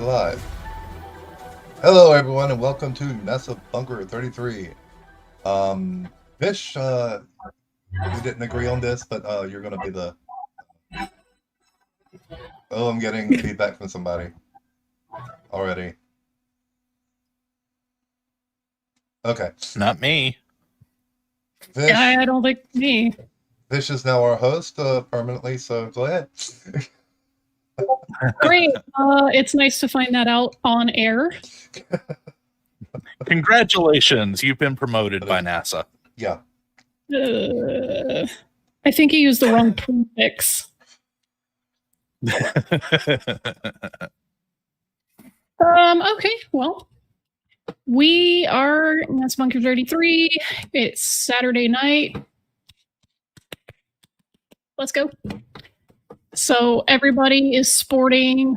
live. Hello, everyone, and welcome to NASA Bunker 33. Fish, we didn't agree on this, but you're going to be the... Oh, I'm getting feedback from somebody already. Okay. Not me. Fish, I don't think me. Fish is now our host permanently, so go ahead. Great. It's nice to find that out on air. Congratulations, you've been promoted by NASA. Yeah. I think you used the wrong prefix. Okay, well, we are, that's Bunker 33. It's Saturday night. Let's go. So everybody is sporting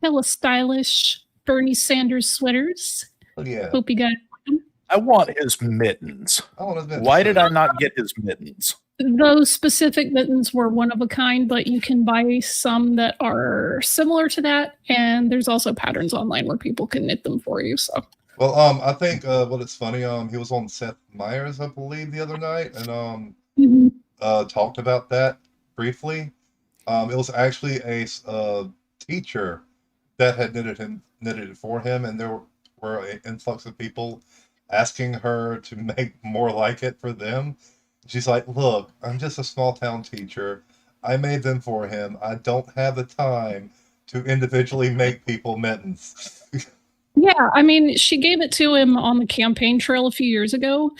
hella stylish Bernie Sanders sweaters. Oh, yeah. Hope you guys like them. I want his mittens. Why did I not get his mittens? Those specific mittens were one of a kind, but you can buy some that are similar to that, and there's also patterns online where people can knit them for you. So, well, I think what it's funny, he was on Seth Meyers, I believe, the other night, and talked about that briefly. It was actually a teacher that had knitted it for him, and there were an influx of people asking her to make more like it for them. She's like, look, I'm just a small town teacher. I made them for him. I don't have the time to individually make people mittens. yeah, I mean, she gave it to him on the campaign trail a few years ago,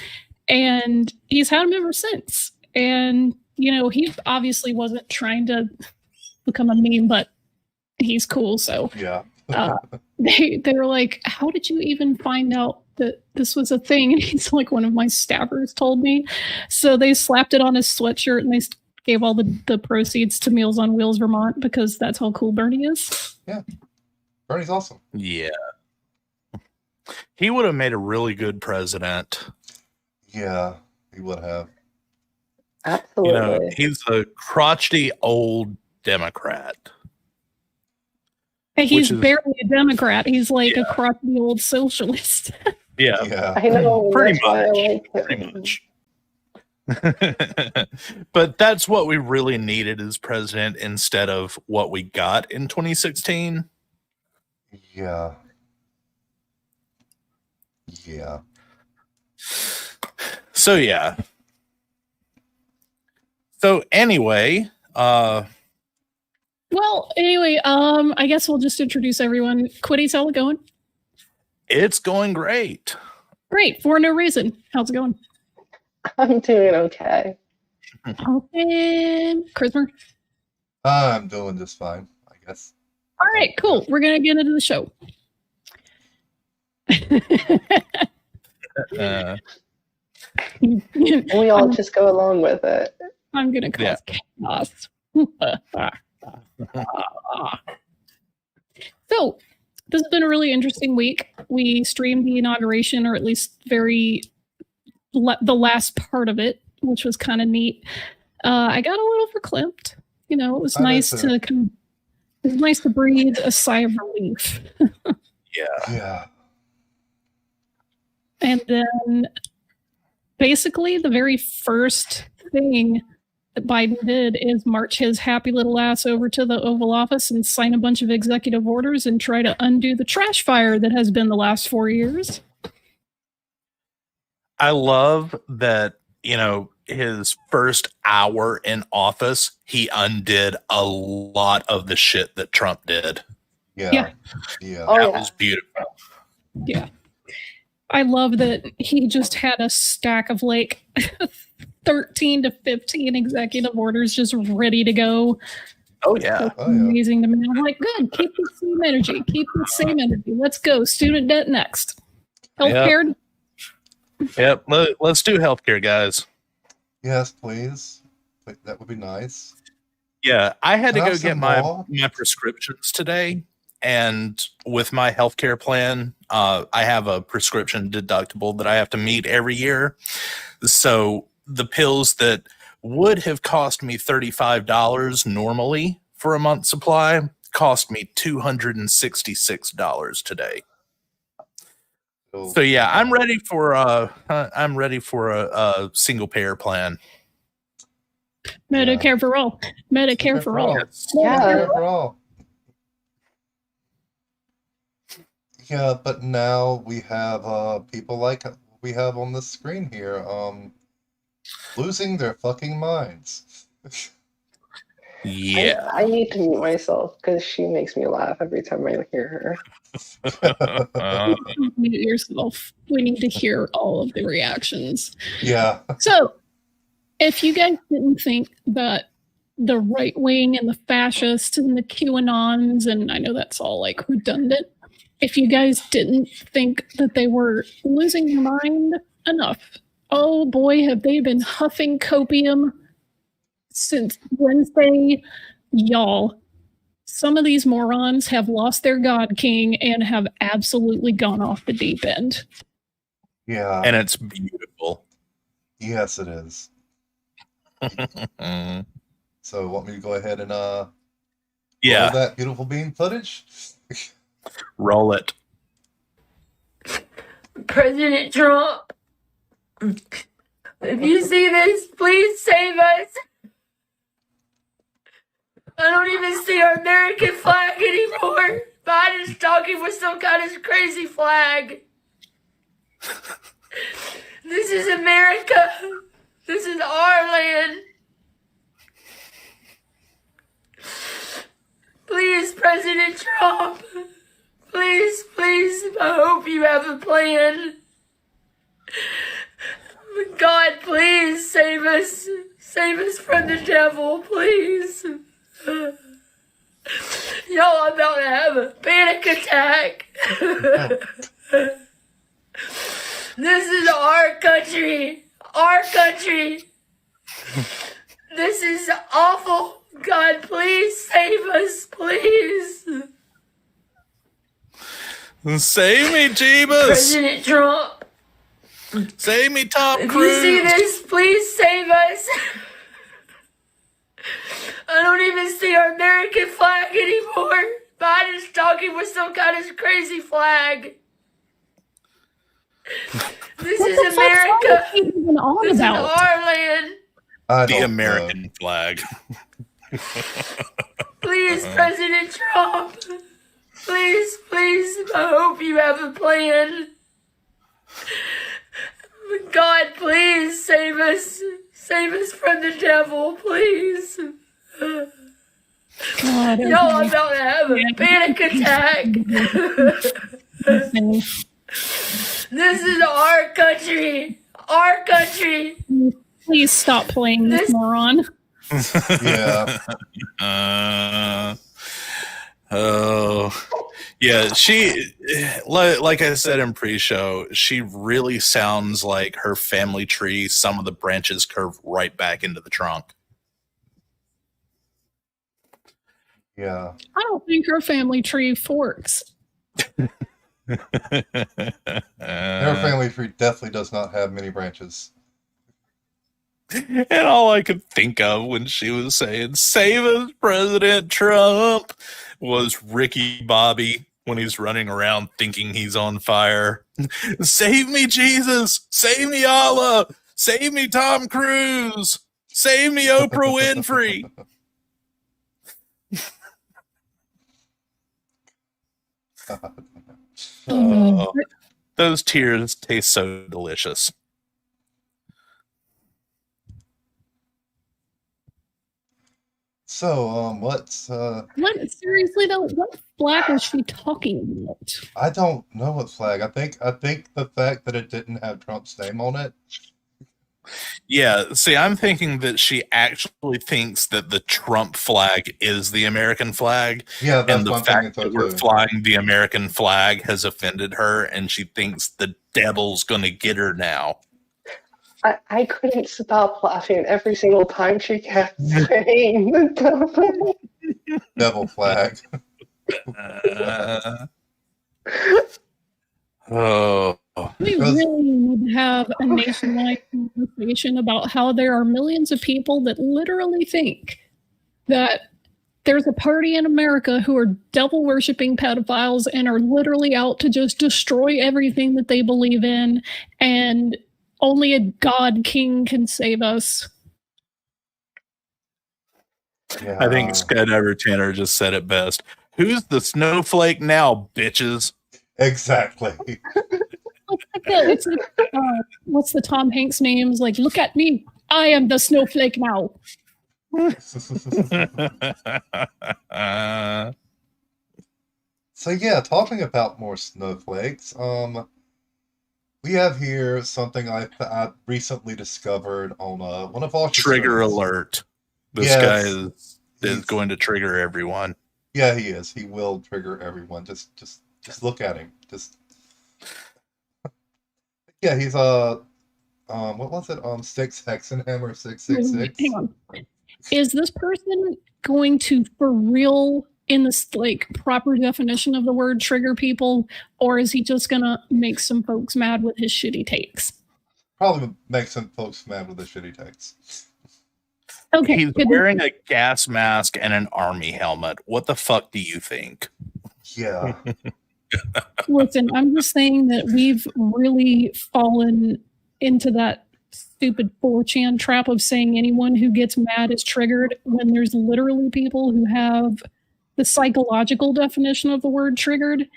and he's had them ever since. And, you know, he obviously wasn't trying to become a meme, but he's cool. So yeah. they were like, how did you even find out that this was a thing? And he's like, one of my staffers told me. So they slapped it on his sweatshirt and they gave all the proceeds to Meals on Wheels Vermont, because that's how cool Bernie is. Yeah. Bernie's awesome. Yeah. He would have made a really good president. Yeah, he would have. Absolutely. You know, he's a crotchety old Democrat. Hey, he's barely a Democrat. He's like a crotchety old socialist. Yeah. I know. Pretty Much. But that's what we really needed as president instead of what we got in 2016. Yeah. Yeah. So, yeah. So, anyway, well, anyway, I guess we'll just introduce everyone. Quitties, how's it going? It's going great. Great, for no reason. How's it going? I'm doing okay. Okay. Christopher? I'm doing just fine, I guess. All right, cool. We're going to get into the show. We all just go along with it. I'm going to cause chaos. So, this has been a really interesting week. We streamed the inauguration, or at least the last part of it, which was kind of neat. I got a little verklempt. You know, it was nice to breathe a sigh of relief. Yeah. And then, basically, the very first thing that Biden did is march his happy little ass over to the Oval Office and sign a bunch of executive orders and try to undo the trash fire that has been the last 4 years. I love that, you know, his first hour in office, he undid a lot of the shit that Trump did. Yeah. That was beautiful. Yeah. I love that he just had a stack of like 13 to 15 executive orders just ready to go. Oh, yeah. Amazing to me. I'm like, good. Keep the same energy. Keep the same energy. Let's go. Student debt next. Healthcare. Yep. Let's do healthcare, guys. Yes, please. That would be nice. Yeah. I had to go get my prescriptions today. And with my healthcare plan, I have a prescription deductible that I have to meet every year. So the pills that would have cost me $35 normally for a month's supply cost me $266 today. So yeah, I'm ready for a single payer plan. Medicare for all. Medicare for all. Yeah. For all. Yeah, but now we have people like we have on the screen here, losing their fucking minds. Yeah. I need to mute myself because she makes me laugh every time I hear her. Mute yourself. We need to hear all of the reactions. Yeah. So, if you guys didn't think that the right wing and the fascists and the QAnons, and I know that's all like redundant, if you guys didn't think that they were losing their mind enough, oh boy, have they been huffing copium since Wednesday. Y'all, some of these morons have lost their God King and have absolutely gone off the deep end. Yeah. And it's beautiful. Yes, it is. So, want me to go ahead and roll that beautiful bean footage? Roll it. President Trump, if you see this, please save us. I don't even see our American flag anymore. Biden's talking with some kind of crazy flag. This is America. This is our land. Please, President Trump. Please, I hope you have a plan. God, please save us. Save us from the devil, please. Y'all, I'm about to have a panic attack. This is our country. Our country. This is awful. God, please save us, please. Save me, Jeebus. President Trump. Save me, Tom If Cruise. you see this, please save us. I don't even see our American flag anymore. Biden's talking with some kind of crazy flag. This is America. This is our land. The American flag. Please, President Trump. Please, I hope you have a plan. God, please save us. Save us from the devil, please. God, Y'all, I'm about to have a panic attack. This is our country. Our country. Please stop playing this moron. Yeah. Yeah, she, like I said in pre-show, she really sounds like her family tree. Some of the branches curve right back into the trunk. Yeah. I don't think her family tree forks. Her family tree definitely does not have many branches. And all I could think of when she was saying, "Save us, President Trump," was Ricky Bobby when he's running around thinking he's on fire. Save me, Jesus! Save me, Allah! Save me, Tom Cruise! Save me, Oprah Winfrey! Those tears taste so delicious. So, What seriously though? What flag is she talking about? I don't know what flag. I think the fact that it didn't have Trump's name on it. Yeah, see, I'm thinking that she actually thinks that the Trump flag is the American flag. Yeah, that's and the fact that we're flying the American flag has offended her, and she thinks the devil's going to get her now. I couldn't stop laughing every single time she kept saying the devil. Devil flag. We really need to have a nationwide conversation about how there are millions of people that literally think that there's a party in America who are devil worshipping pedophiles and are literally out to just destroy everything that they believe in, and only a God King can save us. Yeah. I think Skydiver Tanner just said it best. Who's the snowflake now, bitches? Exactly. It's like, what's the Tom Hanks names? Like, look at me. I am the snowflake now. So yeah, talking about more snowflakes, we have here something I recently discovered on one of our trigger alert. This guy is going to trigger everyone. Yeah, he is. He will trigger everyone. Just look at him. Yeah, he's what was it? 6 Hexenhammer 666. Hang on. Is this person going to for real in this like proper definition of the word trigger people, or is he just gonna make some folks mad with his shitty takes? Probably make some folks mad with his shitty takes. Okay. He's wearing a gas mask and an army helmet. What the fuck do you think? Yeah. Listen, I'm just saying that we've really fallen into that stupid 4chan trap of saying anyone who gets mad is triggered, when there's literally people who have the psychological definition of the word triggered,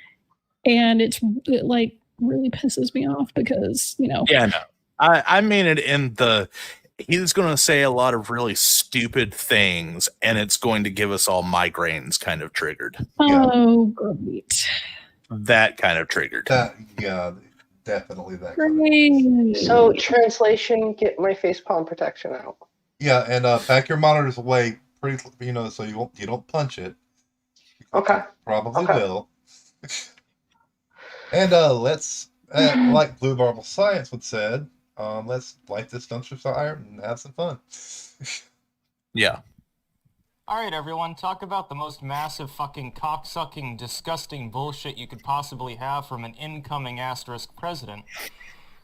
and it like really pisses me off because, you know. Yeah, no. I mean it in the, he's going to say a lot of really stupid things, and it's going to give us all migraines kind of triggered. Oh, great. That kind of triggered. Yeah, definitely that. Great. So, translation: get my facepalm protection out. Yeah, and back your monitors away, pretty, so you don't punch it. Okay. Probably will. And let's, like Blue Marble Science would said, let's light this dumpster fire and have some fun. Yeah. All right, everyone, talk about the most massive fucking cocksucking, disgusting bullshit you could possibly have from an incoming asterisk president.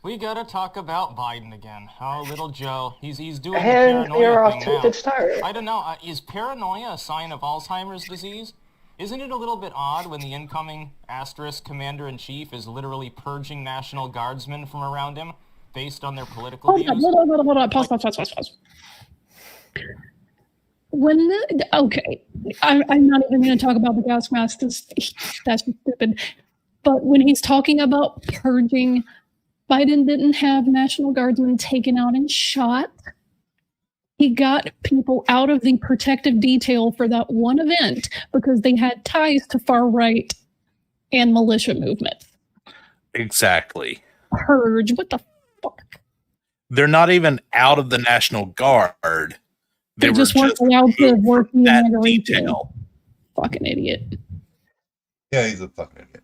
We gotta talk about Biden again. Oh, little Joe, he's doing the paranoia thing now. Good start. I don't know, is paranoia a sign of Alzheimer's disease? Isn't it a little bit odd when the incoming asterisk commander-in-chief is literally purging National Guardsmen from around him based on their political views? Hold on. Pause. Okay, I'm not even going to talk about the gas mask because that's stupid. But when he's talking about purging, Biden didn't have National Guardsmen taken out and shot. He got people out of the protective detail for that one event because they had ties to far right and militia movements. Exactly. Purge? What the fuck? They're not even out of the National Guard. They just weren't allowed to work in that the detail. Fucking idiot. Yeah, he's a fucking idiot.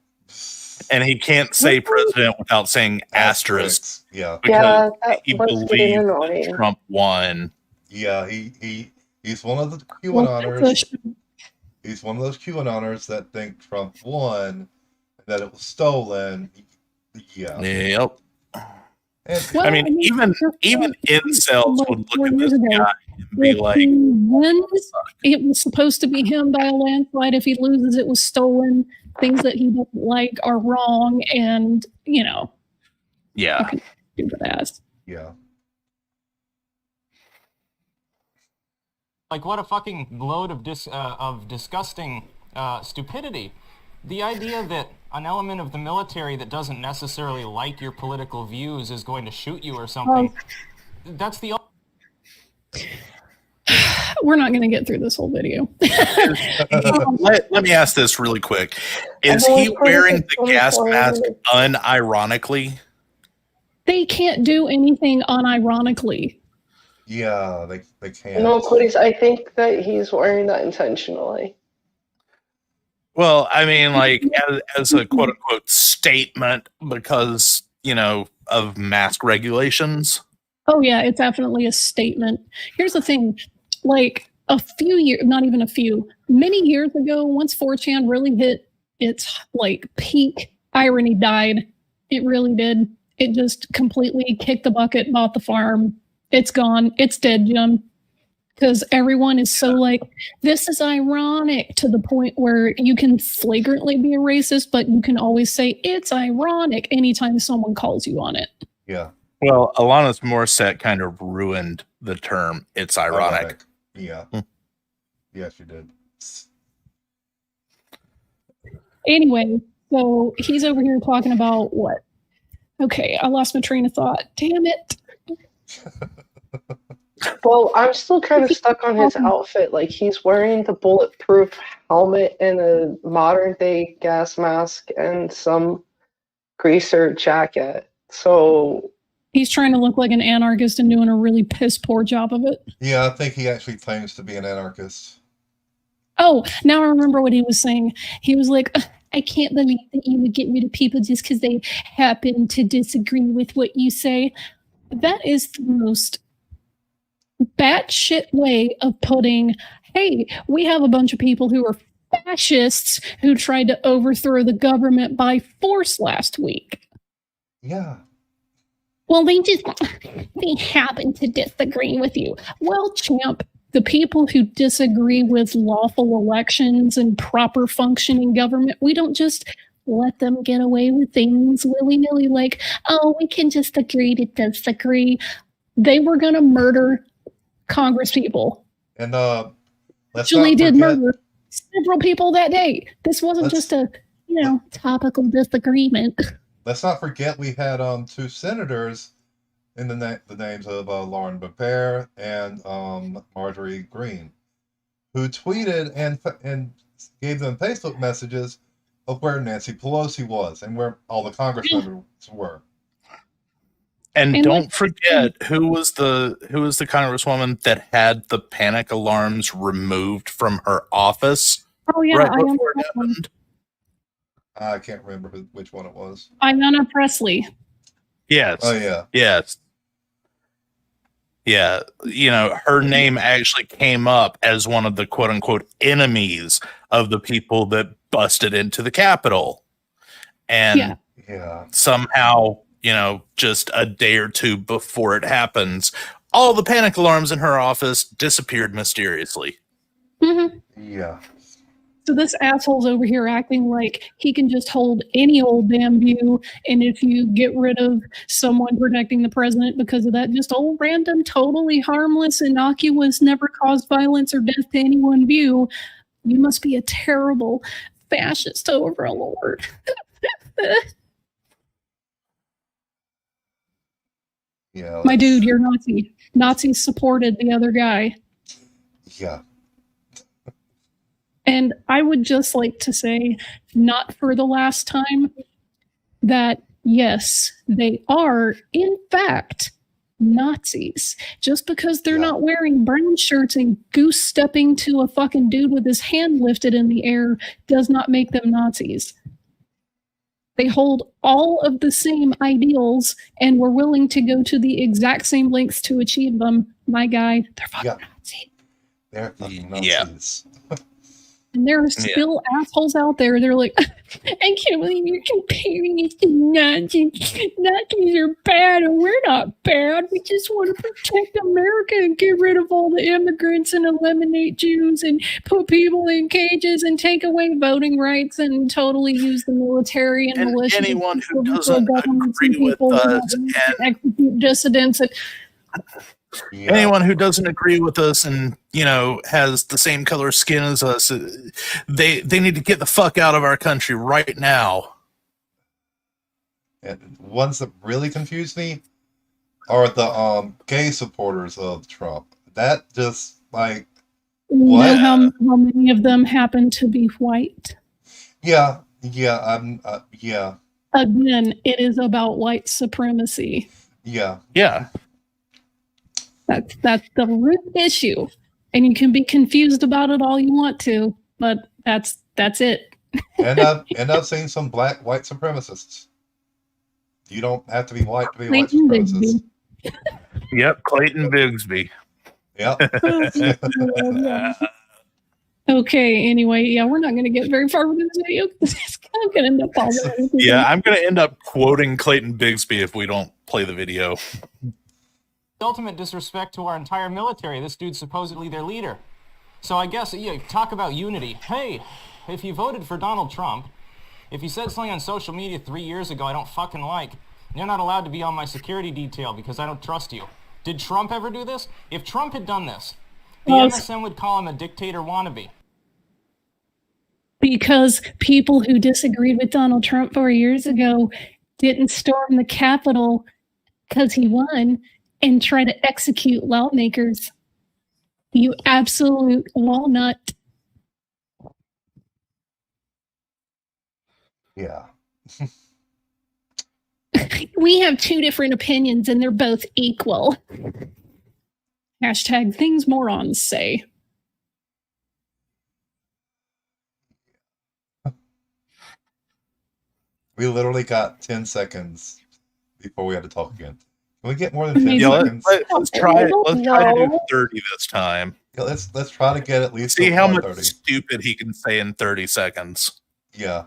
And he can't say president without saying asterisk. Yeah. Because he believes Trump won. Yeah, he's one of the QAnoners. He's one of those QAnoners that think Trump won and that it was stolen. Yeah. Yep. And, well, I mean, even incels would look at this guy and be like, he wins, it was supposed to be him by a landslide. If he loses, it was stolen. Things that he doesn't like are wrong, and yeah, stupid ass. Yeah. Like, what a fucking load of disgusting stupidity. The idea that an element of the military that doesn't necessarily like your political views is going to shoot you or something. That's the... We're not going to get through this whole video. Let me ask this really quick. Is he wearing the gas mask unironically? They can't do anything unironically. Yeah, they can't. No, please, I think that he's wearing that intentionally. Well, I mean, like, as a quote-unquote statement because, of mask regulations. Oh, yeah, it's definitely a statement. Here's the thing. Like, a few years, not even a few, many years ago, once 4chan really hit its, peak, irony died. It really did. It just completely kicked the bucket, bought the farm. It's gone. It's dead, Jim. because everyone is so like, this is ironic, to the point where you can flagrantly be a racist, but you can always say it's ironic anytime someone calls you on it. Yeah. Well, Alanis Morissette kind of ruined the term "it's ironic." Yeah. Yeah, she did. Anyway, so he's over here talking about what? Okay, I lost my train of thought. Damn it. Well, I'm still kind of stuck on his outfit. Like, he's wearing the bulletproof helmet and a modern day gas mask and some greaser jacket. So he's trying to look like an anarchist and doing a really piss poor job of it. Yeah, I think he actually claims to be an anarchist. Oh, now I remember what he was saying. He was like, I can't believe that you would get rid of people just because they happen to disagree with what you say. That is the most batshit way of putting, hey, we have a bunch of people who are fascists who tried to overthrow the government by force last week. Yeah. Well, they happen to disagree with you. Well, champ, the people who disagree with lawful elections and proper functioning government, we don't just let them get away with things willy-nilly like, oh, we can just agree to disagree. They were going to murder Congress people. And actually did murder several people that day. This wasn't just a, topical disagreement. Let's not forget we had 2 senators in the names of Lauren Boebert and Marjorie Greene, who tweeted and gave them Facebook messages of where Nancy Pelosi was and where all the Congress members were. And don't forget who was the congresswoman that had the panic alarms removed from her office. Oh yeah, right before it happened. I can't remember which one it was. Ayanna Pressley. Yes. Oh yeah. Yes. Yeah, her name actually came up as one of the quote unquote enemies of the people that busted into the Capitol. And somehow, just a day or two before it happens, all the panic alarms in her office disappeared mysteriously. Mm-hmm. Yeah. So this asshole's over here acting like he can just hold any old damn view, and if you get rid of someone protecting the president because of that just old random, totally harmless, innocuous, never caused violence or death to anyone view, you must be a terrible fascist overlord. Yeah. My dude, you're Nazi. Nazis supported the other guy. Yeah. And I would just like to say, not for the last time, that yes, they are, in fact, Nazis. Just because they're not wearing brown shirts and goose stepping to a fucking dude with his hand lifted in the air does not make them Nazis. They hold all of the same ideals and were willing to go to the exact same lengths to achieve them. My guy, they're fucking Nazis. They're fucking Nazis. And there are still assholes out there. They're like, I can't believe you're comparing it to Nazis. Nazis are bad, and we're not bad. We just want to protect America and get rid of all the immigrants and eliminate Jews and put people in cages and take away voting rights and totally use the military and militia. Anyone who doesn't agree with us and execute dissidents. Anyone who doesn't agree with us and has the same color skin as us, they need to get the fuck out of our country right now. And ones that really confuse me are the gay supporters of Trump. That just like what? You know how many of them happen to be white? Yeah. Again, it is about white supremacy. Yeah. That's the root issue, and you can be confused about it all you want to, but that's it. And I've seen some black white supremacists. You don't have to be white to be a white supremacist. Yep, Clayton Bigsby. Yep. Okay, anyway, we're not going to get very far with this video. I'm going to end up all over. Yeah, I'm going to end up quoting Clayton Bigsby if we don't play the video. ultimate disrespect to our entire military. This dude's supposedly their leader. So I guess, talk about unity. Hey, if you voted for Donald Trump, if you said something on social media 3 years ago I don't fucking like, you're not allowed to be on my security detail because I don't trust you. Did Trump ever do this? If Trump had done this, the MSM would call him a dictator wannabe. Because people who disagreed with Donald Trump 4 years ago didn't storm the Capitol because he won and try to execute lawmakers. You absolute walnut. Yeah. We have two different opinions and they're both equal. Hashtag things morons say. We literally got 10 seconds before we had to talk again. Can we get more than 10 seconds? Let's try to do 30 this time. Yeah, let's try to get at least see how much 30. Stupid he can say in 30 seconds. Yeah.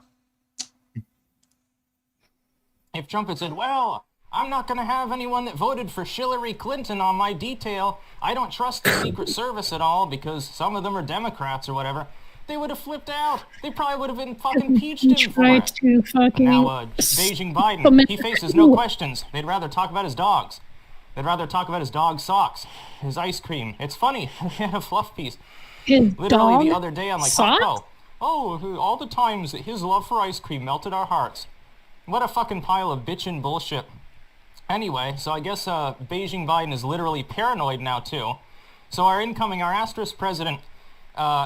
If Trump had said, well, I'm not going to have anyone that voted for Hillary Clinton on my detail. I don't trust the Secret Service at all because some of them are Democrats or whatever. They would have flipped out. They probably would have been fucking impeached him for it. Now, Beijing Biden, he faces no questions. They'd rather talk about his dogs. They'd rather talk about his dog's socks, his ice cream. It's funny. He had a fluff piece. Literally the other day on like, oh, all the times that his love for ice cream melted our hearts. What a fucking pile of bitchin' bullshit. Anyway, so I guess Beijing Biden is literally paranoid now too. So our asterisk president,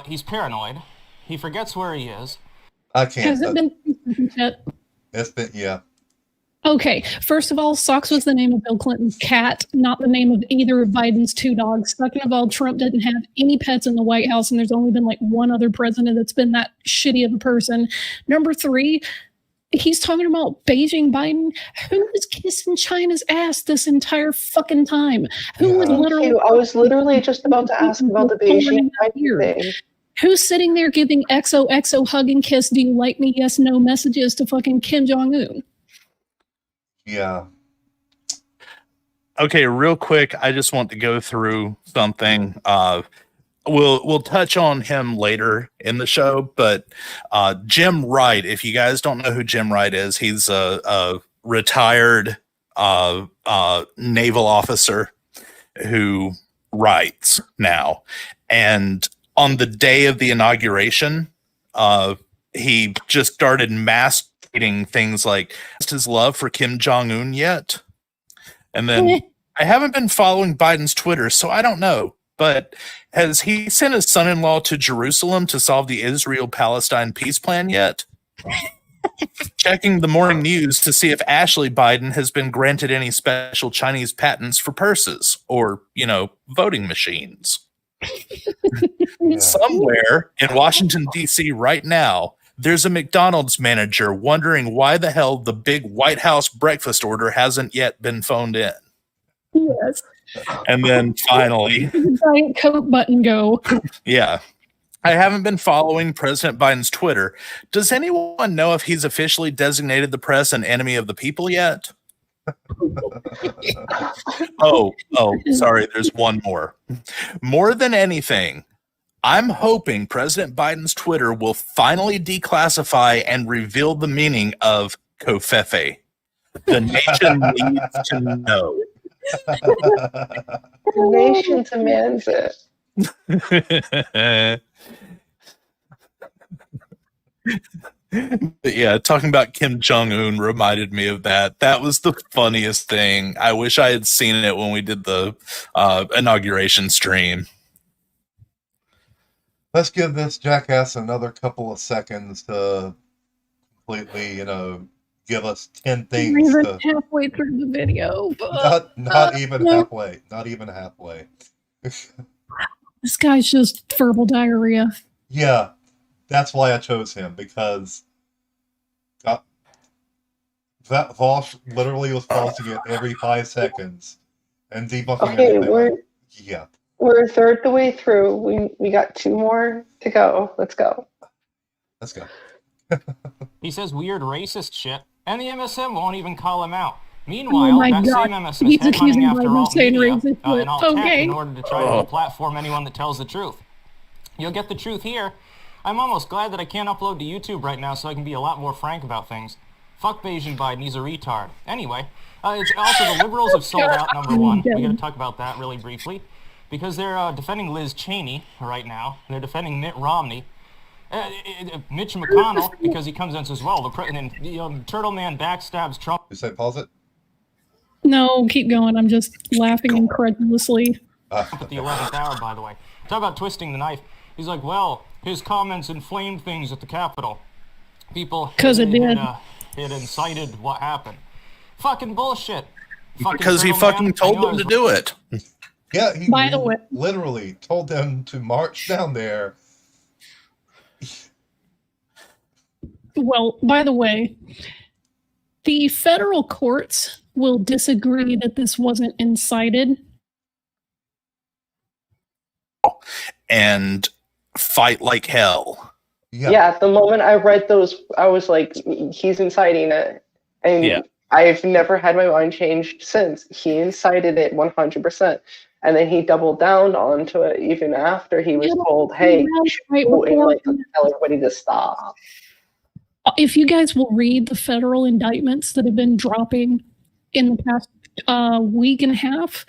he's paranoid. He forgets where he is. I can't. Has it been yet? It's been, yeah. Okay, first of all, Socks was the name of Bill Clinton's cat, not the name of either of Biden's two dogs. Second of all, Trump didn't have any pets in the White House, and there's only been like one other president that's been that shitty of a person. Number three, he's talking about Beijing Biden. Who was kissing China's ass this entire fucking time? Who was literally... I was literally just about to ask about the Beijing Biden thing. Who's sitting there giving XOXO hug and kiss, do you like me, yes, no messages to fucking Kim Jong-un? Yeah. Okay, real quick, I just want to go through something. We'll touch on him later in the show, but Jim Wright, if you guys don't know who Jim Wright is, he's a retired naval officer who writes now. And on the day of the inauguration, he just started mass tweeting things like his love for Kim Jong-un yet. And then I haven't been following Biden's Twitter, so I don't know. But has he sent his son-in-law to Jerusalem to solve the Israel-Palestine peace plan yet? Checking the morning news to see if Ashley Biden has been granted any special Chinese patents for purses or, voting machines. Yeah. Somewhere in Washington, D.C. right now, there's a McDonald's manager wondering why the hell the big White House breakfast order hasn't yet been phoned in. Yes. And then finally, Giant Coke button go. Yeah. I haven't been following President Biden's Twitter. Does anyone know if he's officially designated the press an enemy of the people yet? Oh, sorry. There's one more. More than anything, I'm hoping President Biden's Twitter will finally declassify and reveal the meaning of covfefe. The nation needs to know. The nation demands it. But yeah, talking about Kim Jong-un reminded me of that. That was the funniest thing. I wish I had seen it when we did the inauguration stream. Let's give this jackass another couple of seconds to completely, give us 10 things. Halfway through the video. Not even halfway. Not even halfway. This guy's just verbal diarrhea. Yeah, that's why I chose him, because that Vosh literally was pausing it every 5 seconds and debunking everything. We're a third the way through. We got 2 more to go. Let's go. He says weird racist shit, and the MSM won't even call him out. Meanwhile, that God. same MS is He's headhunting accusing after Biden of alt saying media racist and alt tech okay. in order to try to deplatform anyone that tells the truth. You'll get the truth here. I'm almost glad that I can't upload to YouTube right now so I can be a lot more frank about things. Fuck Beijing Biden, he's a retard. Anyway, it's also the liberals have sold out, number one. We gotta talk about that really briefly. Because they're defending Liz Cheney right now. They're defending Mitt Romney. Mitch McConnell, because he comes in and says, well, the Turtle Man backstabs Trump. You say pause it? No, keep going. I'm just laughing incredulously. At the 11th hour, by the way. Talk about twisting the knife. He's like, well, his comments inflamed things at the Capitol. People... Because it did. It incited what happened. Fucking bullshit. Because he fucking told them to do it. Yeah, he By the way, literally told them to march down there. Well, by the way, the federal courts will disagree that this wasn't incited. And fight like hell. Yeah, at the moment I read those, I was like, he's inciting it. And I've never had my mind changed since. He incited it 100%. And then he doubled down onto it even after he was told, hey, tell everybody to stop. If you guys will read the federal indictments that have been dropping in the past week and a half,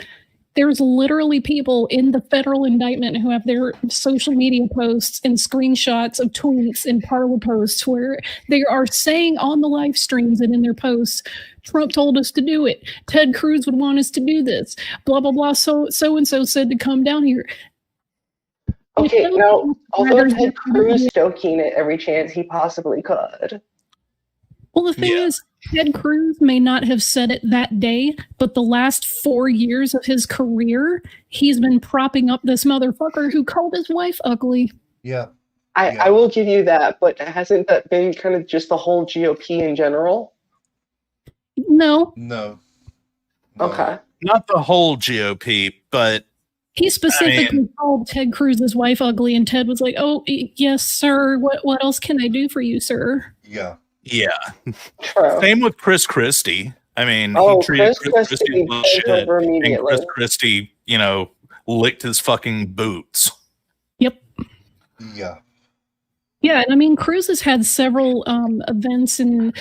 there's literally people in the federal indictment who have their social media posts and screenshots of tweets and parlor posts where they are saying on the live streams and in their posts, Trump told us to do it. Ted Cruz would want us to do this. Blah, blah, blah. So-and-so said to come down here. Okay, now, although Ted Cruz stoking it every chance he possibly could. Well, the thing is, Ted Cruz may not have said it that day, but the last 4 years of his career, he's been propping up this motherfucker who called his wife ugly. Yeah. I will give you that, but hasn't that been kind of just the whole GOP in general? No. Okay. Not the whole GOP, but... He specifically called Ted Cruz's wife ugly, and Ted was like, oh, yes, sir. What else can I do for you, sir? Yeah. Yeah. True. Same with Chris Christie. I mean, he treated Chris Christie like shit, and Chris Christie, licked his fucking boots. Yep. Yeah. Yeah, and I mean, Cruz has had several events and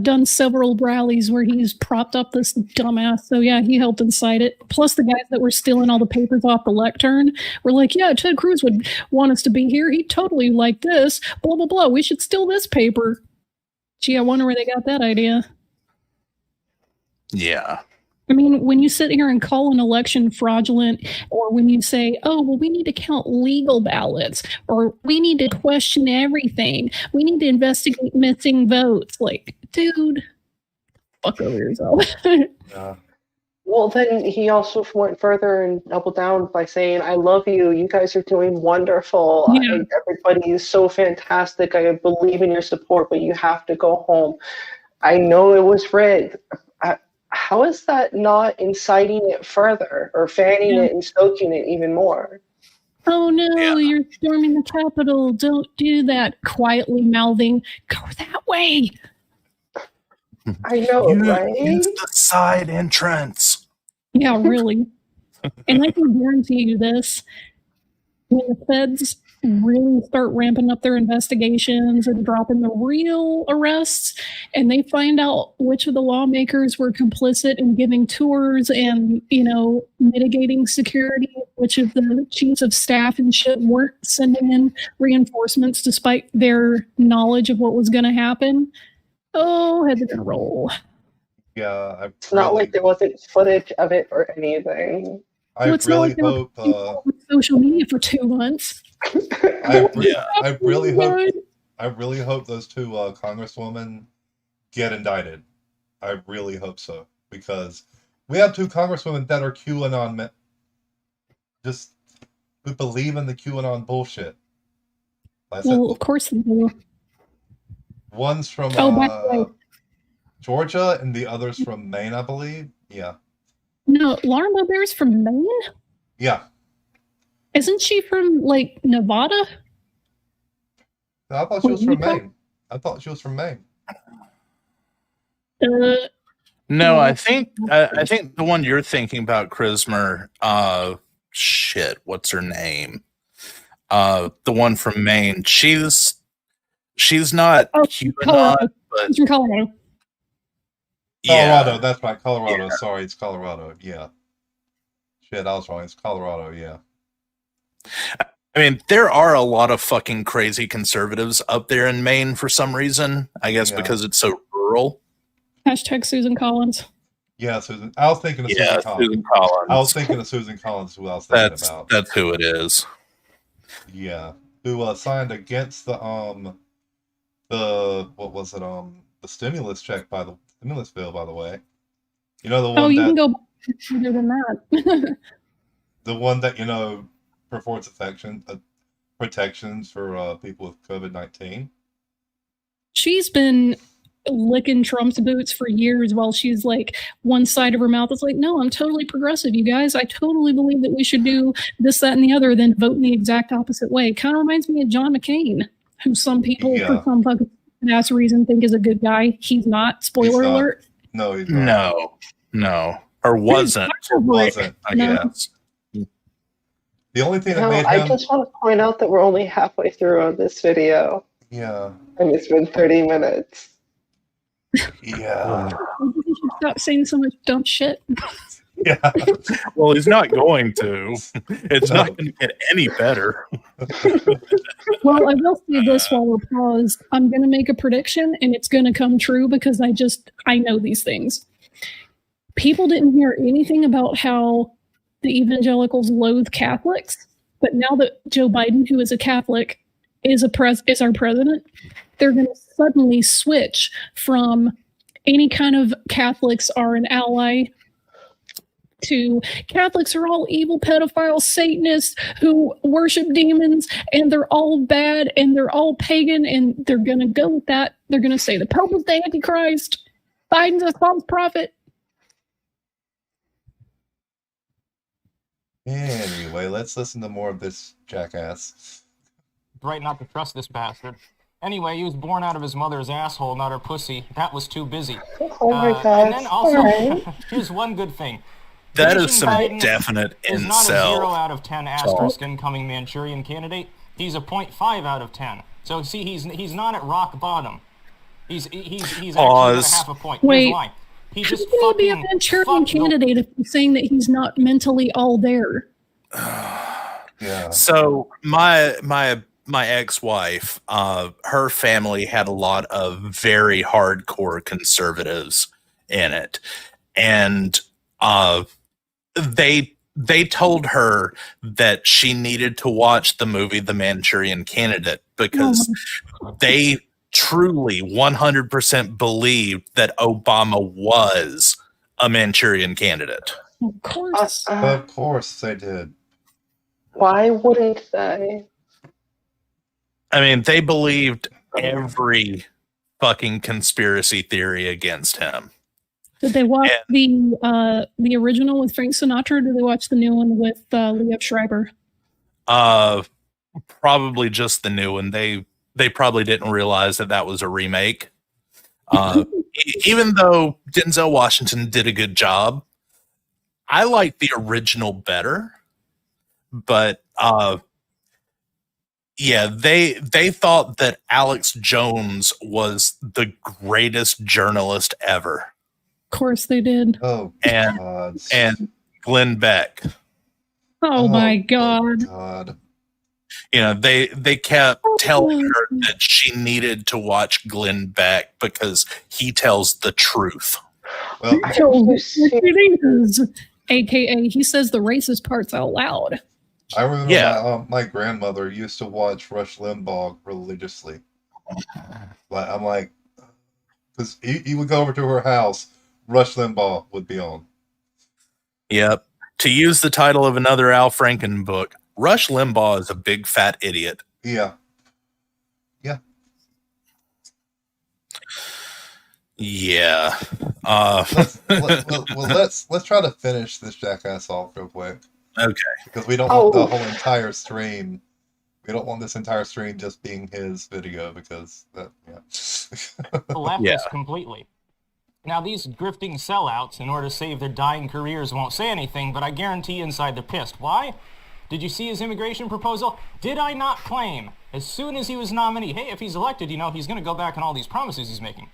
done several rallies where he's propped up this dumbass. So yeah, he helped incite it. Plus the guys that were stealing all the papers off the lectern were like, yeah, Ted Cruz would want us to be here. He'd totally like this, blah, blah, blah. We should steal this paper. Gee, I wonder where they got that idea. Yeah. I mean, when you sit here and call an election fraudulent, or when you say, oh, well, we need to count legal ballots, or we need to question everything, we need to investigate missing votes. Like, dude, fuck over yourself. Well, then he also went further and doubled down by saying, I love you. You guys are doing wonderful. Yeah. Everybody is so fantastic. I believe in your support, but you have to go home. I know it was rigged. How is that not inciting it further or fanning it and stoking it even more? Oh no, you're storming the Capitol. Don't do that. Quietly mouthing, go that way. I know, right? Use the side entrance. Yeah, really. And I can guarantee you this. When the feds really start ramping up their investigations and dropping the real arrests, and they find out which of the lawmakers were complicit in giving tours and, mitigating security, which of the chiefs of staff and shit weren't sending in reinforcements despite their knowledge of what was going to happen. Oh, heads are going to roll. Yeah. It's not like there wasn't footage of it or anything. I really hope social media for 2 months. I really hope those two congresswomen get indicted. I really hope so, because we have two congresswomen that are QAnon just who believe in the QAnon bullshit. Of course they do. One's from Georgia and the other's from Maine, I believe. Yeah. No, Lauren Boeber's from Maine? Yeah. Isn't she from, Nevada? No, I thought she was from Maine. No, I think the one you're thinking about, Chrismer. Shit, what's her name? The one from Maine. She's not QAnon, but she's from Colorado. Colorado, yeah, that's right. Colorado. Yeah. Sorry, it's Colorado. Yeah. Shit, I was wrong. It's Colorado. Yeah. I mean, there are a lot of fucking crazy conservatives up there in Maine for some reason. I guess because it's so rural. Hashtag Susan Collins. Yeah, Susan. I was thinking of Susan Collins. Susan Collins. I was thinking of Susan Collins, who I was thinking about. That's who it is. Yeah, who signed against the what was it, the stimulus check by the stimulus bill, by the way. You know, the one you can go further than that. The one that, purports protections for people with COVID-19. She's been licking Trump's boots for years while she's like one side of her mouth is like, no, I'm totally progressive, you guys. I totally believe that we should do this, that, and the other, then vote in the exact opposite way. Kind of reminds me of John McCain, who some people for some fucking ass reason think is a good guy. He's not. Spoiler alert. No, he's not. No. Or wasn't. I guess. The only thing that made him... I just want to point out that we're only halfway through on this video. Yeah. And it's been 30 minutes. Yeah. You should stop saying so much dumb shit. Yeah. Well, he's not going to. It's not going to get any better. Well, I will say this while we're paused. I'm going to make a prediction, and it's going to come true because I know these things. People didn't hear anything about how the evangelicals loathe Catholics, but now that Joe Biden, who is a Catholic, is our president, they're going to suddenly switch from any kind of Catholics are an ally to Catholics are all evil pedophile Satanists who worship demons and they're all bad and they're all pagan, and they're going to go with that. They're going to say the Pope is the Antichrist, Biden's a false prophet. Anyway, let's listen to more of this jackass. Right not to trust this bastard. Anyway, he was born out of his mother's asshole, not her pussy. That was too busy. Oh my god. And then also, here's one good thing. That is some definite incel. He's not a 0 out of 10 asterisk incoming Manchurian candidate. He's a 0.5 out of 10. So see, he's not at rock bottom. He's actually at half a point. Wait. Here's why. He just fucking be a Manchurian candidate if he's saying that he's not mentally all there. Yeah. So my ex-wife, her family had a lot of very hardcore conservatives in it, and they told her that she needed to watch the movie The Manchurian Candidate because they truly 100% believed that Obama was a Manchurian candidate. Of course. Of course they did. Why wouldn't they? I mean, they believed every fucking conspiracy theory against him. Did they watch the original with Frank Sinatra, or did they watch the new one with Liev Schreiber? Probably just the new one. They probably didn't realize that was a remake. Even though Denzel Washington did a good job, I like the original better. But yeah, they thought that Alex Jones was the greatest journalist ever. Of course they did. Oh, and Glenn Beck. Oh my God. You know, they kept telling her that she needed to watch Glenn Beck because he tells the truth. Well, AKA, he says the racist parts out loud. I remember my grandmother used to watch Rush Limbaugh religiously. I'm like, because he would go over to her house, Rush Limbaugh would be on. Yep. To use the title of another Al Franken book, Rush Limbaugh is a big fat idiot. Yeah. Yeah. Let's try to finish this jackass off real quick. Okay. Because we don't want the whole entire stream. We don't want this entire stream just being his video because that, leftist completely. Now, these grifting sellouts, in order to save their dying careers, won't say anything, but I guarantee inside they're pissed. Why? Did you see his immigration proposal? Did I not claim, as soon as he was nominated, hey, if he's elected, he's going to go back on all these promises he's making.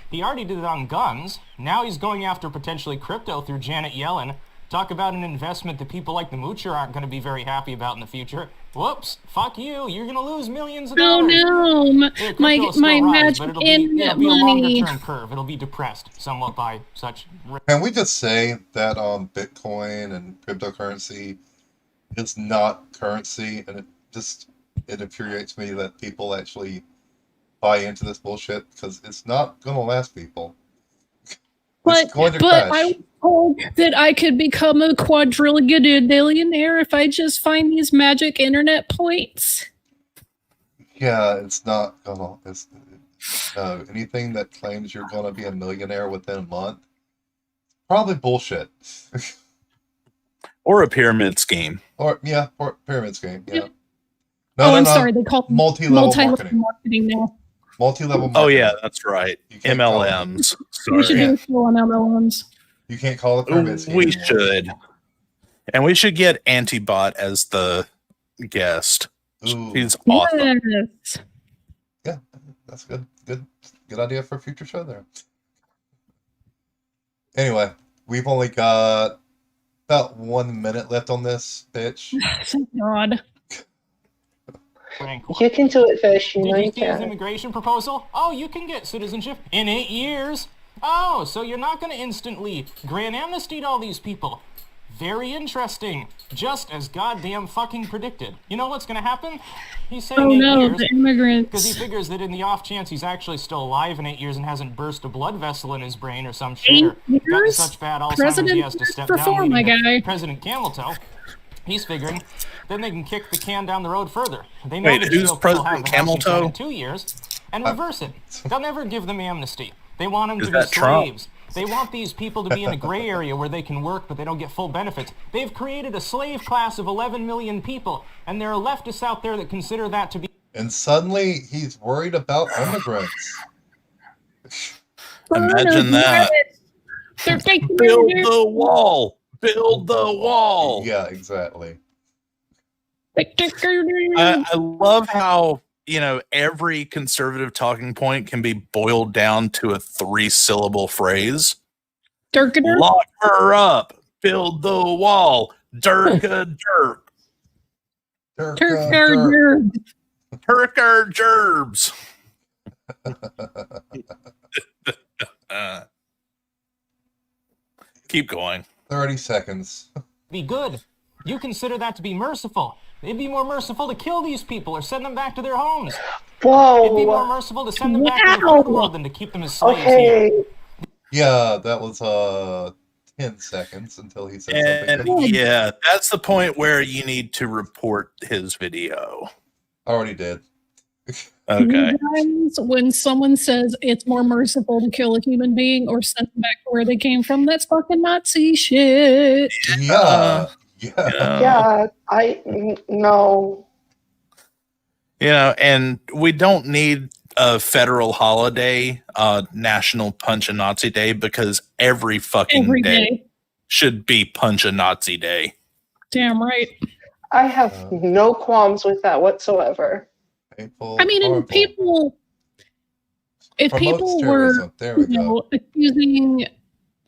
He already did it on guns. Now he's going after potentially crypto through Janet Yellen. Talk about an investment that people like the Moocher aren't going to be very happy about in the future. Whoops, fuck you. You're going to lose millions of dollars. Oh no, my magic internet money. It'll be a money. longer-term curve. It'll be depressed somewhat by such... Can we just say that Bitcoin and cryptocurrency is not currency, and it infuriates me that people actually buy into this bullshit, because it's not going to last people. But I was told that I could become a quadrillionaire if I just find these magic internet points. Yeah, it's not gonna. Anything that claims you're gonna be a millionaire within a month, probably bullshit. Or a pyramid scheme. Or pyramid scheme. Yeah. I'm sorry. They call it multi-level marketing now. Multi-level marketing. Oh yeah, that's right. MLMs. We should do a show on MLMs. You can't call it pyramid scheme. We should. And we should get Antibot as the guest. Ooh. He's awesome. Yes. Yeah, that's good. Good idea for a future show there. Anyway, we've only got about 1 minute left on this, bitch. Thank God. You can do it, Fish. You know you Did you see his can. immigration proposal? Oh, you can get citizenship in 8 years. Oh, so you're not going to instantly grant amnesty to all these people. Very interesting. Just as goddamn fucking predicted. You know what's going to happen? He's saying 8 years. The immigrants. Because he figures that in the off chance he's actually still alive in 8 years and hasn't burst a blood vessel in his brain or some shit, or got such bad Alzheimer's he has to step down, my guy. President Camel Toe. He's figuring then they can kick the can down the road further. They know Wait, that who's GOP will have President the Camel House in Toe? 2 years and reverse it. They'll never give them amnesty. They want them Is to be that Trump? slaves. They want these people to be in a gray area where they can work, but they don't get full benefits. They've created a slave class of 11 million people, and there are leftists out there that consider that to be... And suddenly, he's worried about immigrants. Imagine that. Build the wall. Build the wall. Yeah, exactly. I love how, every conservative talking point can be boiled down to a 3-syllable phrase. Lock her up. Build the wall. Durka derp. Turker gerbs. Keep going. 30 seconds. Be good. You consider that to be merciful. It'd be more merciful to kill these people or send them back to their homes. Whoa. It'd be more merciful to send them back to the third world than to keep them as slaves here. Yeah, that was 10 seconds until he said something. And yeah, that's the point where you need to report his video. I already did. Okay. When someone says it's more merciful to kill a human being or send them back to where they came from, that's fucking Nazi shit. Yeah. Yeah, no. And we don't need a federal holiday, National Punch a Nazi Day, because every day should be Punch a Nazi Day. Damn right. I have no qualms with that whatsoever. Painful, if people were accusing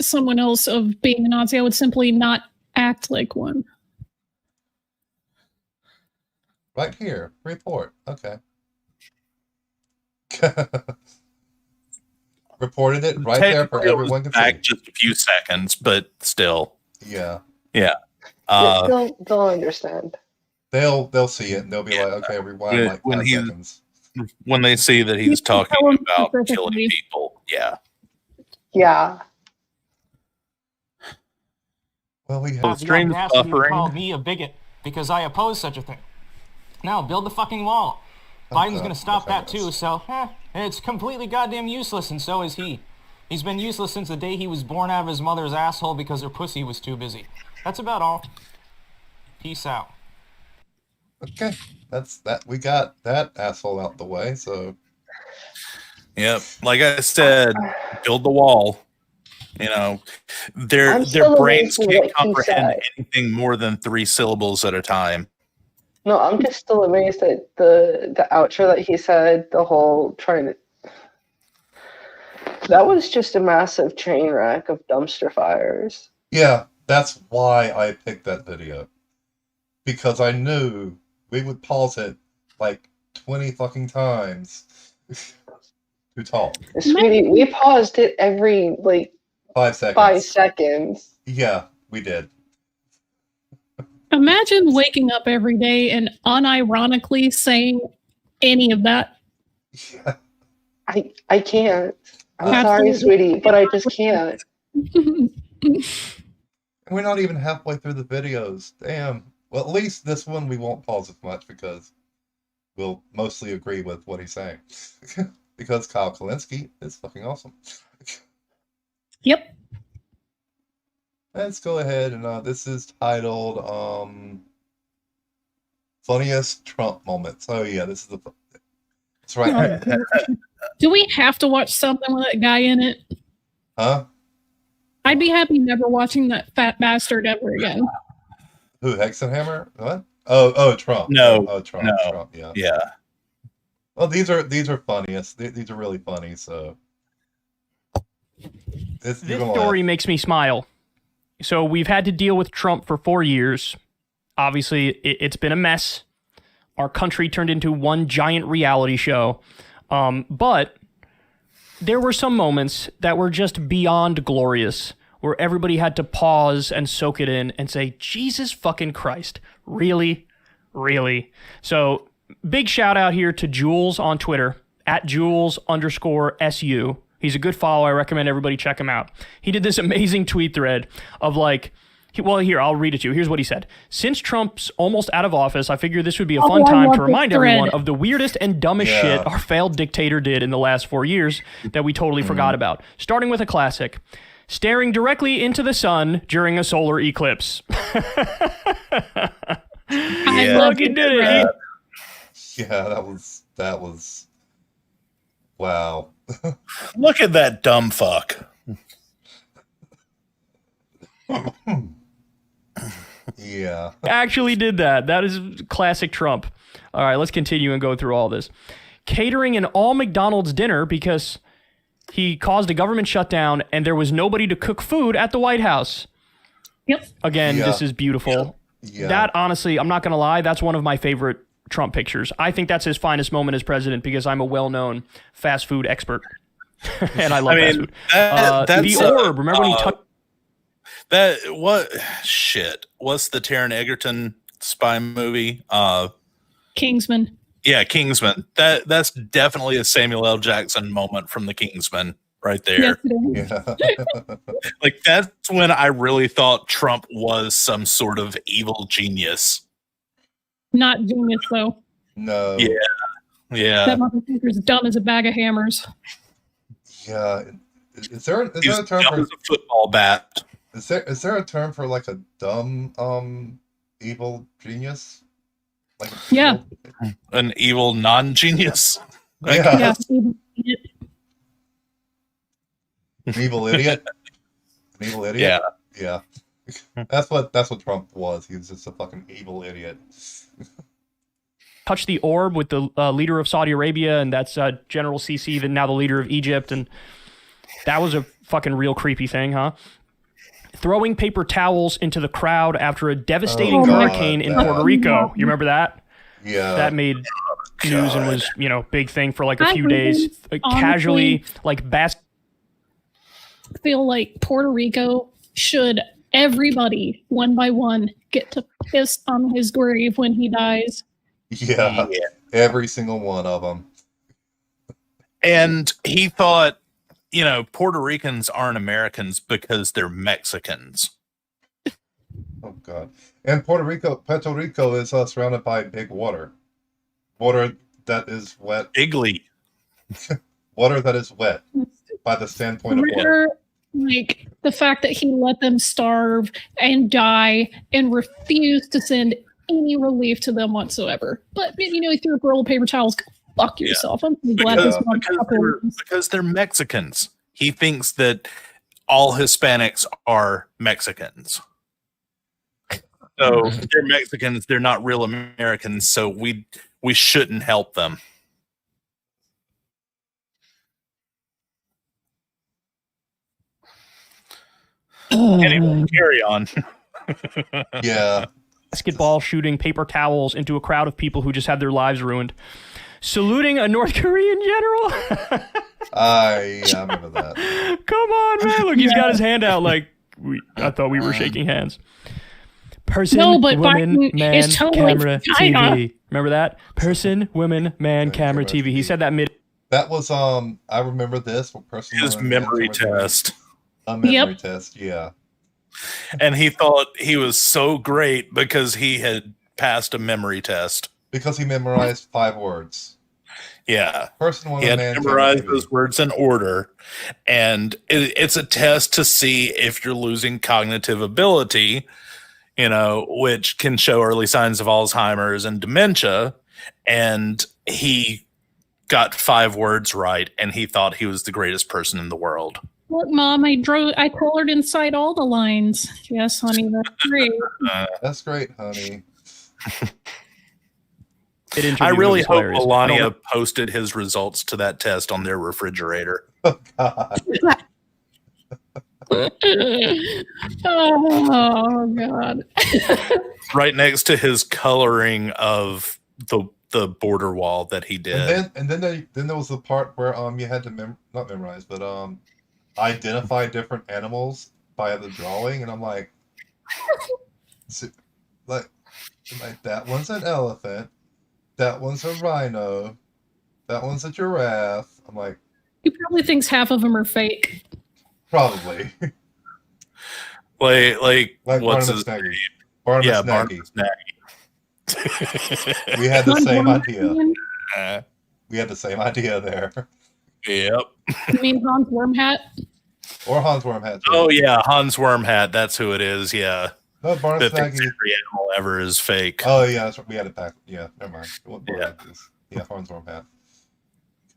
someone else of being a Nazi, I would simply not act like one. Right here, report. Okay. Reported it right there for everyone to see. Just a few seconds, but still. Yeah. They'll understand. They'll see it and they'll be like, okay, rewind like 5 seconds. When they see that he's talking about killing people. Yeah. Yeah. Well, we The have stream buffering. Called me a bigot because I oppose such a thing. Now build the fucking wall. Biden's going to stop that too, so it's completely goddamn useless, and so is he. He's been useless since the day he was born out of his mother's asshole because her pussy was too busy. That's about all. Peace out. Okay, that's that. We got that asshole out the way, so. Yep, like I said, build the wall. You know, their brains can't comprehend anything more than 3 syllables at a time. No, I'm just still amazed at the outro that he said, the whole trying to... That was just a massive train wreck of dumpster fires. Yeah, that's why I picked that video. Because I knew we would pause it like 20 fucking times to talk. Sweetie, we paused it every, 5 seconds. 5 seconds. Yeah, we did. Imagine waking up every day and unironically saying any of that. Yeah. I can't. I'm sorry, sweetie, but I just can't. We're not even halfway through the videos. Damn. Well, at least this one we won't pause as much because we'll mostly agree with what he's saying. Because Kyle Kalinske is fucking awesome. Yep. Let's go ahead and this is titled Funniest Trump Moments. Oh yeah, this is that's right. Do we have to watch something with that guy in it? Huh? I'd be happy never watching that fat bastard ever again. Who, Hexenhammer? What? Oh, Trump. No. Oh, Trump. No. Trump, yeah. Yeah. Well, these are funniest. These are really funny, so this story makes me smile. So we've had to deal with Trump for 4 years. Obviously, it's been a mess. Our country turned into one giant reality show. But there were some moments that were just beyond glorious, where everybody had to pause and soak it in and say, Jesus fucking Christ, really? Really? So big shout out here to Jules on Twitter, @Jules_SU. He's a good follow. I recommend everybody check him out. He did this amazing tweet thread of here, I'll read it to you. Here's what he said. Since Trump's almost out of office, I figure this would be a fun time to remind everyone of the weirdest and dumbest shit our failed dictator did in the last 4 years that we totally forgot about. Starting with a classic. Staring directly into the sun during a solar eclipse. I fucking did it. Yeah, that was wow. Look at that dumb fuck. Yeah. Actually did that. That is classic Trump. All right, let's continue and go through all this. Catering an all McDonald's dinner because he caused a government shutdown and there was nobody to cook food at the White House. Yep. Again, this is beautiful. Yeah. That, honestly, I'm not going to lie, that's one of my favorite Trump pictures. I think that's his finest moment as president because I'm a well-known fast food expert. And I love fast food. The orb, remember when he touched... What's the Taron Egerton spy movie? Kingsman. Yeah, Kingsman. That's definitely a Samuel L. Jackson moment from the Kingsman right there. Yes, Yeah. Like, that's when I really thought Trump was some sort of evil genius. Not genius, though. No. Yeah. That motherfucker's dumb as a bag of hammers. Yeah. Is there a term for a football bat? Is there a term for like a dumb evil genius? Like an evil non-genius. Yeah. An evil idiot. An evil idiot. Yeah. That's what Trump was. He was just a fucking evil idiot. Touched the orb with the leader of Saudi Arabia, and that's General Sisi, even now the leader of Egypt, and that was a fucking real creepy thing, huh? Throwing paper towels into the crowd after a devastating hurricane in Puerto Rico. You remember that? Yeah. That made news and was, big thing for like a few days. Casually, like I feel like Puerto Rico should, everybody, one by one, get to piss on his grave when he dies. Yeah. Every single one of them. And he thought, Puerto Ricans aren't Americans because they're Mexicans. Oh, God. And Puerto Rico is surrounded by big water. Water that is wet. Bigly. Water that is wet by the standpoint of water. Like, the fact that he let them starve and die and refused to send any relief to them whatsoever. But, he threw a roll of paper towels. Fuck yourself. I'm glad this one because they're Mexicans. He thinks that all Hispanics are Mexicans. So they're Mexicans, they're not real Americans, so we shouldn't help them. Anyway, carry on. Yeah. Basketball shooting paper towels into a crowd of people who just had their lives ruined. Saluting a North Korean general. I remember that. Come on, man. Look, he's got his hand out like, I thought we were shaking hands. Person, woman, Biden man, is totally camera, China. TV. Remember that? Person, woman, man, camera, TV. He said that mid. That was I remember this for personal. His memory test. A memory test, yeah. And he thought he was so great because he had passed a memory test. Because he memorized 5 words. Yeah. Person, woman, he had man, memorized camera, those words in order. And it's a test to see if you're losing cognitive ability, which can show early signs of Alzheimer's and dementia. And he got 5 words right, and he thought he was the greatest person in the world. Look, Mom, I colored inside all the lines. Yes, honey, that's great. That's great, honey. I really hope Melania posted his results to that test on their refrigerator. Oh, God. Oh, God. Right next to his coloring of the border wall that he did. And then there was the part where you had to not memorize, but identify different animals by the drawing, and I'm like, that one's an elephant, that one's a rhino, that one's a giraffe. I'm like, he probably thinks half of them are fake. Probably. like what's Barnabas his name? Barnabas Nagy. We had the same idea. We had the same idea there. Yep. You mean Hans Wormhat? Or Hans Wormhat. Oh yeah, Hans Wormhat. That's who it is. Yeah. No, Barnabas Nagy. Every animal ever is fake. Oh yeah, that's right. We had it back. Yeah, never mind. Yeah, Hans Wormhat.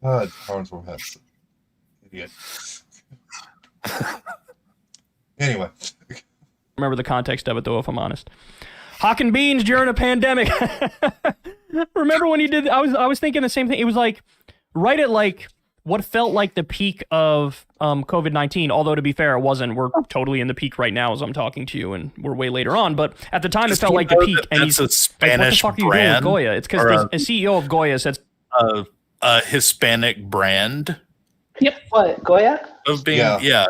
God, Hans Wormhat's idiot. Anyway. Remember the context of it though, if I'm honest. Hawking beans during a pandemic. Remember when he did? I was thinking the same thing. It was like right at like what felt like the peak of COVID-19. Although to be fair, it wasn't. We're totally in the peak right now as I'm talking to you, and we're way later on. But at the time, it felt like the peak. And he's a Spanish like, "What the fuck brand? Are you doing with Goya?" It's because a CEO of Goya said a Hispanic brand. Yep. What, Goya? Of being yeah.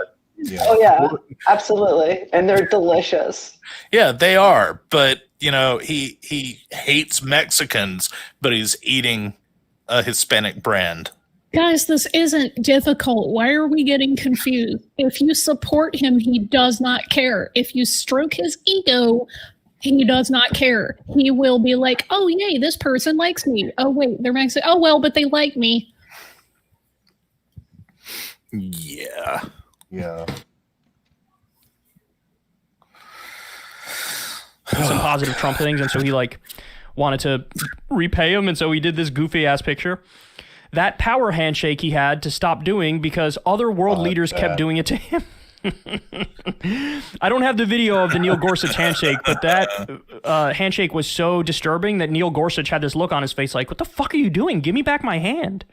Oh yeah, absolutely, and they're delicious. Yeah, they are. But he hates Mexicans, but he's eating a Hispanic brand. Guys, this isn't difficult. Why are we getting confused? If you support him, he does not care. If you stroke his ego, he does not care. He will be like, "Oh yay, this person likes me. Oh wait, they're Mexican. Oh well, but they like me." Yeah. Yeah. some positive Trump things, and so he wanted to repay him, and so he did this goofy ass picture. That power handshake he had to stop doing because other world leaders kept doing it to him. I don't have the video of the Neil Gorsuch handshake, but that handshake was so disturbing that Neil Gorsuch had this look on his face like, "What the fuck are you doing? Give me back my hand."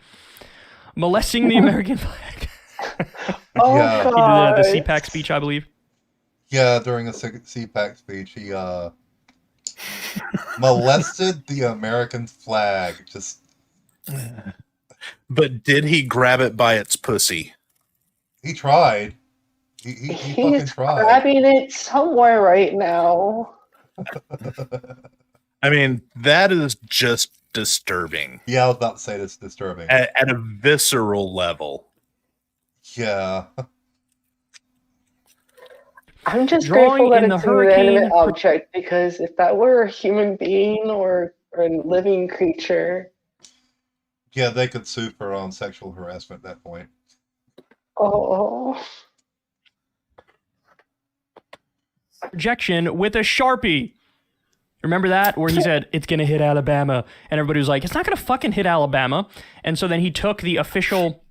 Molesting the American flag. Oh, yeah. God. He did that at the CPAC speech, I believe. Yeah, during a CPAC speech, he molested the American flag. But did he grab it by its pussy? He tried. He fucking tried. Grabbing it somewhere right now. I mean, that is just disturbing. Yeah, I was about to say it's disturbing. At a visceral level. Yeah. I'm just Drawing grateful that in it's the an hurricane inanimate object, because if that were a human being or a living creature... Yeah, they could sue for sexual harassment at that point. Oh... Projection with a Sharpie. Remember that? Where he said, "It's going to hit Alabama." And everybody was like, "It's not going to fucking hit Alabama." And so then he took the official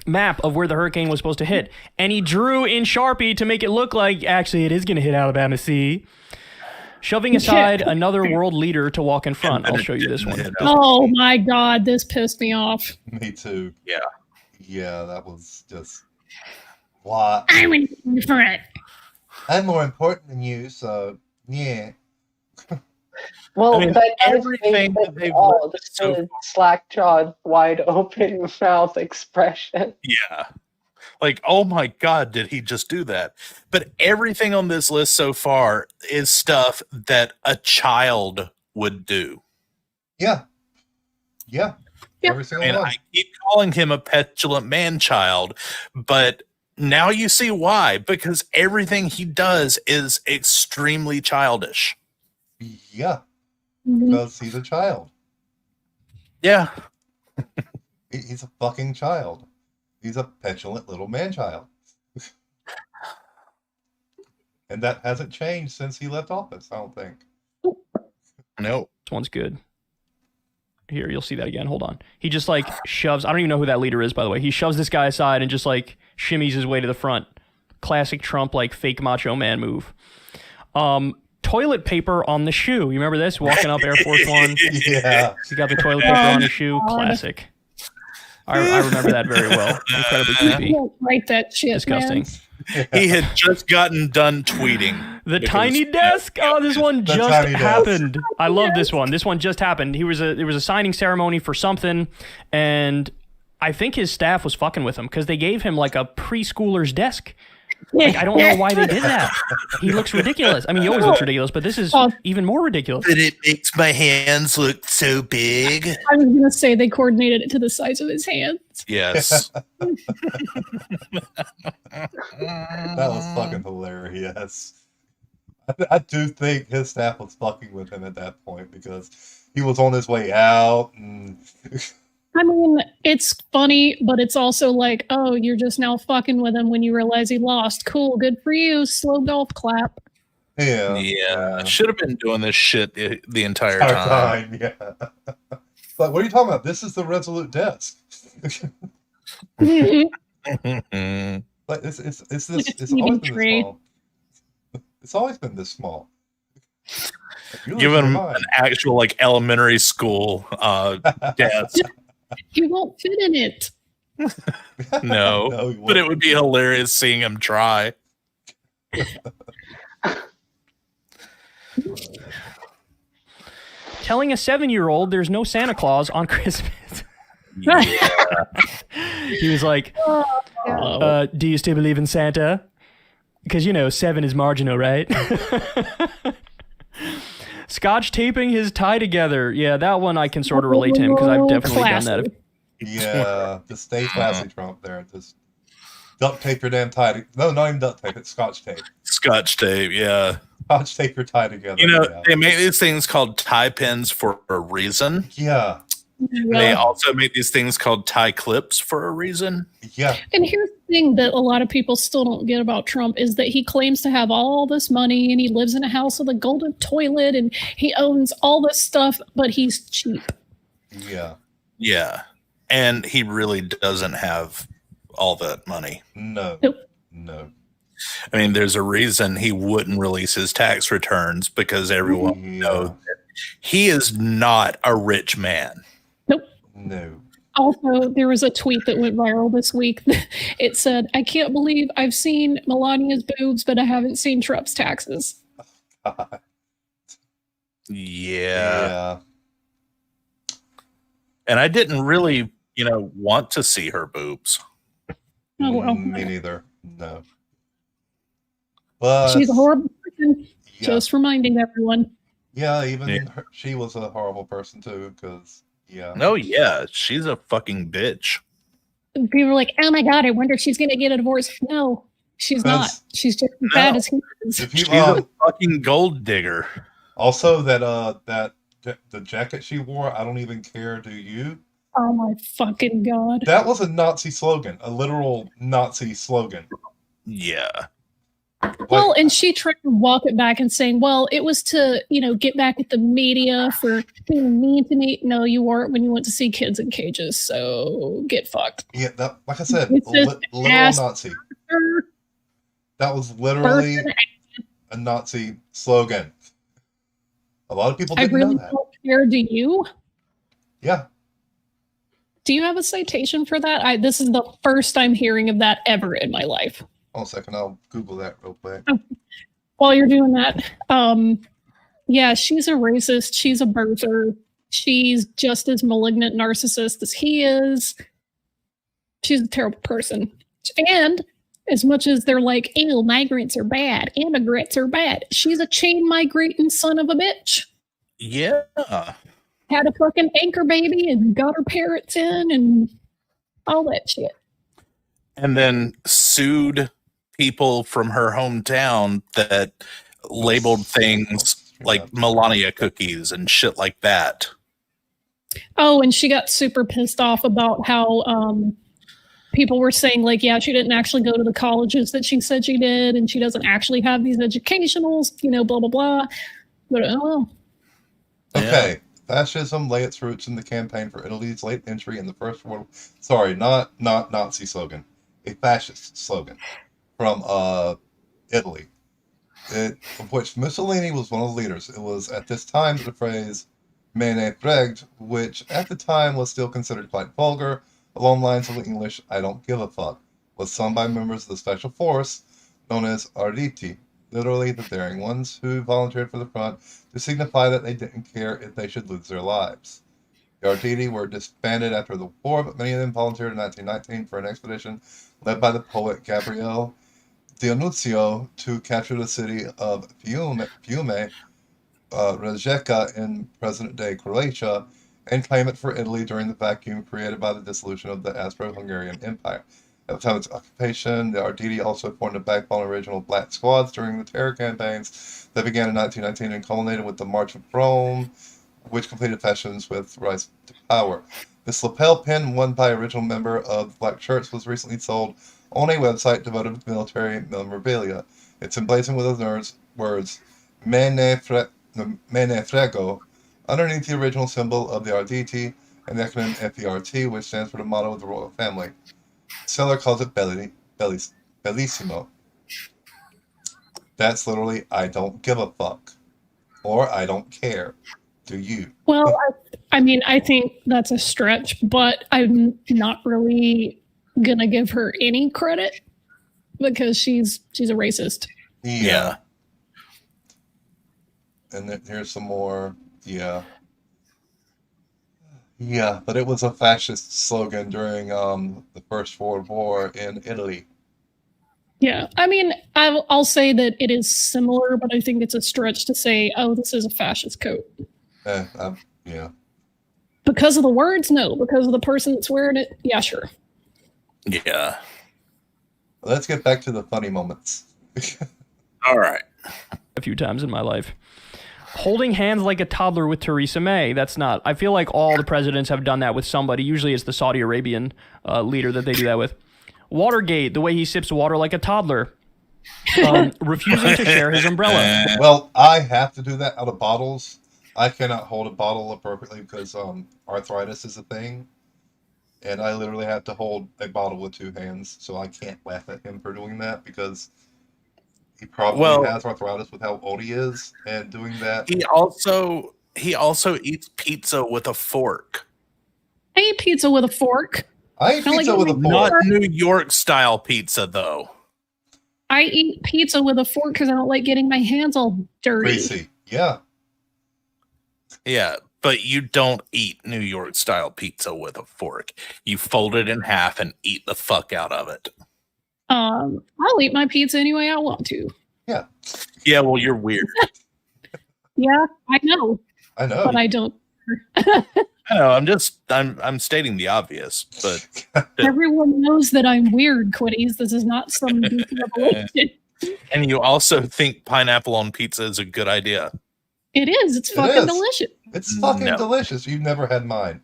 map of where the hurricane was supposed to hit, and he drew in Sharpie to make it look like actually it is going to hit Alabama Sea, shoving aside another world leader to walk in front. I'll show you this one. Oh my God, this pissed me off. Me too. Yeah. Yeah, that was just what. I went for it. I'm more important than you, so yeah. Well, I mean, that everything that they've all learned just so a slack-jawed, wide-open mouth expression. Yeah. Like, oh my God, did he just do that? But everything on this list so far is stuff that a child would do. Yeah. Yeah. Every single one. I keep calling him a petulant man-child, but now you see why. Because everything he does is extremely childish. Yeah. Because he's a child. Yeah. He's a fucking child. He's a petulant little man-child. And that hasn't changed since he left office, I don't think. No. This one's good. Here, you'll see that again. Hold on. He just like shoves, I don't even know who that leader is, by the way. He shoves this guy aside and just like shimmies his way to the front. Classic Trump, like fake macho man move. Toilet paper on the shoe. You remember this? Walking up Air Force One. Yeah. He got the toilet paper on his shoe. Classic. I remember that very well. Incredibly creepy. Write that shit, Disgusting. man. He had just gotten done tweeting. The tiny desk. Oh, this one just happened. I love this one. This one just happened. There was a signing ceremony for something, and I think his staff was fucking with him because they gave him like a preschooler's desk. Like, I don't know why they did that. He looks ridiculous. I mean, he always looks ridiculous, but this is even more ridiculous. But it makes my hands look so big. I was going to say they coordinated it to the size of his hands. Yes. That was fucking hilarious. I do think his staff was fucking with him at that point because he was on his way out. And I mean, it's funny, but it's also like, oh, you're just now fucking with him when you realize he lost. Cool, good for you. Slow golf clap. Yeah. Should have been doing this shit the entire time. Yeah. But what are you talking about? This is the Resolute desk. But it's always been this small. It's always been this small. Give him an actual like elementary school desk. He won't fit in it. No, but it would be hilarious seeing him try. Telling a 7-year-old there's no Santa Claus on Christmas. Yeah. He was like, do you still believe in Santa? Because, 7 is marginal, right? Scotch taping his tie together. Yeah, that one I can sort of relate to him because I've definitely done that. Yeah, just stay classy, Trump, there. Just duct tape your damn tie. No, not even duct tape. It's Scotch tape. Scotch tape, yeah. Scotch tape your tie together. They make these things called tie pins for a reason. Yeah. They also make these things called tie clips for a reason. Yeah. And here's the thing that a lot of people still don't get about Trump is that he claims to have all this money and he lives in a house with a golden toilet and he owns all this stuff, but he's cheap. Yeah. Yeah. And he really doesn't have all that money. No. Nope. No. I mean, there's a reason he wouldn't release his tax returns because everyone knows that he is not a rich man. Nope. No. Also, there was a tweet that went viral this week. It said, I can't believe I've seen Melania's boobs, but I haven't seen Trump's taxes. Yeah. And I didn't really, want to see her boobs. Oh, well. Me neither. No. But she's a horrible person. Yeah. Just reminding everyone. Yeah, even she was a horrible person too, because No, yeah, she's a fucking bitch. People are like, oh my God, I wonder if she's going to get a divorce. No, she's not. She's just as bad as he is. She's a fucking gold digger. Also, the jacket she wore, I don't even care, do you? Oh my fucking God. That was a Nazi slogan, a literal Nazi slogan. Yeah. Well, and she tried to walk it back and saying, well, it was to, get back at the media for being mean to me. No, you weren't when you went to see kids in cages. So get fucked. Yeah, like I said, literal Nazi. That was literally a Nazi slogan. A lot of people didn't know that. Don't care, do you? Yeah. Do you have a citation for that? This is the first I'm hearing of that ever in my life. Hold on a second, I'll Google that real quick. While you're doing that, yeah, she's a racist. She's a birther. She's just as malignant narcissist as he is. She's a terrible person. And as much as they're like, ew, migrants are bad, immigrants are bad, she's a chain migrating son of a bitch. Yeah. Had a fucking anchor baby and got her parents in and all that shit. And then sued people from her hometown that labeled things like Melania cookies and shit like that. Oh, and she got super pissed off about how people were saying, like, yeah, she didn't actually go to the colleges that she said she did, and she doesn't actually have these educationals, blah, blah, blah. But, oh. Okay. Yeah. Fascism lay its roots in the campaign for Italy's late entry in the First World... Sorry, not Nazi slogan. A fascist slogan from Italy, of which Mussolini was one of the leaders. It was at this time the phrase "me ne fregt," which at the time was still considered quite vulgar, along the lines of the English "I don't give a fuck," was sung by members of the special force known as Arditi, literally the daring ones, who volunteered for the front to signify that they didn't care if they should lose their lives. The Arditi were disbanded after the war, but many of them volunteered in 1919 for an expedition led by the poet Gabriele D'Annunzio to capture the city of Fiume, Rijeka in present-day Croatia, and claim it for Italy during the vacuum created by the dissolution of the Austro-Hungarian Empire. At the time of its occupation, the Arditi also formed a backbone of original black squads during the terror campaigns that began in 1919 and culminated with the March of Rome, which completed fascism's with rise to power. This lapel pin, worn by original member of Black Shirts, was recently sold on a website devoted to military memorabilia. It's emblazoned with the words "Me ne frego" underneath the original symbol of the Arditi and the acronym FERT, which stands for the motto of the royal family. The seller calls it Bellissimo. That's literally "I don't give a fuck," or "I don't care." Do you? Well, I mean, I think that's a stretch, but I'm not really gonna give her any credit because she's a racist. Yeah. And then here's some more. Yeah, but it was a fascist slogan during the First World War in Italy. Yeah, I mean, I'll say that it is similar, but I think it's a stretch to say, oh, this is a fascist coat. Yeah. Because of the words, no. Because of the person that's wearing it, yeah, sure. Yeah. Let's get back to the funny moments. All right. A few times in my life. Holding hands like a toddler with Theresa May. That's not. I feel like all the presidents have done that with somebody. Usually it's the Saudi Arabian leader that they do that with. Watergate, the way he sips water like a toddler. Refusing to share his umbrella. Well, I have to do that out of bottles. I cannot hold a bottle appropriately because arthritis is a thing. And I literally have to hold a bottle with two hands. So I can't laugh at him for doing that because he probably has arthritis with how old he is. And doing that. He also eats pizza with a fork. I eat pizza with a fork. I eat pizza with a fork. Not New York style pizza, though. I eat pizza with a fork because I don't like getting my hands all dirty. Greasy. Yeah. Yeah, but you don't eat New York style pizza with a fork. You fold it in half and eat the fuck out of it. I'll eat my pizza any way I want to. Yeah. Yeah, well, you're weird. Yeah, I know. But I don't. I know. I'm stating the obvious, but everyone knows that I'm weird, Quitties. This is not some revelation. And you also think pineapple on pizza is a good idea. It is. It's fucking delicious. It's fucking delicious. You've never had mine.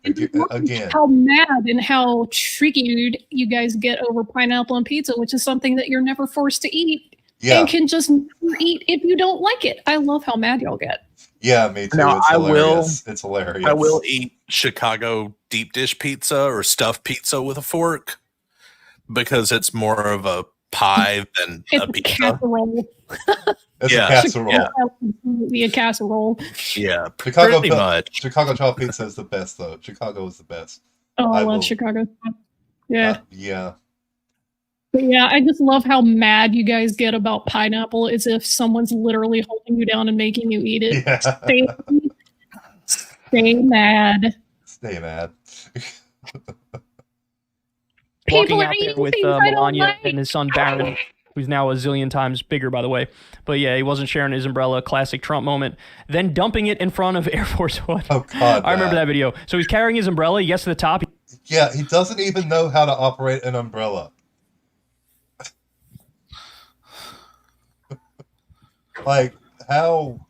Again. How mad and how triggered you guys get over pineapple on pizza, which is something that you're never forced to eat. and can just eat if you don't like it. I love how mad y'all get. Yeah, me too. Now, it's hilarious. It's hilarious. I will eat Chicago deep dish pizza or stuffed pizza with a fork because it's more of a pie than it's a pizza. Casserole. It's a casserole. Yeah, a casserole. Yeah, Chicago pretty much. Chicago chopped pizza is the best, though. Chicago is the best. Oh, I love Chicago. Yeah. Yeah. But yeah, I just love how mad you guys get about pineapple as if someone's literally holding you down and making you eat it. Yeah. Stay mad. Stay mad. Walking out there with Melania and his son Barron, who's now a zillion times bigger, by the way. But yeah, he wasn't sharing his umbrella, classic Trump moment. Then dumping it in front of Air Force One. Oh, God. I remember that video. So he's carrying his umbrella, he gets to the top. Yeah, he doesn't even know how to operate an umbrella. Like, how?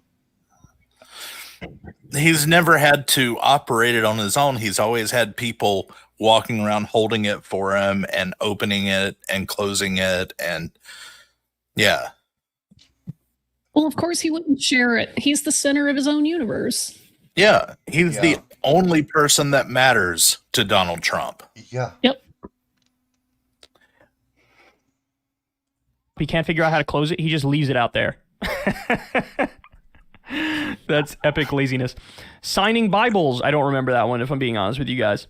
He's never had to operate it on his own. He's always had people walking around holding it for him and opening it and closing it. And yeah. Well, of course he wouldn't share it. He's the center of his own universe. Yeah. He's the only person that matters to Donald Trump. Yeah. Yep. If he can't figure out how to close it, he just leaves it out there. That's epic laziness. Signing Bibles. I don't remember that one, if I'm being honest with you guys.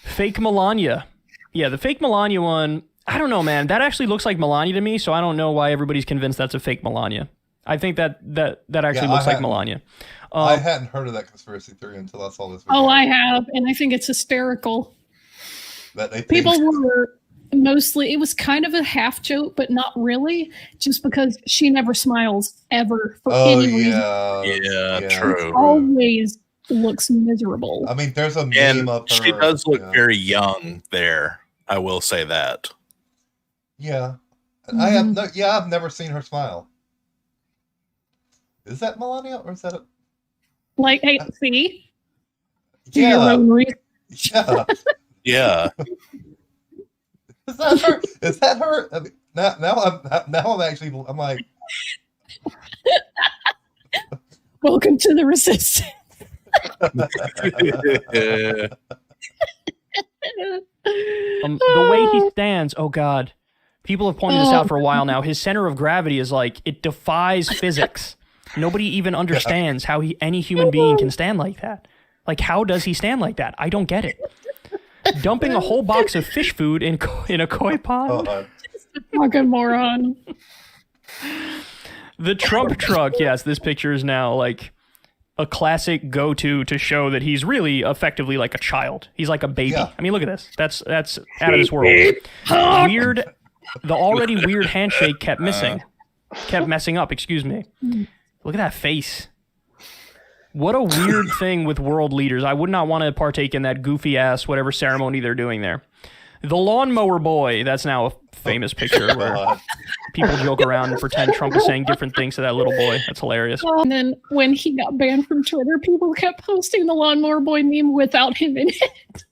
Fake Melania. Yeah, the fake Melania one, I don't know, man. That actually looks like Melania to me, so I don't know why everybody's convinced that's a fake Melania. I think that actually looks like Melania. I hadn't heard of that conspiracy theory until I saw this video. Oh, I have, and I think it's hysterical. That they People were mostly, it was kind of a half joke, but not really, just because she never smiles ever for any reason. Yeah, true. Always looks miserable. I mean, there's a meme of her. She does look very young there. I will say that. Yeah. I have I've never seen her smile. Is that Melania or is that a... Like, hey, see? Yeah. Yeah. Yeah. Is that her? Is that her? I mean, now I'm actually, I'm like... Welcome to the resistance. The way he stands, oh God. People have pointed this out for a while now. His center of gravity is like, it defies physics. Nobody even understands how any human being can stand like that. Like, how does he stand like that? I don't get it. Dumping a whole box of fish food in a koi pond. Fucking moron. The Trump truck. Yes, this picture is now like a classic go-to to show that he's really effectively like a child. He's like a baby. Yeah. I mean, look at this. That's out of this world. Weird. The already weird handshake kept messing up. Excuse me. Look at that face. What a weird thing with world leaders. I would not want to partake in that goofy ass whatever ceremony they're doing there. The lawnmower boy. That's now a famous picture where people joke around and pretend Trump is saying different things to that little boy. That's hilarious. And then when he got banned from Twitter, people kept posting the lawnmower boy meme without him in it.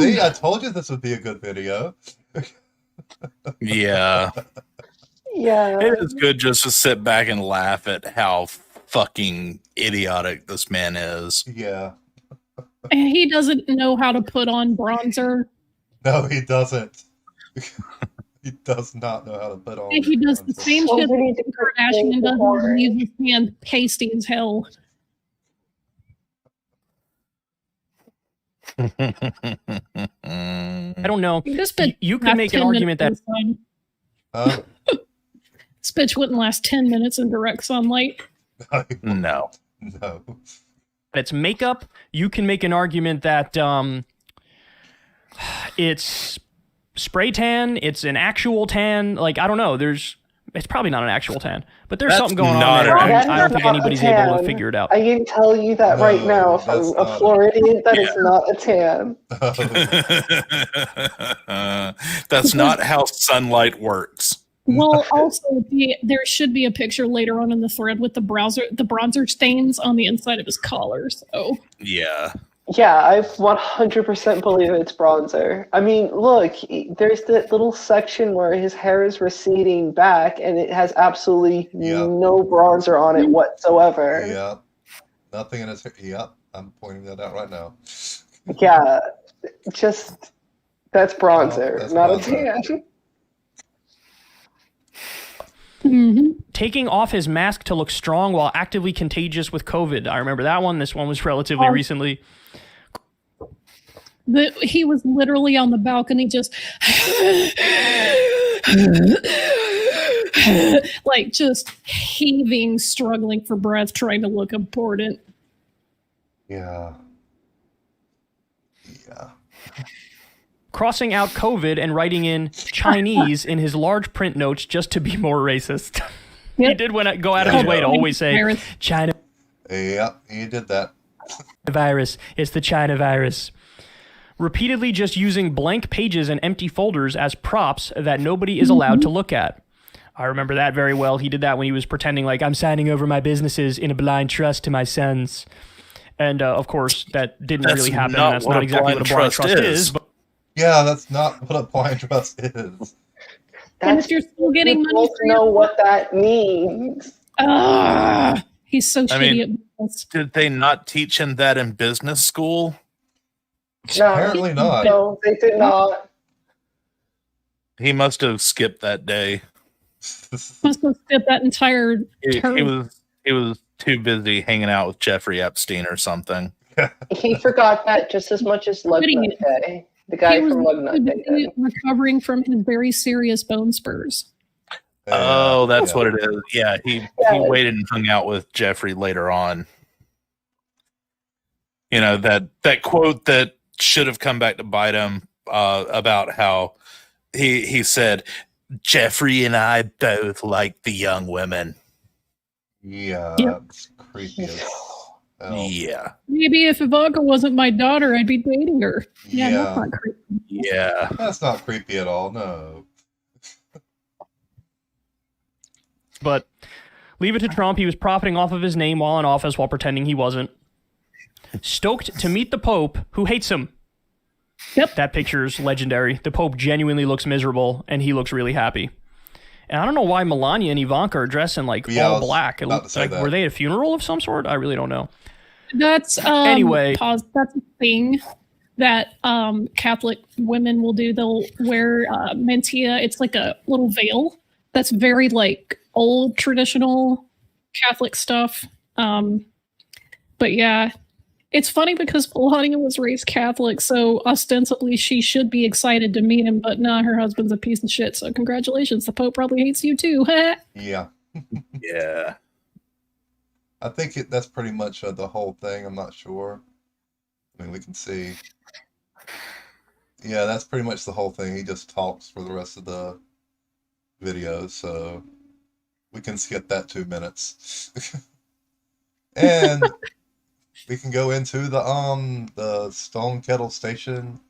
See, I told you this would be a good video. Yeah. Yeah. It is good just to sit back and laugh at how fucking idiotic this man is. Yeah. And he doesn't know how to put on bronzer. No, he doesn't. He does not know how to put on. And he does the same shit that Kardashian does and leaves his hand pasty as hell. I don't know. You could make an argument that this bitch wouldn't last 10 minutes in direct sunlight. No. It's makeup. You can make an argument that it's spray tan. It's an actual tan. Like, I don't know. It's probably not an actual tan, but there's something going on there. I don't think anybody's able to figure it out. I can tell you that right now. If I'm a Floridian, that is not a tan. That's not how sunlight works. Well, also, there should be a picture later on in the thread with the bronzer stains on the inside of his collar. So yeah, Yeah, I 100% believe it's bronzer. I mean, look, there's that little section where his hair is receding back, and it has absolutely no bronzer on it whatsoever. Yep. Nothing in his hair. Yep. I'm pointing that out right now. Yeah. Just, that's bronzer, that's not bronzer. a tan. Taking off his mask to look strong while actively contagious with COVID. I remember that one. This one was relatively recently. He was literally on the balcony just like just heaving, struggling for breath, trying to look important. Yeah. Crossing out COVID and writing in Chinese in his large print notes just to be more racist. He did go out of his way to always say China. Yep, he did that. Virus. It's the China virus. Repeatedly just using blank pages and empty folders as props that nobody is allowed to look at. I remember that very well. He did that when he was pretending like I'm signing over my businesses in a blind trust to my sons. And of course, that didn't really happen. That's not exactly what a blind trust is. But yeah, that's not what a blind trust is. And if you're still getting money, know what that means. He's so shitty at business. Did they not teach him that in business school? No, apparently not. No, they did not. He must have skipped that day. Must have skipped that entire term. He was too busy hanging out with Jeffrey Epstein or something. He forgot that just as much as Lugnut Day. The guy from Lugnut Day did. Recovering from his very serious bone spurs. Oh, that's what it is. Yeah, he waited and hung out with Jeffrey later on. You know, that quote that should have come back to bite him about how he said, Jeffrey and I both like the young women. Yeah, that's creepy as hell. Yeah. Maybe if Ivanka wasn't my daughter, I'd be dating her. Yeah, that's not creepy. Yeah. That's not creepy at all, no. But leave it to Trump. He was profiting off of his name while in office while pretending he wasn't. Stoked to meet the Pope, who hates him. Yep. That picture's legendary. The Pope genuinely looks miserable, and he looks really happy. And I don't know why Melania and Ivanka are dressed in like all black. It looks like were they at a funeral of some sort? I really don't know. That's anyway. That's a thing that Catholic women will do. They'll wear mentia. It's like a little veil. That's very like old traditional Catholic stuff. But yeah, it's funny because Melania was raised Catholic, so ostensibly she should be excited to meet him, but nah, her husband's a piece of shit, so congratulations. The Pope probably hates you too. Yeah. Yeah. I think that's pretty much the whole thing. I'm not sure. I mean, we can see. Yeah, that's pretty much the whole thing. He just talks for the rest of the video, so we can skip that 2 minutes. And we can go into the Stone Kettle Station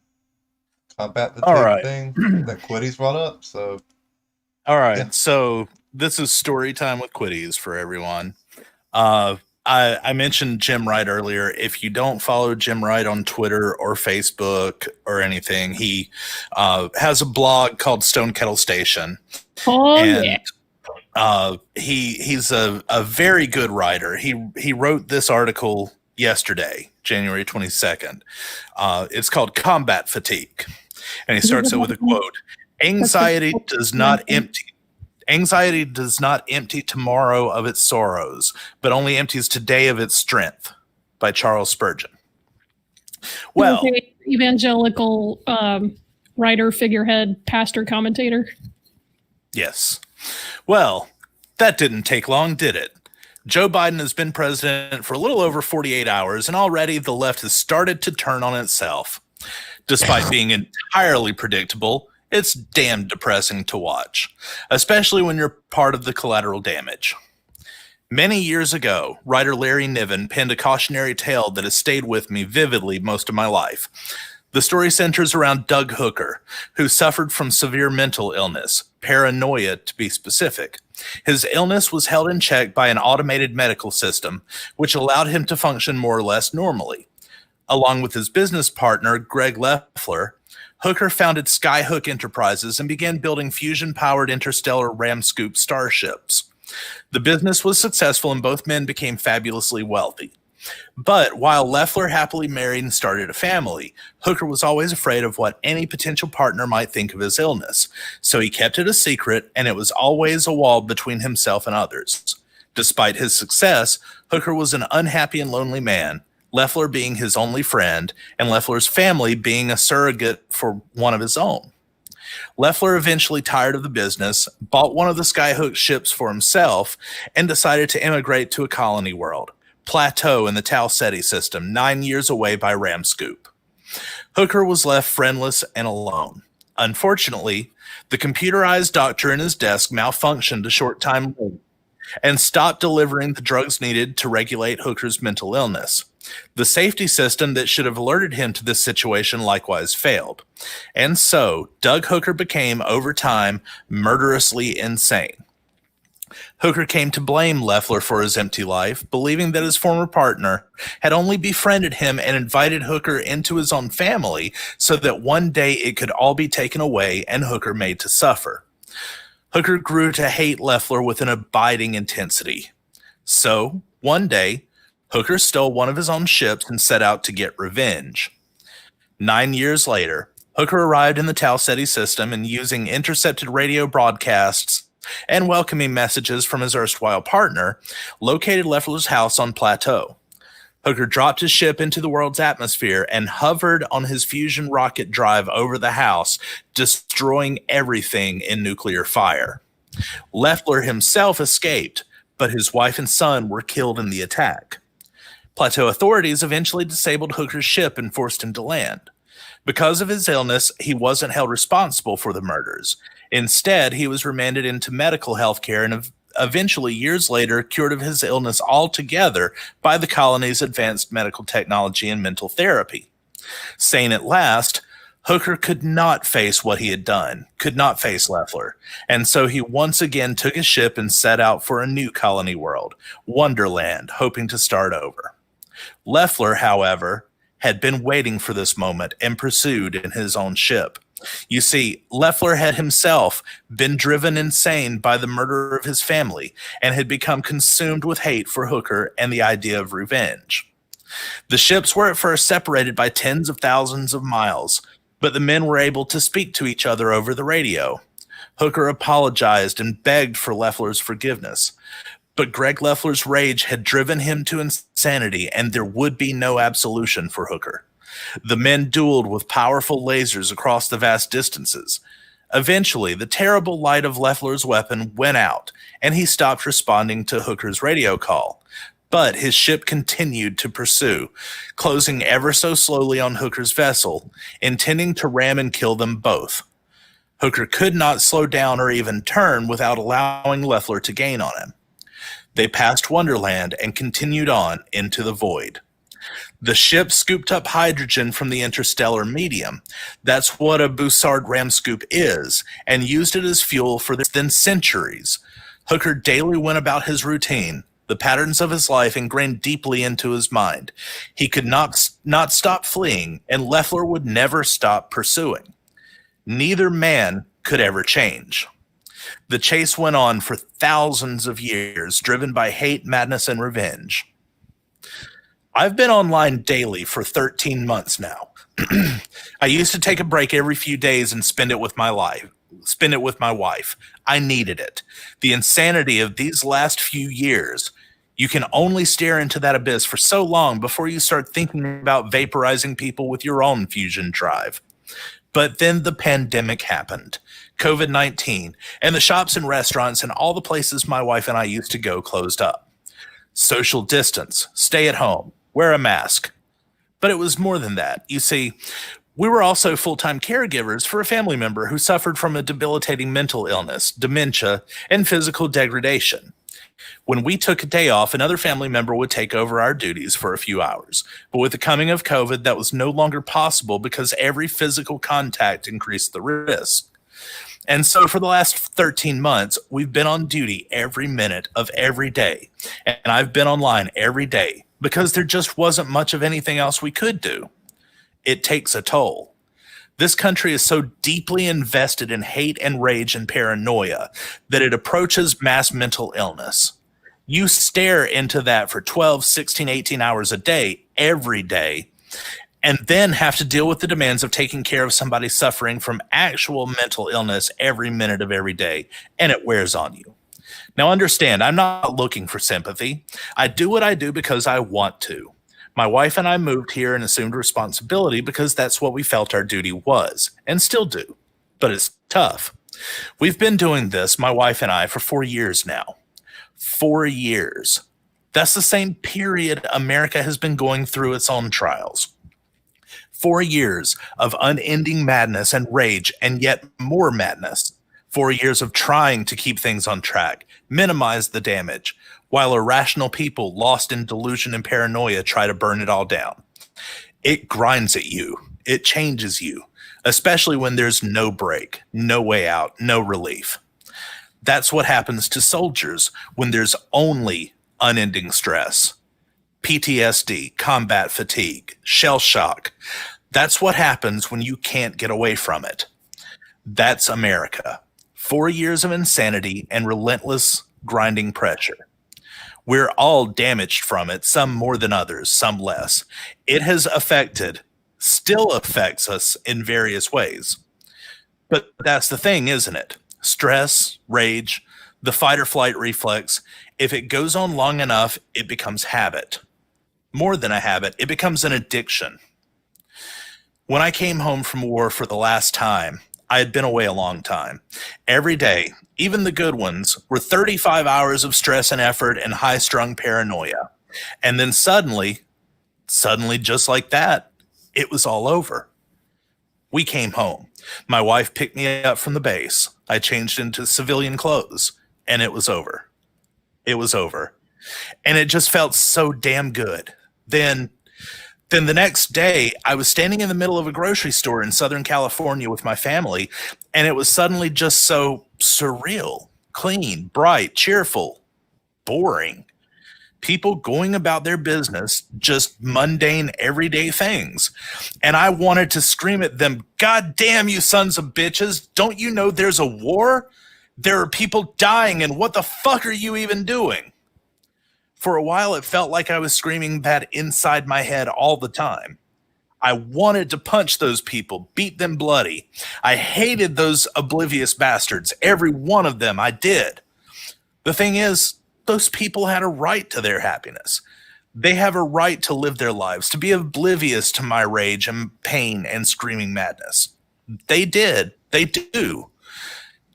combat fatigue thing that Quiddy's brought up. So, all right. So this is story time with Quiddies for everyone. I mentioned Jim Wright earlier. If you don't follow Jim Wright on Twitter or Facebook or anything, he has a blog called Stone Kettle Station. Oh, and he's a very good writer. He wrote this article yesterday, January 22nd. It's called Combat Fatigue. And he starts it with a quote. Anxiety does not empty tomorrow of its sorrows, but only empties today of its strength, by Charles Spurgeon. Well, evangelical writer, figurehead, pastor, commentator. Yes. Well, that didn't take long, did it? Joe Biden has been president for a little over 48 hours, and already the left has started to turn on itself. Despite being entirely predictable, it's damn depressing to watch, especially when you're part of the collateral damage. Many years ago, writer Larry Niven penned a cautionary tale that has stayed with me vividly most of my life. The story centers around Doug Hooker, who suffered from severe mental illness, paranoia to be specific. His illness was held in check by an automated medical system, which allowed him to function more or less normally. Along with his business partner, Greg Leffler, Hooker founded Skyhook Enterprises and began building fusion-powered interstellar Ramscoop starships. The business was successful and both men became fabulously wealthy. But while Leffler happily married and started a family, Hooker was always afraid of what any potential partner might think of his illness. So he kept it a secret, and it was always a wall between himself and others. Despite his success, Hooker was an unhappy and lonely man, Leffler being his only friend, and Leffler's family being a surrogate for one of his own. Leffler eventually tired of the business, bought one of the Skyhook ships for himself, and decided to immigrate to a colony world, Plateau in the Tau Ceti system, 9 years away by Ramscoop. Hooker was left friendless and alone. Unfortunately, the computerized doctor in his desk malfunctioned a short time later and stopped delivering the drugs needed to regulate Hooker's mental illness. The safety system that should have alerted him to this situation likewise failed. And so, Doug Hooker became, over time, murderously insane. Hooker came to blame Leffler for his empty life, believing that his former partner had only befriended him and invited Hooker into his own family so that one day it could all be taken away and Hooker made to suffer. Hooker grew to hate Leffler with an abiding intensity. So, one day, Hooker stole one of his own ships and set out to get revenge. 9 years later, Hooker arrived in the Tau Ceti system and using intercepted radio broadcasts and welcoming messages from his erstwhile partner, located Leffler's house on Plateau. Hooker dropped his ship into the world's atmosphere and hovered on his fusion rocket drive over the house, destroying everything in nuclear fire. Leffler himself escaped, but his wife and son were killed in the attack. Plateau authorities eventually disabled Hooker's ship and forced him to land. Because of his illness, he wasn't held responsible for the murders. Instead, he was remanded into medical health care and eventually, years later, cured of his illness altogether by the colony's advanced medical technology and mental therapy. Sane at last, Hooker could not face what he had done, could not face Leffler, and so he once again took his ship and set out for a new colony world, Wonderland, hoping to start over. Leffler, however, had been waiting for this moment and pursued in his own ship. You see, Leffler had himself been driven insane by the murder of his family and had become consumed with hate for Hooker and the idea of revenge. The ships were at first separated by tens of thousands of miles, but the men were able to speak to each other over the radio. Hooker apologized and begged for Leffler's forgiveness. But Greg Leffler's rage had driven him to insanity, and there would be no absolution for Hooker. The men dueled with powerful lasers across the vast distances. Eventually, the terrible light of Leffler's weapon went out, and he stopped responding to Hooker's radio call. But his ship continued to pursue, closing ever so slowly on Hooker's vessel, intending to ram and kill them both. Hooker could not slow down or even turn without allowing Leffler to gain on him. They passed Wonderland and continued on into the void. The ship scooped up hydrogen from the interstellar medium. That's what a Bussard Ramscoop is, and used it as fuel for then centuries. Hooker daily went about his routine, the patterns of his life ingrained deeply into his mind. He could not stop fleeing, and Leffler would never stop pursuing. Neither man could ever change. The chase went on for thousands of years, driven by hate, madness, and revenge. I've been online daily for 13 months now. I used to take a break every few days and spend it with my wife. I needed it. The insanity of these last few years. You can only stare into that abyss for so long before you start thinking about vaporizing people with your own fusion drive. But then the pandemic happened. COVID-19, and the shops and restaurants and all the places my wife and I used to go closed up. Social distance, stay at home, wear a mask. But it was more than that. You see, we were also full-time caregivers for a family member who suffered from a debilitating mental illness, dementia, and physical degradation. When we took a day off, another family member would take over our duties for a few hours. But with the coming of COVID, that was no longer possible because every physical contact increased the risk. And so for the last 13 months, we've been on duty every minute of every day. And I've been online every day because there just wasn't much of anything else we could do. It takes a toll. This country is so deeply invested in hate and rage and paranoia that it approaches mass mental illness. You stare into that for 12, 16, 18 hours a day, every day, and then have to deal with the demands of taking care of somebody suffering from actual mental illness every minute of every day, and it wears on you. Now understand, I'm not looking for sympathy. I do what I do because I want to. My wife and I moved here and assumed responsibility because that's what we felt our duty was, and still do. But it's tough. We've been doing this, my wife and I, for 4 years now. 4 years. That's the same period America has been going through its own trials. 4 years of unending madness and rage, and yet more madness. 4 years of trying to keep things on track, minimize the damage, while irrational people lost in delusion and paranoia try to burn it all down. It grinds at you. It changes you, especially when there's no break, no way out, no relief. That's what happens to soldiers when there's only unending stress. PTSD, combat fatigue, shell shock. That's what happens when you can't get away from it. That's America. 4 years of insanity and relentless grinding pressure. We're all damaged from it, some more than others, some less. It has still affects us in various ways. But that's the thing, isn't it? Stress, rage, the fight or flight reflex, if it goes on long enough, it becomes habit. More than a habit, it becomes an addiction. When I came home from war for the last time, I had been away a long time. Every day, even the good ones, were 35 hours of stress and effort and high-strung paranoia. And then suddenly, just like that, it was all over. We came home. My wife picked me up from the base. I changed into civilian clothes, and it was over. It was over. And it just felt so damn good. Then the next day, I was standing in the middle of a grocery store in Southern California with my family, and it was suddenly just so surreal, clean, bright, cheerful, boring. People going about their business, just mundane, everyday things. And I wanted to scream at them, God damn you sons of bitches, don't you know there's a war? There are people dying, and what the fuck are you even doing? For a while, it felt like I was screaming that inside my head all the time. I wanted to punch those people, beat them bloody. I hated those oblivious bastards. Every one of them I did. The thing is, those people had a right to their happiness. They have a right to live their lives, to be oblivious to my rage and pain and screaming madness. They did. They do.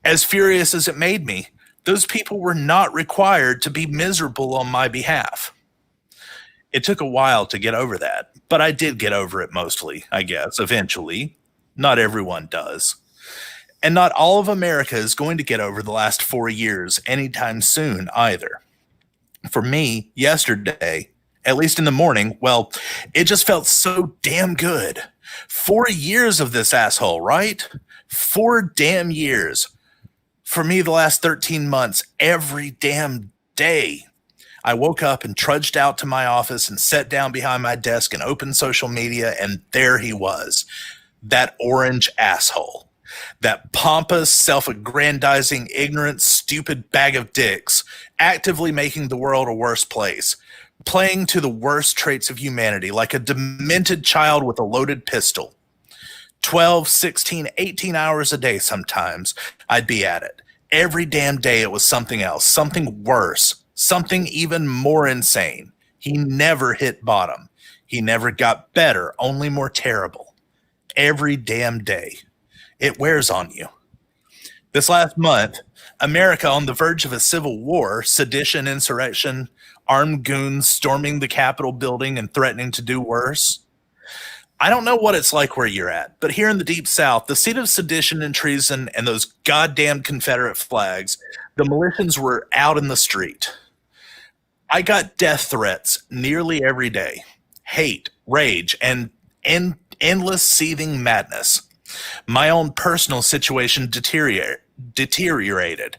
As furious as it made me, those people were not required to be miserable on my behalf. It took a while to get over that, but I did get over it mostly, I guess, eventually. Not everyone does. And not all of America is going to get over the last 4 years anytime soon either. For me, yesterday, at least in the morning, well, it just felt so damn good. 4 years of this asshole, right? 4 damn years. For me, the last 13 months, every damn day, I woke up and trudged out to my office and sat down behind my desk and opened social media, and there he was, that orange asshole, that pompous, self-aggrandizing, ignorant, stupid bag of dicks, actively making the world a worse place, playing to the worst traits of humanity like a demented child with a loaded pistol. 12, 16, 18 hours a day sometimes, I'd be at it. Every damn day it was something else, something worse, something even more insane. He never hit bottom. He never got better, only more terrible. Every damn day. It wears on you. This last month, America on the verge of a civil war, sedition, insurrection, armed goons storming the Capitol building and threatening to do worse. I don't know what it's like where you're at, but here in the Deep South, the seat of sedition and treason and those goddamn Confederate flags, the militias were out in the street. I got death threats nearly every day, hate, rage, and endless seething madness. My own personal situation deteriorated.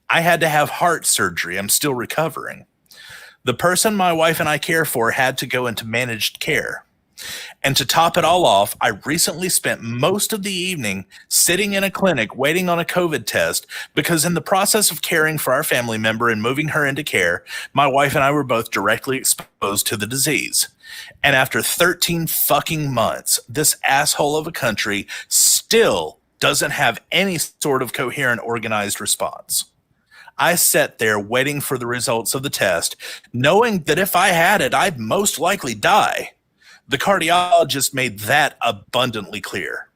I had to have heart surgery. I'm still recovering. The person my wife and I care for had to go into managed care. And to top it all off, I recently spent most of the evening sitting in a clinic waiting on a COVID test because in the process of caring for our family member and moving her into care, my wife and I were both directly exposed to the disease. And after 13 fucking months, this asshole of a country still doesn't have any sort of coherent, organized response. I sat there waiting for the results of the test, knowing that if I had it, I'd most likely die. The cardiologist made that abundantly clear.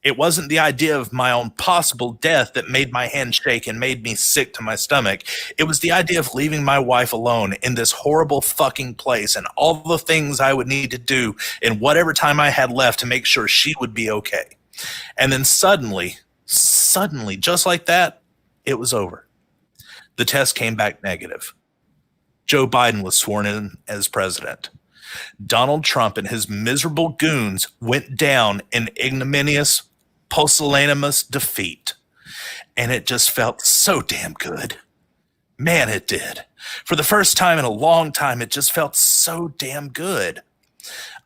It wasn't the idea of my own possible death that made my hand shake and made me sick to my stomach. It was the idea of leaving my wife alone in this horrible fucking place and all the things I would need to do in whatever time I had left to make sure she would be okay. And then suddenly, just like that, it was over. The test came back negative. Joe Biden was sworn in as president. Donald Trump and his miserable goons went down in ignominious, pusillanimous defeat. And it just felt so damn good. Man, it did. For the first time in a long time, it just felt so damn good.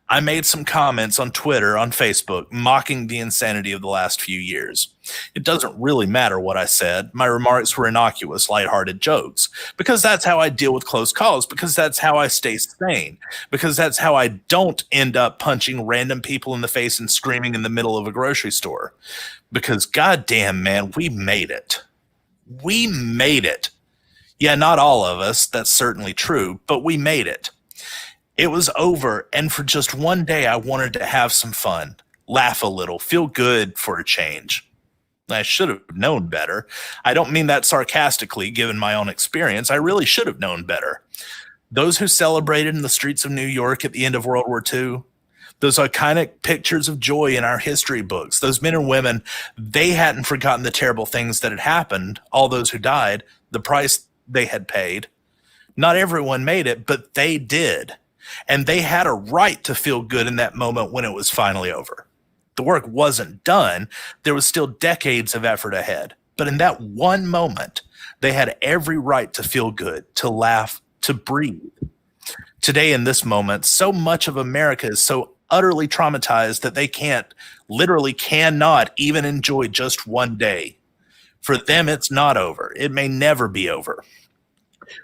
I made some comments on Twitter, on Facebook, mocking the insanity of the last few years. It doesn't really matter what I said. My remarks were innocuous, lighthearted jokes, because that's how I deal with close calls, because that's how I stay sane, because that's how I don't end up punching random people in the face and screaming in the middle of a grocery store. Because goddamn, man, we made it. We made it. Yeah, not all of us, that's certainly true, but we made it. It was over, and for just one day I wanted to have some fun, laugh a little, feel good for a change. I should have known better. I don't mean that sarcastically, given my own experience. I really should have known better. Those who celebrated in the streets of New York at the end of World War II, those iconic pictures of joy in our history books, those men and women, they hadn't forgotten the terrible things that had happened, all those who died, the price they had paid. Not everyone made it, but they did. And they had a right to feel good in that moment when it was finally over. The work wasn't done. There was still decades of effort ahead. But in that one moment, they had every right to feel good, to laugh, to breathe. Today, in this moment, so much of America is so utterly traumatized that they literally cannot even enjoy just one day. For them, it's not over. It may never be over.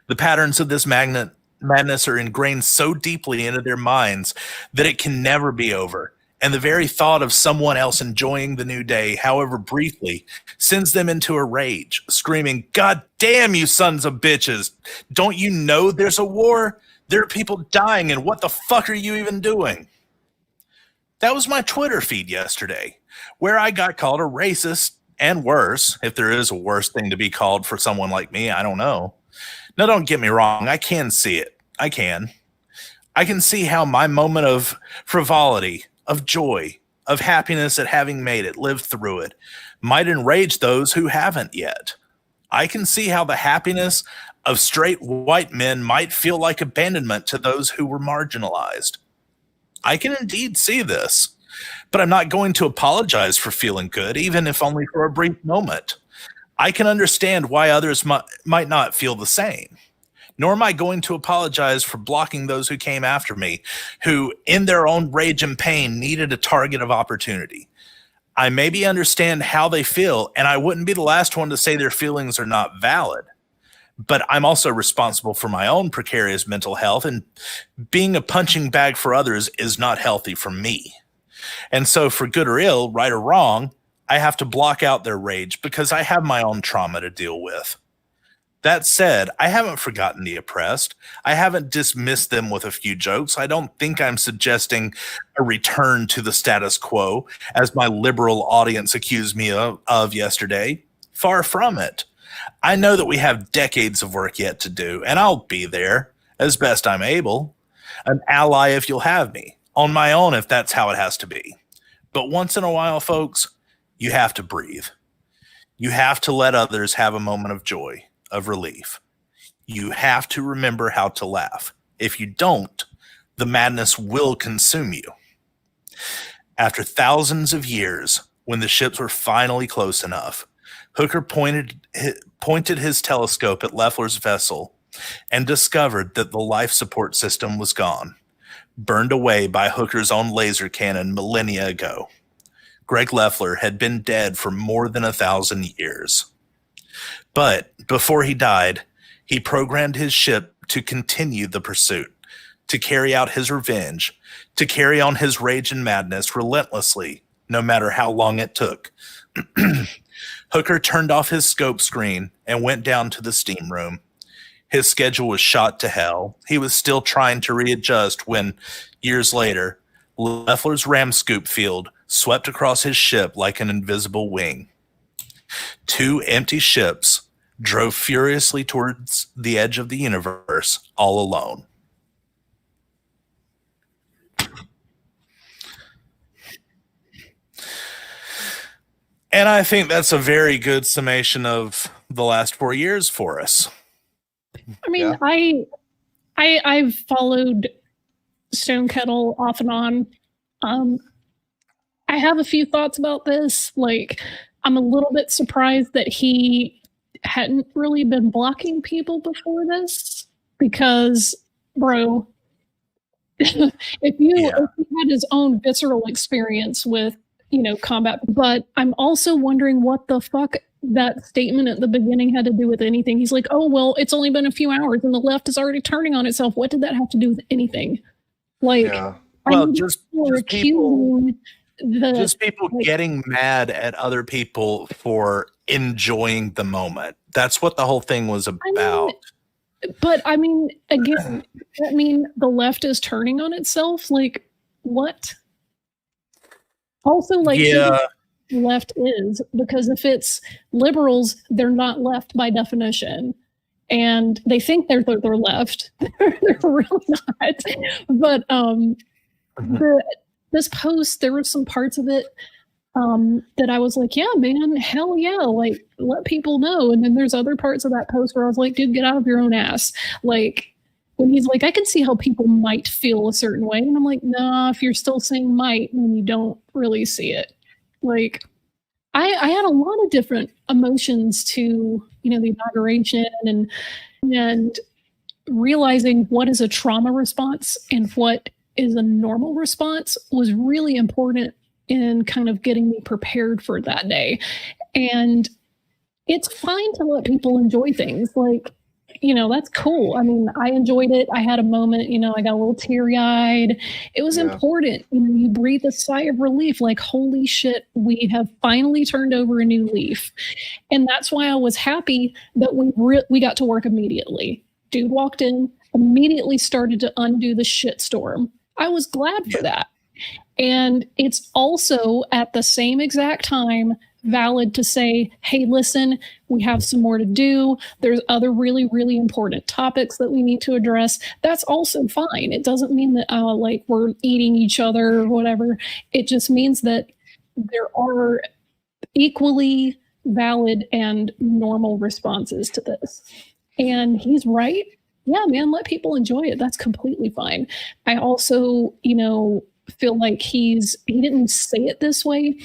The patterns of this madness are ingrained so deeply into their minds that it can never be over. And the very thought of someone else enjoying the new day, however briefly, sends them into a rage, screaming, "God damn you sons of bitches! Don't you know there's a war? There are people dying, and what the fuck are you even doing?" That was my Twitter feed yesterday, where I got called a racist, and worse, if there is a worse thing to be called for someone like me, I don't know. Now, don't get me wrong. I can see it. I can see how my moment of frivolity, of joy, of happiness at having made it, lived through it, might enrage those who haven't yet. I can see how the happiness of straight white men might feel like abandonment to those who were marginalized. I can indeed see this, but I'm not going to apologize for feeling good, even if only for a brief moment. I can understand why others might not feel the same, nor am I going to apologize for blocking those who came after me, who, in their own rage and pain, needed a target of opportunity. I maybe understand how they feel, and I wouldn't be the last one to say their feelings are not valid. But I'm also responsible for my own precarious mental health, and being a punching bag for others is not healthy for me. And so, for good or ill, right or wrong, I have to block out their rage because I have my own trauma to deal with. That said, I haven't forgotten the oppressed. I haven't dismissed them with a few jokes. I don't think I'm suggesting a return to the status quo, as my liberal audience accused me of yesterday. Far from it. I know that we have decades of work yet to do, and I'll be there as best I'm able. An ally if you'll have me. On my own if that's how it has to be. But once in a while, folks, you have to breathe. You have to let others have a moment of joy, of relief. You have to remember how to laugh. If you don't, the madness will consume you. After thousands of years, when the ships were finally close enough, Hooker pointed his telescope at Leffler's vessel and discovered that the life support system was gone, burned away by Hooker's own laser cannon millennia ago. Greg Leffler had been dead for more than 1,000 years. But before he died, he programmed his ship to continue the pursuit, to carry out his revenge, to carry on his rage and madness relentlessly, no matter how long it took. Hooker turned off his scope screen and went down to the steam room. His schedule was shot to hell. He was still trying to readjust when, years later, Leffler's ram scoop field swept across his ship like an invisible wing. 2 empty ships drove furiously towards the edge of the universe, all alone. And I think that's a very good summation of the last 4 years for us. I mean, I've followed Stone Kettle off and on. I have a few thoughts about this. Like, I'm a little bit surprised that he hadn't really been blocking people before this, because, bro, if he had his own visceral experience with, combat. But I'm also wondering what the fuck that statement at the beginning had to do with anything. He's like, oh, well, it's only been a few hours and the left is already turning on itself. What did that have to do with anything? Like, well, just people getting mad at other people for enjoying the moment. That's what the whole thing was about. Again, the left is turning on itself. Like, what? Also, left is, because if it's liberals, they're not left by definition, and they think they're left. They're really not. But this post, there were some parts of it that I was like, yeah, man, hell yeah, like, let people know. And then there's other parts of that post where I was like, dude, get out of your own ass. Like, when he's like, I can see how people might feel a certain way. And I'm like, nah, if you're still saying might, then you don't really see it. Like, I had a lot of different emotions to, the inauguration and realizing what is a trauma response and what is a normal response was really important in kind of getting me prepared for that day. And it's fine to let people enjoy things. Like, that's cool. I mean, I enjoyed it. I had a moment, I got a little teary-eyed. It was important. You breathe a sigh of relief, like, holy shit, we have finally turned over a new leaf. And that's why I was happy that we got to work immediately. Dude walked in, immediately started to undo the shitstorm. I was glad for that. And it's also at the same exact time valid to say, hey, listen, we have some more to do. There's other really, really important topics that we need to address. That's also fine. It doesn't mean that we're eating each other or whatever. It just means that there are equally valid and normal responses to this. And he's right. Yeah, man, let people enjoy it. That's completely fine. I also, feel like he didn't say it this way,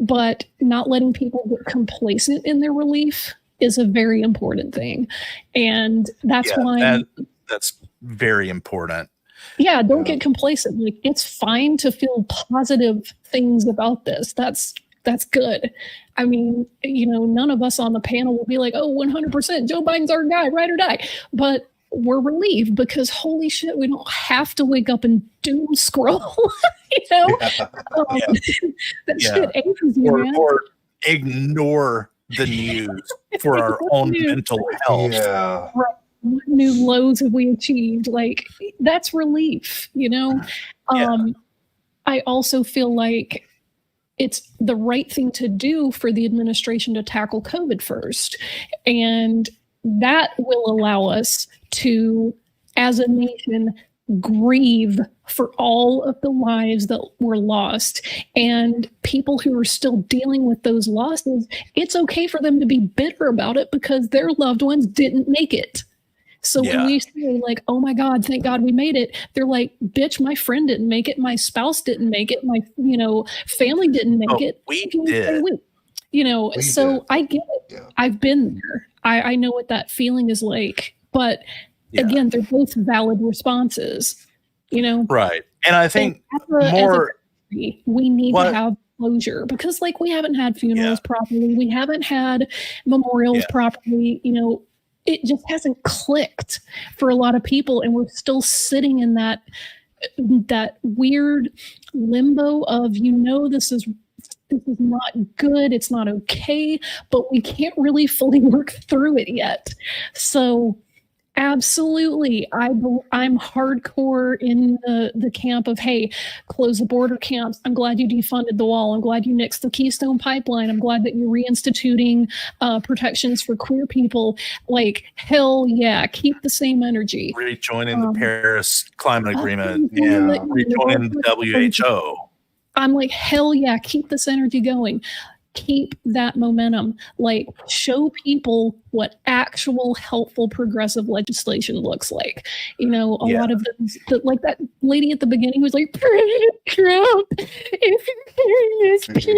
but not letting people get complacent in their relief is a very important thing. And that's why that's very important. Yeah, don't get complacent. Like, it's fine to feel positive things about this. That's good. I mean, none of us on the panel will be like, oh, 100% Joe Biden's our guy, ride or die. But we're relieved because, holy shit, we don't have to wake up and doom scroll. That shit ages me, man. Or ignore the news for our own mental health. Yeah. Right. What new lows have we achieved? Like, that's relief, I also feel like it's the right thing to do for the administration to tackle COVID first. And that will allow us to, as a nation, grieve for all of the lives that were lost. And people who are still dealing with those losses, it's okay for them to be bitter about it because their loved ones didn't make it. So when we say, like, oh my God, thank God we made it, they're like, bitch, my friend didn't make it, my spouse didn't make it, my family didn't make it. We did. So I get it. Yeah. I've been there. I know what that feeling is like. But again, they're both valid responses, you know? Right. And I think we need to have closure, because like we haven't had funerals properly. We haven't had memorials properly. You know, it just hasn't clicked for a lot of people. And we're still sitting in that weird limbo of, you know, this is not good. It's not okay, but we can't really fully work through it yet. So absolutely, I'm hardcore in the camp of, hey, close the border camps. I'm glad you defunded the wall. I'm glad you nixed the Keystone Pipeline. I'm glad that you're reinstituting protections for queer people. Like, hell yeah, keep the same energy. Rejoining the Paris Climate Agreement. Rejoining the WHO. I'm like, hell yeah, keep this energy going. Keep that momentum. Like, show people what actual helpful progressive legislation looks like. You know, a lot of like that lady at the beginning was like, President Trump, if you're serious, please,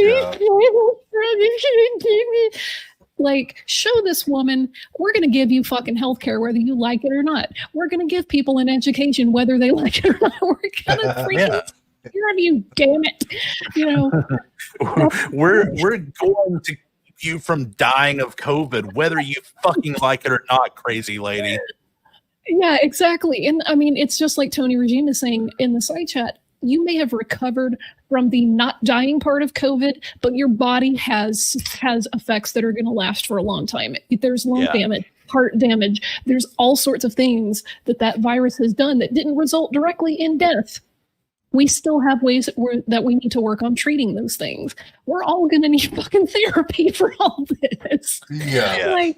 like, show this woman, we're going to give you fucking healthcare whether you like it or not. We're going to give people an education whether they like it or not. We're going to freaking hear of you, damn it. You know, we're going to keep you from dying of COVID, whether you fucking like it or not, crazy lady. Yeah, exactly. And I mean, it's just like Tony Regime is saying in the side chat, you may have recovered from the not dying part of COVID, but your body has effects that are going to last for a long time. There's lung damage, heart damage. There's all sorts of things that virus has done that didn't result directly in death. We still have ways that we need to work on treating those things. We're all going to need fucking therapy for all this. Yeah. Like,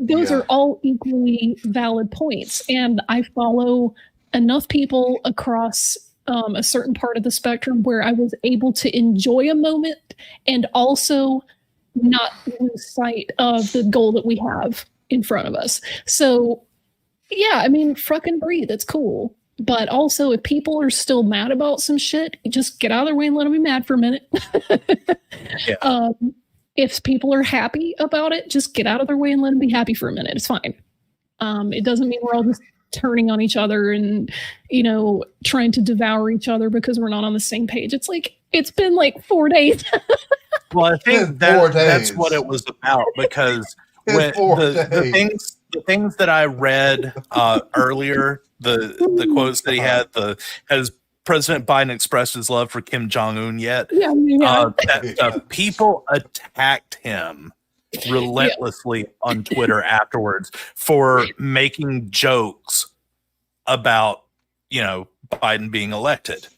those are all equally valid points. And I follow enough people across a certain part of the spectrum where I was able to enjoy a moment and also not lose sight of the goal that we have in front of us. So, yeah, I mean, fucking breathe. It's cool. But also, if people are still mad about some shit, just get out of their way and let them be mad for a minute. If people are happy about it, just get out of their way and let them be happy for a minute. It's fine. It doesn't mean we're all just turning on each other and, you know, trying to devour each other because we're not on the same page. It's like, it's been like 4 days. Well, I think that's what it was about, because when the things that I read earlier, the quotes that he had, has President Biden expressed his love for Kim Jong-un yet? That people attacked him relentlessly on Twitter afterwards for making jokes about, you know, Biden being elected.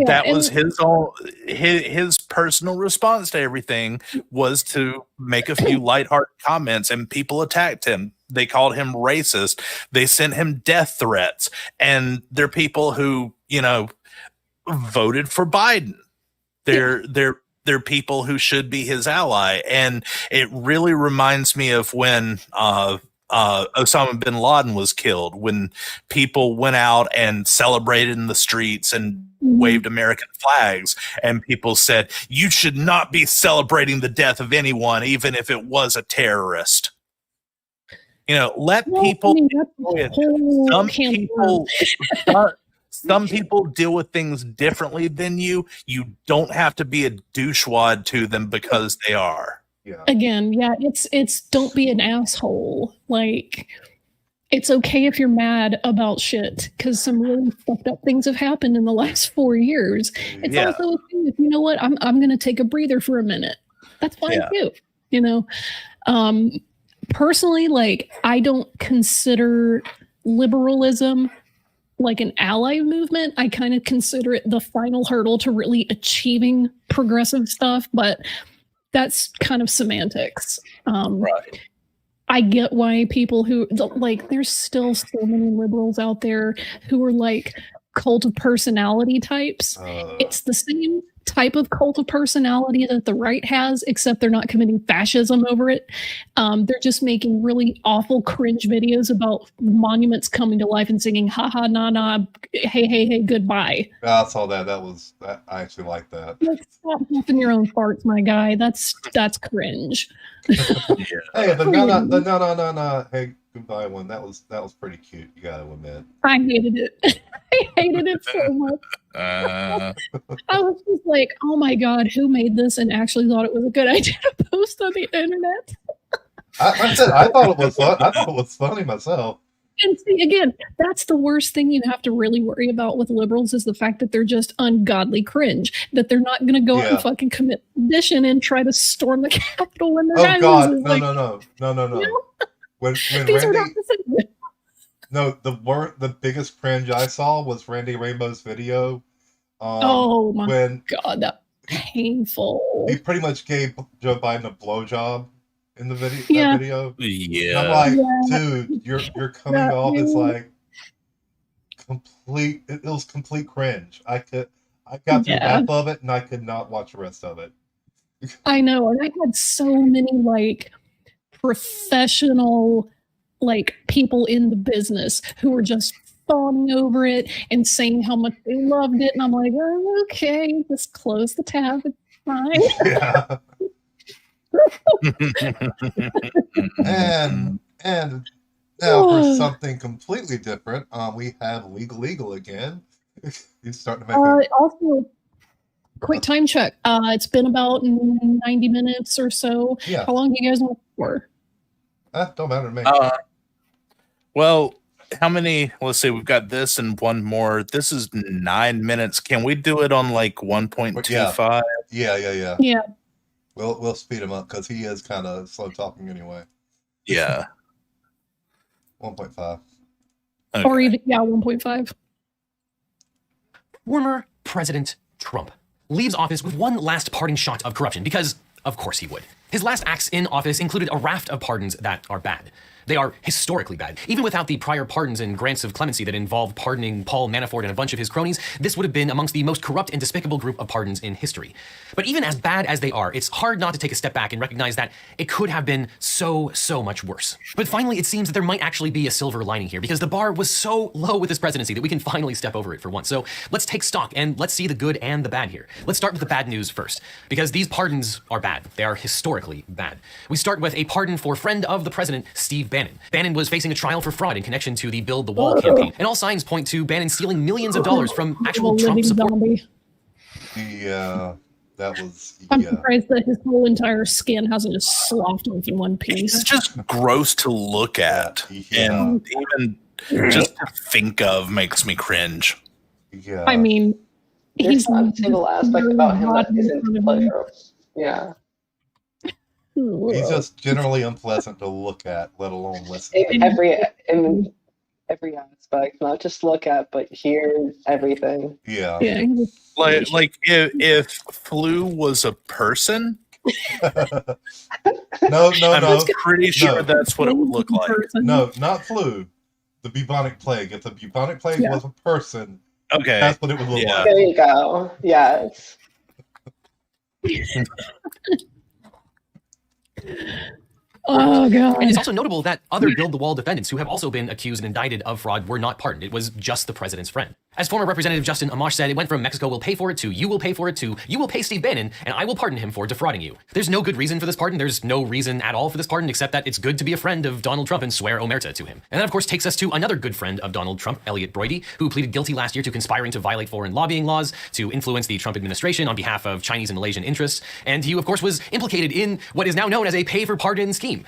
That was his personal response to everything, was to make a few lighthearted comments, and people attacked him. They called him racist. They sent him death threats, and they're people who, you know, voted for Biden. They're people who should be his ally. And it really reminds me of when Osama bin Laden was killed, when people went out and celebrated in the streets and waved American flags, and people said, you should not be celebrating the death of anyone, even if it was a terrorist. You know, let people enjoy it. Some people deal with things differently than you. You don't have to be a douchewad to them because they are. Yeah. Again, it's don't be an asshole. Like, it's okay if you're mad about shit, because some really fucked up things have happened in the last 4 years. It's also okay if, you know what, I'm going to take a breather for a minute. That's fine too. You know, personally, like, I don't consider liberalism like an ally movement. I kind of consider it the final hurdle to really achieving progressive stuff, but that's kind of semantics. Right. I get why people who, like, there's still so many liberals out there who are like cult of personality types. It's the same type of cult of personality that the right has, except they're not committing fascism over it. They're just making really awful cringe videos about monuments coming to life and singing ha ha na na hey goodbye. I saw that. I actually like that. Like, stop huffing your own farts, my guy. That's cringe. Hey, the no. Hey, goodbye one. That was pretty cute. You gotta admit. I hated it. I hated it so much. I was just like, oh my god, who made this and actually thought it was a good idea to post on the internet? I said I thought it was fun. I thought it was funny myself. And see, again, that's the worst thing you have to really worry about with liberals is the fact that they're just ungodly cringe. That they're not going to go out and fucking commit sedition and try to storm the Capitol when they're God, no. You know? When These Randy, are not the same. No, the biggest cringe I saw was Randy Rainbow's video. Oh my god, that painful. He pretty much gave Joe Biden a blowjob in the video. That video. Yeah. And I'm like, dude, you're coming off as like complete. It was complete cringe. I got through half of it, and I could not watch the rest of it. I know, and I had so many like professional like people in the business who were just fawning over it and saying how much they loved it, and I'm like, oh, okay, just close the tab, it's fine. Yeah. and now for something completely different, we have Legal again. He's starting to make also quick time check. It's been about 90 minutes or so. Yeah. How long do you guys want for? Don't matter to me. Well, how many? Let's see. We've got this and one more. This is 9 minutes. Can we do it on like 1.25? Yeah. We'll speed him up because he is kind of slow talking anyway. Yeah. 1.5. Okay. Or even 1.5. Former President Trump leaves office with one last parting shot of corruption because, of course, he would. His last acts in office included a raft of pardons that are bad. They are historically bad. Even without the prior pardons and grants of clemency that involved pardoning Paul Manafort and a bunch of his cronies, this would have been amongst the most corrupt and despicable group of pardons in history. But even as bad as they are, it's hard not to take a step back and recognize that it could have been so much worse. But finally, it seems that there might actually be a silver lining here because the bar was so low with this presidency that we can finally step over it for once. So let's take stock and let's see the good and the bad here. Let's start with the bad news first, because these pardons are bad. They are historically bad. We start with a pardon for friend of the president, Steve Bannon. Bannon was facing a trial for fraud in connection to the Build the Wall campaign, and all signs point to Bannon stealing millions of dollars from actual Trump support. That was. I'm surprised that his whole entire skin hasn't just sloughed off in one piece. It's just gross to look at, and even just to think of makes me cringe. Yeah. I mean, there's not a single aspect about him that isn't pleasurable. Yeah. He's just generally unpleasant to look at, let alone listen. In every aspect, not just look at, but hear everything. Yeah. Like if Flu was a person. No. I'm pretty sure that's what it would look like. No, not Flu. The bubonic plague. If the bubonic plague was a person, okay, that's what it would look like. There you go. Yes. Oh, God. And it's also notable that other Build the Wall defendants who have also been accused and indicted of fraud were not pardoned. It was just the president's friend. As former Representative Justin Amash said, it went from Mexico will pay for it to you will pay for it to you will pay Steve Bannon and I will pardon him for defrauding you. There's no good reason for this pardon. There's no reason at all for this pardon except that it's good to be a friend of Donald Trump and swear omerta to him. And that, of course, takes us to another good friend of Donald Trump, Elliot Broidy, who pleaded guilty last year to conspiring to violate foreign lobbying laws, to influence the Trump administration on behalf of Chinese and Malaysian interests. And he, of course, was implicated in what is now known as a pay-for-pardon scheme.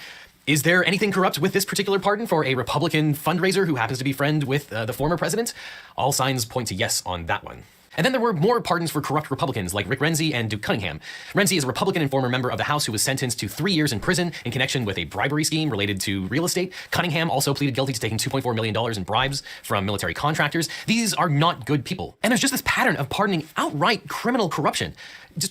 Is there anything corrupt with this particular pardon for a Republican fundraiser who happens to be friend with the former president? All signs point to yes on that one. And then there were more pardons for corrupt Republicans like Rick Renzi and Duke Cunningham. Renzi is a Republican and former member of the House who was sentenced to 3 years in prison in connection with a bribery scheme related to real estate. Cunningham also pleaded guilty to taking $2.4 million in bribes from military contractors. These are not good people. And there's just this pattern of pardoning outright criminal corruption.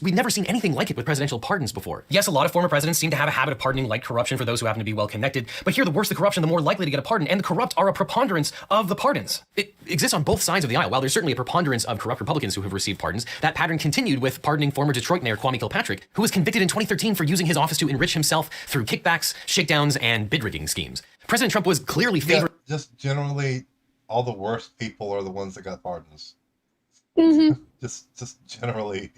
We've never seen anything like it with presidential pardons before. Yes, a lot of former presidents seem to have a habit of pardoning light corruption for those who happen to be well connected, but here the worse the corruption, the more likely to get a pardon, and the corrupt are a preponderance of the pardons. It exists on both sides of the aisle. While there's certainly a preponderance of corrupt Republicans who have received pardons, that pattern continued with pardoning former Detroit Mayor Kwame Kilpatrick, who was convicted in 2013 for using his office to enrich himself through kickbacks, shakedowns, and bid rigging schemes. President Trump was clearly favored. Just generally, all the worst people are the ones that got pardons. Mm-hmm. just generally.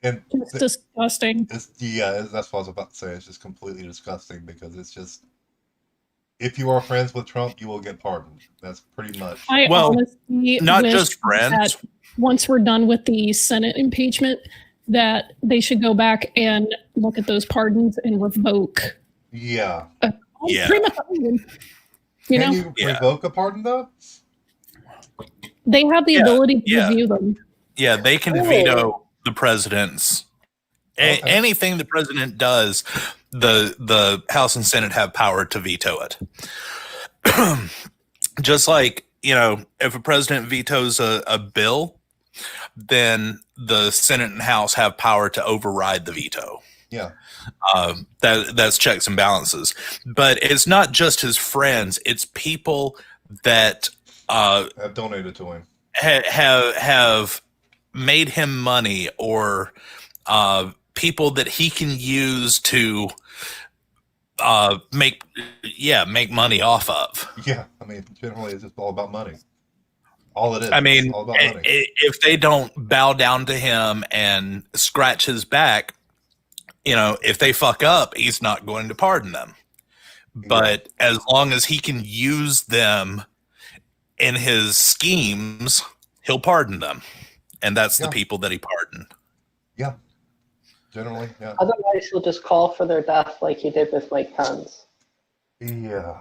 And it's disgusting. That's what I was about to say. It's just completely disgusting because it's just if you are friends with Trump, you will get pardoned. That's pretty much. I honestly not wish just friends. that once we're done with the Senate impeachment, that they should go back and look at those pardons and revoke. Yeah. Pretty much, you know, you revoke a pardon though? They have the ability to review them. Yeah, they can veto the president's anything the president does. The House and Senate have power to veto it. Just like, you know, if a president vetoes a bill, then the Senate and House have power to override the veto. Yeah. That's checks and balances. But it's not just his friends, it's people that have donated to him. Have made him money, or people that he can use to make money off of. Yeah, I mean, generally it's just all about money. All it is. I mean, it's all about money. If they don't bow down to him and scratch his back, you know, if they fuck up, he's not going to pardon them. But as long as he can use them in his schemes, he'll pardon them. And that's the people that he pardoned. Yeah. Generally, yeah. Otherwise, he'll just call for their death like he did with Mike Pence. Yeah.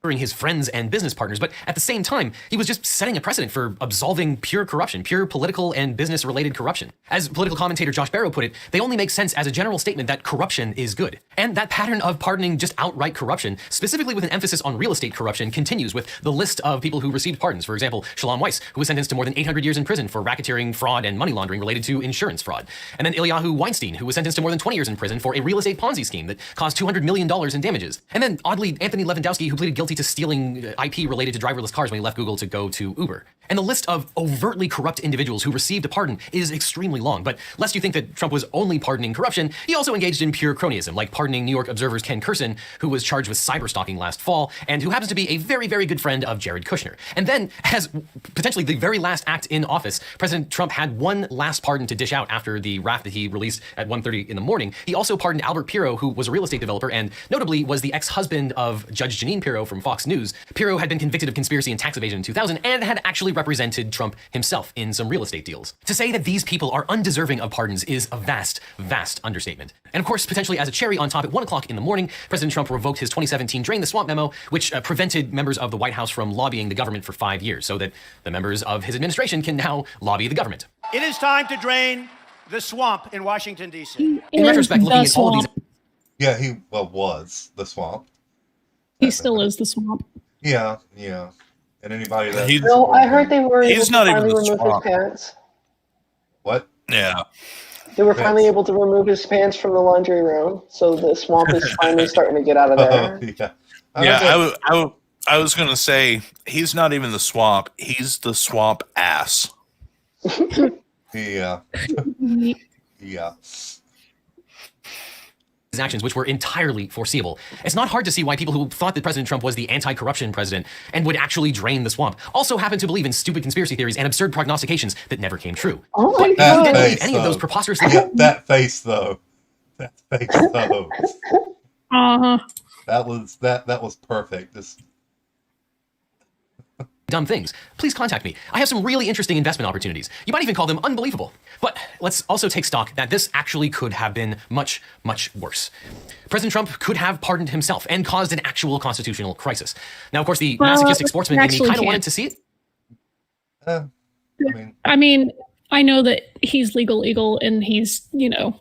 His friends and business partners, but at the same time, he was just setting a precedent for absolving pure corruption, pure political and business-related corruption. As political commentator Josh Barrow put it, they only make sense as a general statement that corruption is good. And that pattern of pardoning just outright corruption, specifically with an emphasis on real estate corruption, continues with the list of people who received pardons. For example, Shalom Weiss, who was sentenced to more than 800 years in prison for racketeering, fraud, and money laundering related to insurance fraud. And then Ilyahu Weinstein, who was sentenced to more than 20 years in prison for a real estate Ponzi scheme that caused $200 million in damages. And then, oddly, Anthony Lewandowski, who pleaded guilty to stealing IP related to driverless cars when he left Google to go to Uber. And the list of overtly corrupt individuals who received a pardon is extremely long. But lest you think that Trump was only pardoning corruption, he also engaged in pure cronyism, like pardoning New York Observer's Ken Kurson, who was charged with cyberstalking last fall, and who happens to be a very, very good friend of Jared Kushner. And then, as potentially the very last act in office, President Trump had one last pardon to dish out after the raft that he released at 1:30 in the morning. He also pardoned Albert Pirro, who was a real estate developer and notably was the ex-husband of Judge Jeanine Pirro from Fox News. Pirro had been convicted of conspiracy and tax evasion in 2000 and had actually represented Trump himself in some real estate deals. To say that these people are undeserving of pardons is a vast, vast understatement. And of course, potentially as a cherry on top, at 1 o'clock in the morning, President Trump revoked his 2017 Drain the Swamp memo, which prevented members of the White House from lobbying the government for 5 years, so that the members of his administration can now lobby the government. It is time to drain the swamp in Washington, D.C. In retrospect, looking at all of these... Yeah, he was the swamp. He still is the swamp. Yeah. And anybody that... No, I heard they were able to finally remove his swamp. pants. What? Yeah. They were finally able to remove his pants from the laundry room, so the swamp is finally starting to get out of there. I was going to say, he's not even the swamp. He's the swamp ass. Yeah. His actions, which were entirely foreseeable. It's not hard to see why people who thought that President Trump was the anti-corruption president and would actually drain the swamp also happen to believe in stupid conspiracy theories and absurd prognostications that never came true. Oh my God! God. He didn't believe any of those preposterously... That face, though. That face, though. That was perfect. Dumb things. Please contact me. I have some really interesting investment opportunities. You might even call them unbelievable. But let's also take stock that this actually could have been much, much worse. President Trump could have pardoned himself and caused an actual constitutional crisis. Now, of course, the masochistic sportsman in me kind of wanted to see it. I mean, I know that he's legal eagle and he's,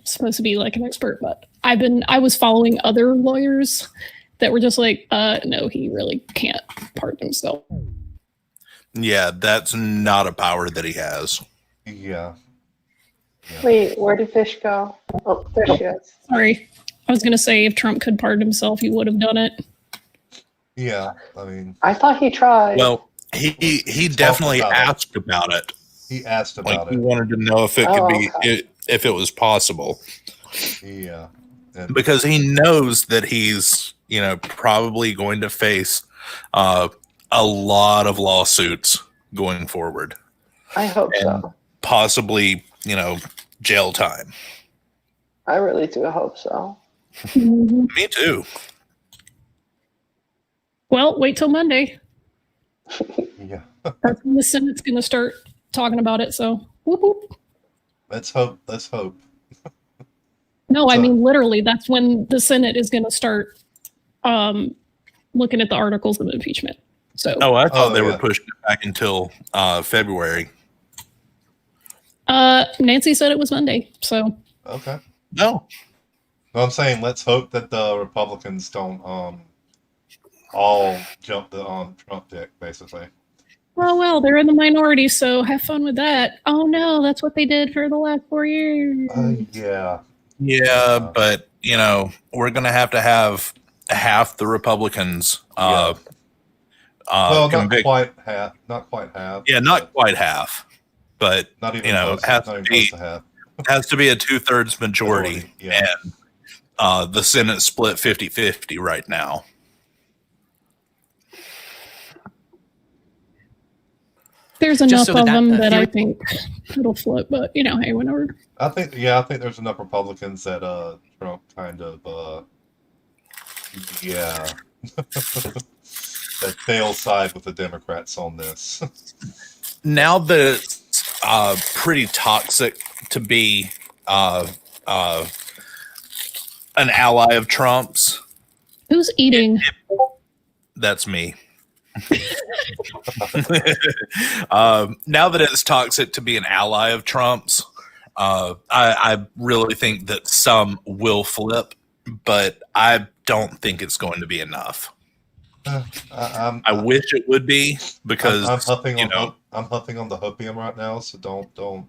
supposed to be like an expert, but I was following other lawyers that were just like, no, he really can't pardon himself. Yeah, that's not a power that he has. Yeah. Wait, where did Fish go? Oh, there she is. Sorry. I was going to say if Trump could pardon himself, he would have done it. Yeah, I mean... I thought he tried. Well, he definitely asked about it. He asked about it. He wanted to know if it could be, if it was possible. Yeah. Because he knows that he's, probably going to face a lot of lawsuits going forward. I hope so. Possibly, jail time. I really do hope so. Me too. Well, wait till Monday. Yeah. That's when the Senate's going to start talking about it. So, whoop, whoop. Let's hope. Let's hope. No, I mean, literally, that's when the Senate is going to start looking at the articles of impeachment. So, I thought they were pushing it back until February. Nancy said it was Monday. So, okay. No, I'm saying let's hope that the Republicans don't all jump the Trump dick, basically. well, they're in the minority, so have fun with that. Oh no, that's what they did for the last 4 years. Yeah. Yeah, but we're gonna have half the Republicans. Well, not convict. quite half. Not quite half. Yeah, not quite half, but not even close, has not to even be close to half. has to be a 2/3 majority, Yeah. and the Senate split 50-50 right now. There's enough of them that I think it'll flip, but hey, whenever. I think there's enough Republicans that Trump kind of that they'll side with the Democrats on this. Now that it's pretty toxic to be an ally of Trump's. Who's eating? That's me. Now that it's toxic to be an ally of Trump's, I really think that some will flip, but I don't think it's going to be enough. I wish it would be, because I'm huffing on the hopium right now, so don't.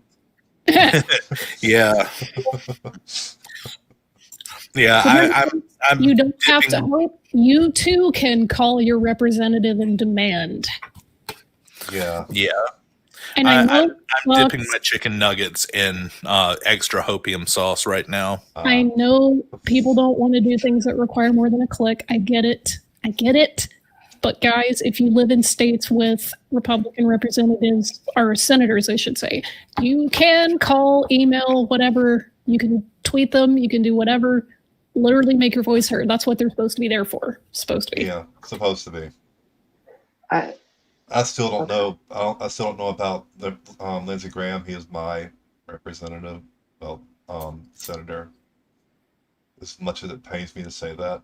Yeah. Yeah, you don't have to hope. You too can call your representative and demand. Yeah. Yeah. And I'm dipping my chicken nuggets in extra hopium sauce right now. I know people don't want to do things that require more than a click. I get it. But guys, if you live in states with Republican representatives, or senators, I should say, you can call, email, whatever. You can tweet them. You can do whatever. Literally make your voice heard. That's what they're supposed to be there for. Supposed to be. Yeah, supposed to be. I still don't know. I still don't know about the Lindsey Graham. He is my representative, senator. As much as it pains me to say that.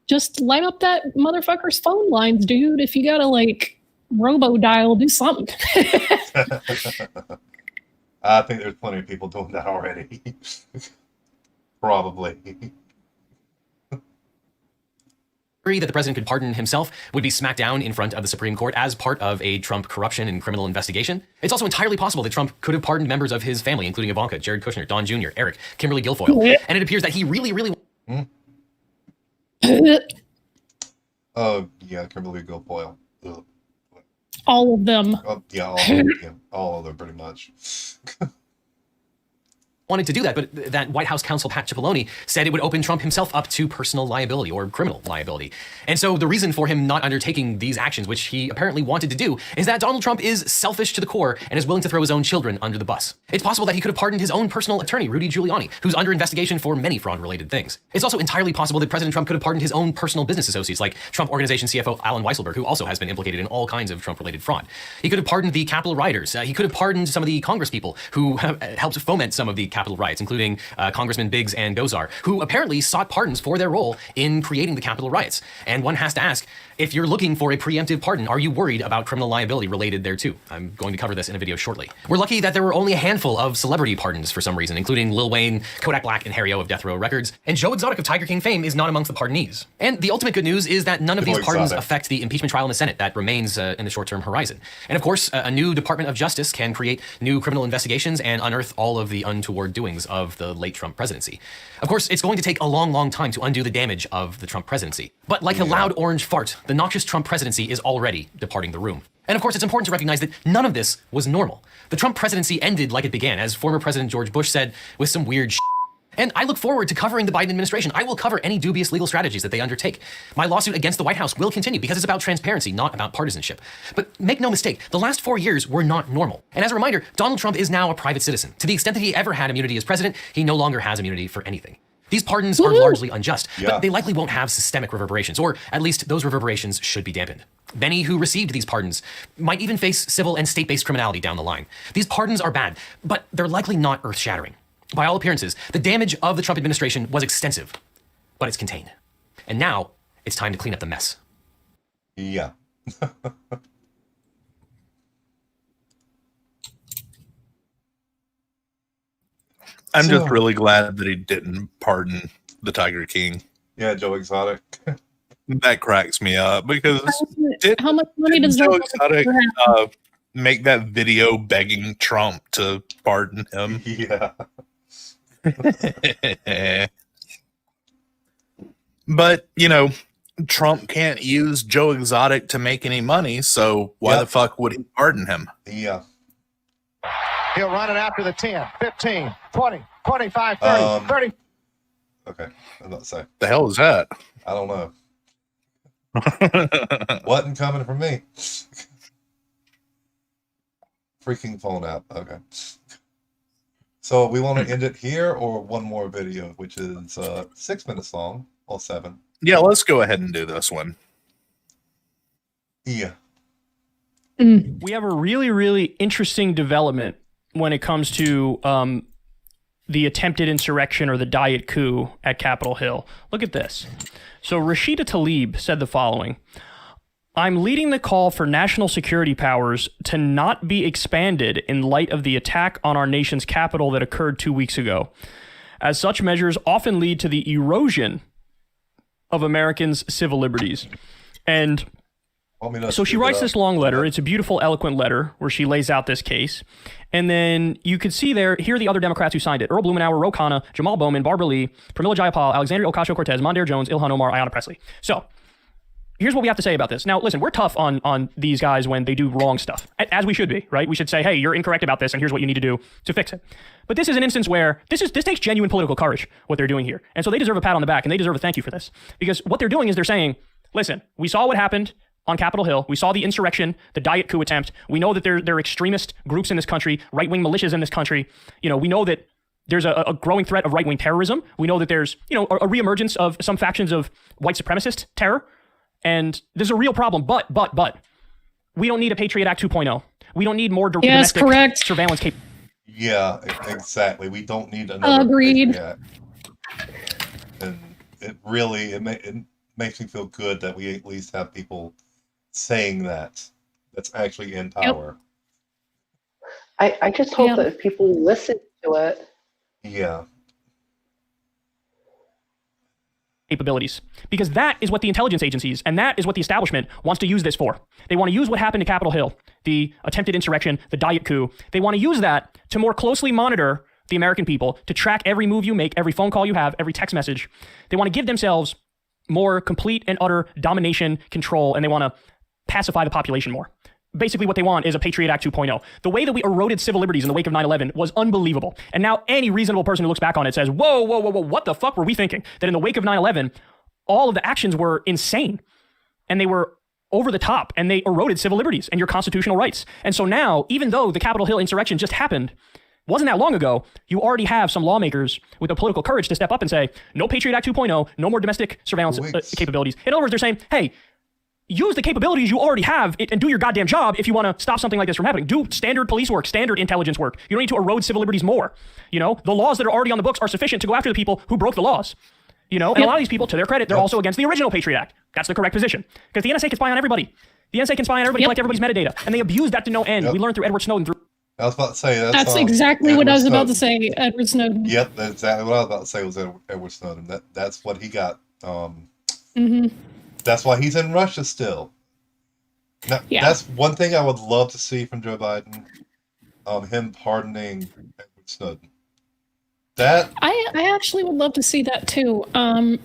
Just light up that motherfucker's phone lines, dude. If you gotta robo dial, do something. I think there's plenty of people doing that already. Probably. That the president could pardon himself would be smacked down in front of the Supreme Court as part of a Trump corruption and criminal investigation. It's also entirely possible that Trump could have pardoned members of his family, including Ivanka, Jared Kushner, Don Jr., Eric, Kimberly Guilfoyle. And it appears that he really, really... Oh, yeah, Kimberly Guilfoyle. Ugh. All of them. All of them, pretty much. Wanted to do that, but that White House counsel Pat Cipollone said it would open Trump himself up to personal liability or criminal liability. And so the reason for him not undertaking these actions, which he apparently wanted to do, is that Donald Trump is selfish to the core and is willing to throw his own children under the bus. It's possible that he could have pardoned his own personal attorney, Rudy Giuliani, who's under investigation for many fraud-related things. It's also entirely possible that President Trump could have pardoned his own personal business associates, like Trump Organization CFO Alan Weisselberg, who also has been implicated in all kinds of Trump-related fraud. He could have pardoned the Capitol rioters. He could have pardoned some of the Congress people who helped foment some of the Capitol riots, including Congressman Biggs and Gosar, who apparently sought pardons for their role in creating the Capitol riots. And one has to ask, if you're looking for a preemptive pardon, are you worried about criminal liability related thereto? I'm going to cover this in a video shortly. We're lucky that there were only a handful of celebrity pardons for some reason, including Lil Wayne, Kodak Black, and Harry O of Death Row Records, and Joe Exotic of Tiger King fame is not amongst the pardonees. And the ultimate good news is that none of these pardons affect the impeachment trial in the Senate that remains in the short-term horizon. And of course, a new Department of Justice can create new criminal investigations and unearth all of the untoward doings of the late Trump presidency. Of course, it's going to take a long, long time to undo the damage of the Trump presidency. But like a loud orange fart, the noxious Trump presidency is already departing the room. And of course, it's important to recognize that none of this was normal. The Trump presidency ended like it began, as former President George Bush said, with some weird shit. And I look forward to covering the Biden administration. I will cover any dubious legal strategies that they undertake. My lawsuit against the White House will continue because it's about transparency, not about partisanship. But make no mistake, the last 4 years were not normal. And as a reminder, Donald Trump is now a private citizen. To the extent that he ever had immunity as president, he no longer has immunity for anything. These pardons are largely unjust, but they likely won't have systemic reverberations, or at least those reverberations should be dampened. Many who received these pardons might even face civil and state-based criminality down the line. These pardons are bad, but they're likely not earth-shattering. By all appearances, the damage of the Trump administration was extensive, but it's contained. And now, it's time to clean up the mess. Yeah. I'm just really glad that he didn't pardon the Tiger King. Yeah, Joe Exotic. That cracks me up because how much money does Joe Exotic make that video begging Trump to pardon him? Yeah. But, you know, Trump can't use Joe Exotic to make any money, so why the fuck would he pardon him? Yeah. He'll run it after the 10, 15, 20, 25, 30, 30. Okay, I'm about to say. The hell is that? I don't know. Wasn't coming from me. Freaking phone app. Okay. So we want to end it here or one more video, which is 6 minutes long, or 7. Yeah, let's go ahead and do this one. Yeah. We have a really, really interesting development when it comes to the attempted insurrection or the diet coup at Capitol Hill. Look at this. So Rashida Tlaib said the following: I'm leading the call for national security powers to not be expanded in light of the attack on our nation's capital that occurred 2 weeks ago, as such measures often lead to the erosion of Americans' civil liberties. And so she writes this long letter. It's a beautiful, eloquent letter where she lays out this case. And then you could see there, here are the other Democrats who signed it: Earl Blumenauer, Ro Khanna, Jamal Bowman, Barbara Lee, Pramila Jayapal, Alexandria Ocasio-Cortez, Mondaire Jones, Ilhan Omar, Ayanna Pressley. So here's what we have to say about this. Now, listen, we're tough on these guys when they do wrong stuff, as we should be, right? We should say, hey, you're incorrect about this, and here's what you need to do to fix it. But this is an instance where this takes genuine political courage, what they're doing here. And so they deserve a pat on the back, and they deserve a thank you for this. Because what they're doing is they're saying, listen, we saw what happened on Capitol Hill. We saw the insurrection, the diet coup attempt. We know that there are extremist groups in this country, right-wing militias in this country. You know, we know that there's a growing threat of right-wing terrorism. We know that there's, you know, a reemergence of some factions of white supremacist terror. And there's a real problem, but we don't need a Patriot Act 2.0. We don't need more domestic surveillance capabilities. Yeah, exactly. We don't need another Agreed. Patriot Act. And it really it makes me feel good that we at least have people saying that's actually in power. Yep. I just hope that if people listen to it. Yeah. Capabilities, because that is what the intelligence agencies and that is what the establishment wants to use this for. They want to use what happened to Capitol Hill, the attempted insurrection, the diet coup. They want to use that to more closely monitor the American people, to track every move you make, every phone call you have, every text message. They want to give themselves more complete and utter domination, control, and they want to pacify the population more. Basically what they want is a Patriot Act 2.0. The way that we eroded civil liberties in the wake of 9/11 was unbelievable. And now any reasonable person who looks back on it says, whoa, what the fuck were we thinking? That in the wake of 9/11, all of the actions were insane and they were over the top and they eroded civil liberties and your constitutional rights. And so now, even though the Capitol Hill insurrection just happened, wasn't that long ago, you already have some lawmakers with the political courage to step up and say, no Patriot Act 2.0, no more domestic surveillance capabilities. In other words, they're saying, hey, use the capabilities you already have and do your goddamn job if you want to stop something like this from happening. Do standard police work, standard intelligence work. You don't need to erode civil liberties more. You know, the laws that are already on the books are sufficient to go after the people who broke the laws. You know, and a lot of these people, to their credit, they're also against the original Patriot Act. That's the correct position. Because the NSA can spy on everybody. The NSA can spy on everybody, collect everybody's metadata. And they abuse that to no end. We learned through Edward Snowden. I was about to say that's exactly what I was about to say, Edward Snowden. Yep, that's exactly what I was about to say was Edward Snowden. That's what he got. That's why he's in Russia still. Now, that's one thing I would love to see from Joe Biden, him pardoning Edward Snowden. That I actually would love to see that too,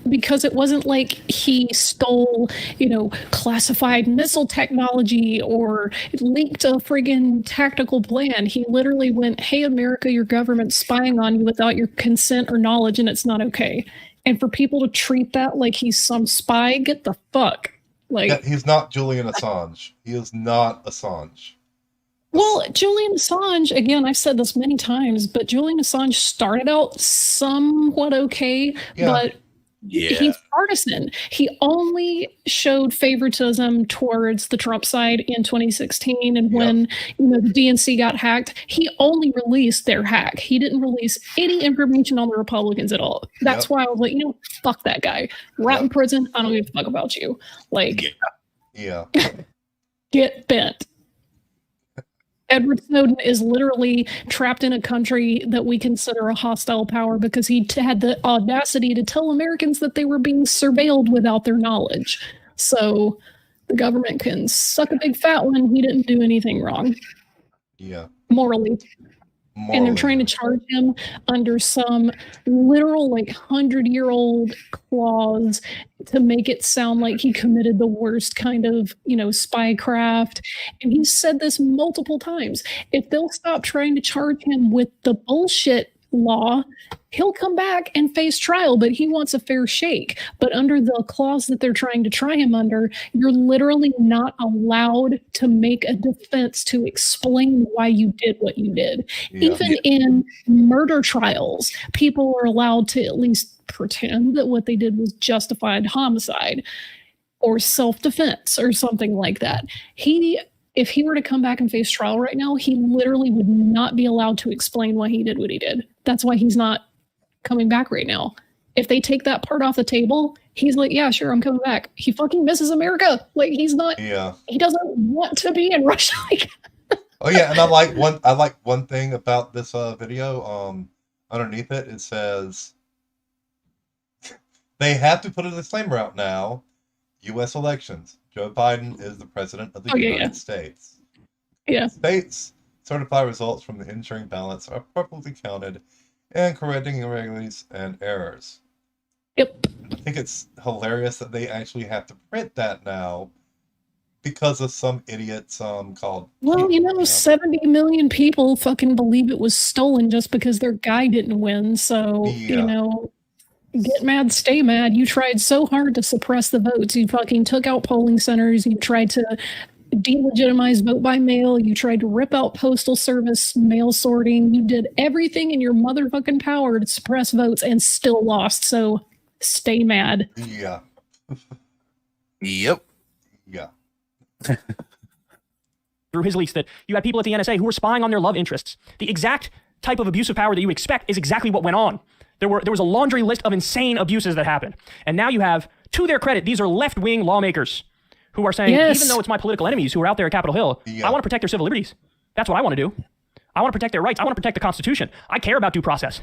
because it wasn't like he stole, you know, classified missile technology or leaked a friggin' tactical plan. He literally went, "Hey, America, your government's spying on you without your consent or knowledge, and it's not okay." And for people to treat that like he's some spy, get the fuck. Like, he's not Julian Assange. He is not Assange. Well, Julian Assange, again, I've said this many times, but Julian Assange started out somewhat okay, but he's partisan. He only showed favoritism towards the Trump side in 2016, and when the DNC got hacked, he only released their hack. He didn't release any information on the Republicans at all. That's why I was like, fuck that guy. Rot in prison. I don't give a fuck about you. Like, get bent. Edward Snowden is literally trapped in a country that we consider a hostile power because he had the audacity to tell Americans that they were being surveilled without their knowledge. So the government can suck a big fat one. He didn't do anything wrong. Yeah. Morally. And they're trying to charge him under some literal 100-year-old clause to make it sound like he committed the worst kind of, spycraft. And he's said this multiple times. If they'll stop trying to charge him with the bullshit law, he'll come back and face trial, but he wants a fair shake. But under the clause that they're trying to try him under, you're literally not allowed to make a defense to explain why you did what you did. Even in murder trials, people are allowed to at least pretend that what they did was justified homicide or self-defense or something like that. If he were to come back and face trial right now, he literally would not be allowed to explain why he did what he did. That's why he's not coming back right now. If they take that part off the table, he's like, yeah, sure, I'm coming back. He fucking misses America. He's not, he doesn't want to be in Russia. Oh yeah, and I like one thing about this video. Underneath it says, they have to put a disclaimer out now. U.S. elections. Joe Biden is the president of the United States. States certify results from the ensuring ballots are properly counted and correcting irregularities and errors. Yep. I think it's hilarious that they actually have to print that now because of some idiots called... Well, 70 million people fucking believe it was stolen just because their guy didn't win. So, get mad, stay mad. You tried so hard to suppress the votes. You fucking took out polling centers. You tried to delegitimize vote by mail. You tried to rip out postal service mail sorting. You did everything in your motherfucking power to suppress votes and still lost. So stay mad. Yeah. Yep. Yeah. Through his leaks that you had people at the NSA who were spying on their love interests. The exact type of abuse of power that you expect is exactly what went on. There was a laundry list of insane abuses that happened. And now you have, to their credit, these are left-wing lawmakers who are saying, even though it's my political enemies who are out there at Capitol Hill, I want to protect their civil liberties. That's what I want to do. I want to protect their rights. I want to protect the Constitution. I care about due process.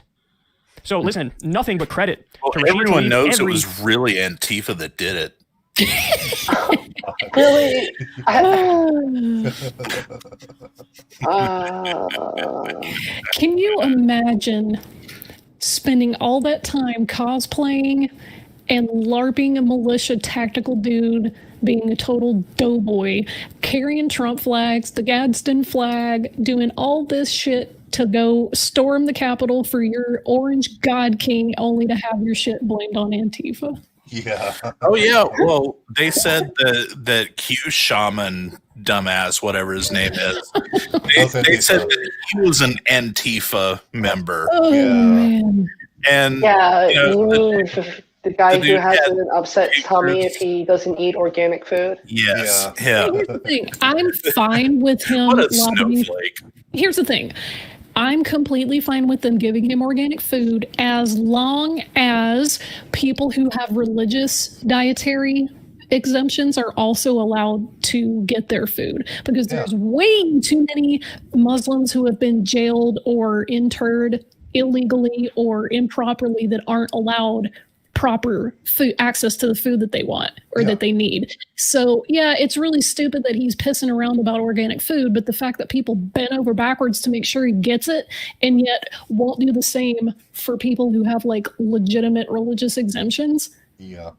So listen, nothing but credit. Well, everyone knows it was really Antifa that did it. Really? Can you imagine spending all that time cosplaying and LARPing a militia tactical dude, being a total doughboy, carrying Trump flags, the Gadsden flag, doing all this shit to go storm the Capitol for your orange God King, only to have your shit blamed on Antifa? Yeah. Oh yeah. Well, they said that Q Shaman dumbass, whatever his name is, they said that he was an Antifa member. Oh man. And you mean the guy who has an upset tummy if he doesn't eat organic food? Yes. Yeah. Here's the thing. I'm fine with him. What a snowflake. Here's the thing. I'm completely fine with them giving him organic food as long as people who have religious dietary exemptions are also allowed to get their food, because there's way too many Muslims who have been jailed or interred illegally or improperly that aren't allowed proper food access to the food that they want or that they need. So it's really stupid that he's pissing around about organic food, but the fact that people bent over backwards to make sure he gets it and yet won't do the same for people who have legitimate religious exemptions.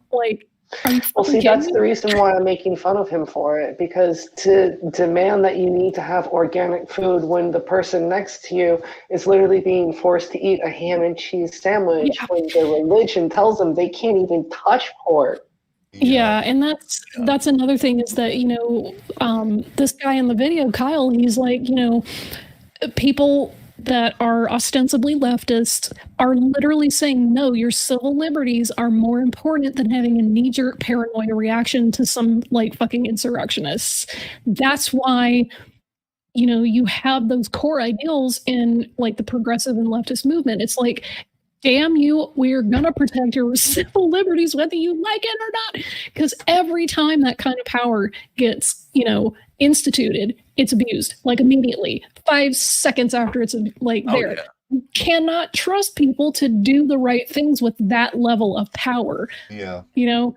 Well, see, that's the reason why I'm making fun of him for it, because to demand that you need to have organic food when the person next to you is literally being forced to eat a ham and cheese sandwich when their religion tells them they can't even touch pork. Yeah, and that's another thing is that, you know, this guy in the video, Kyle, he's like, you know, people that are ostensibly leftist are literally saying, no, your civil liberties are more important than having a knee-jerk paranoia reaction to some like fucking insurrectionists. That's why, you know, you have those core ideals in like the progressive and leftist movement. It's like, damn you, we're gonna protect your civil liberties whether you like it or not. Because every time that kind of power gets, you know, instituted, it's abused like immediately. 5 seconds after it's like there. Yeah. You cannot trust people to do the right things with that level of power. Yeah. You know,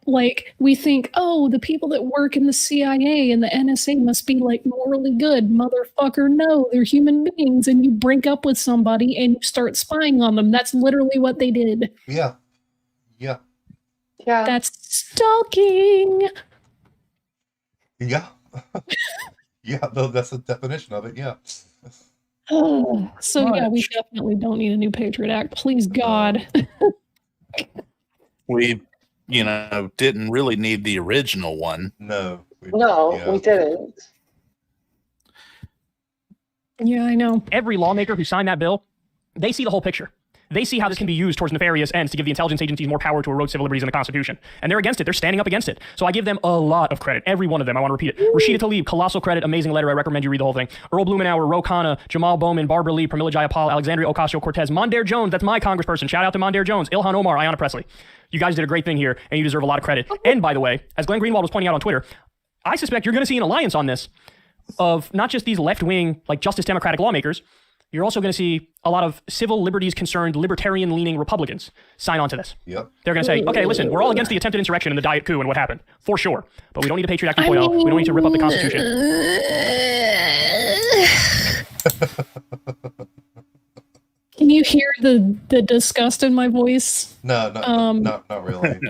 like we think, oh, the people that work in the CIA and the NSA must be like morally good. Motherfucker, no, they're human beings. And you break up with somebody and you start spying on them. That's literally what they did. Yeah. Yeah. Yeah. That's stalking. Yeah. Yeah, no, that's the definition of it. Yeah. So yeah, we definitely don't need a new Patriot Act. Please, God. We, you know, didn't really need the original one. No. We didn't. Yeah, I know. Every lawmaker who signed that bill, they see the whole picture. They see how this can be used towards nefarious ends to give the intelligence agencies more power to erode civil liberties in the Constitution. And they're against it. They're standing up against it. So I give them a lot of credit. Every one of them. I want to repeat it. Rashida Tlaib, colossal credit, amazing letter. I recommend you read the whole thing. Earl Blumenauer, Ro Khanna, Jamal Bowman, Barbara Lee, Pramila Jayapal, Alexandria Ocasio-Cortez, Mondaire Jones, that's my congressperson. Shout out to Mondaire Jones, Ilhan Omar, Ayanna Pressley. You guys did a great thing here, and you deserve a lot of credit. And by the way, as Glenn Greenwald was pointing out on Twitter, I suspect you're going to see an alliance on this of not just these left-wing, like Justice Democratic lawmakers. You're also going to see a lot of civil liberties concerned, libertarian-leaning Republicans sign on to this. Yep. They're going to say, okay, listen, we're all against the attempted insurrection and the Diet coup and what happened, for sure. But we don't need a Patriot Act 2.0. We don't need to rip up the Constitution. Can you hear the disgust in my voice? No, not really.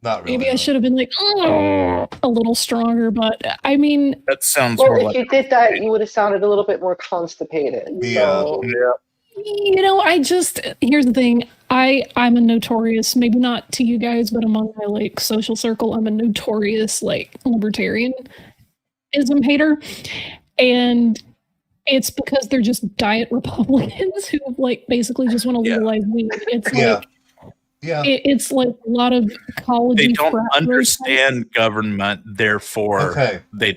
Not really. Maybe I should have been like, oh, a little stronger, but I mean, that sounds more more if like you did that, you would have sounded a little bit more constipated. Yeah. So. yeah. You know, here's the thing. I'm a notorious, maybe not to you guys, but among my like social circle, I'm a notorious like libertarianism hater. And it's because they're just diet Republicans who like basically just want to legalize weed. It's like it's like a lot of college. They don't understand government, therefore they.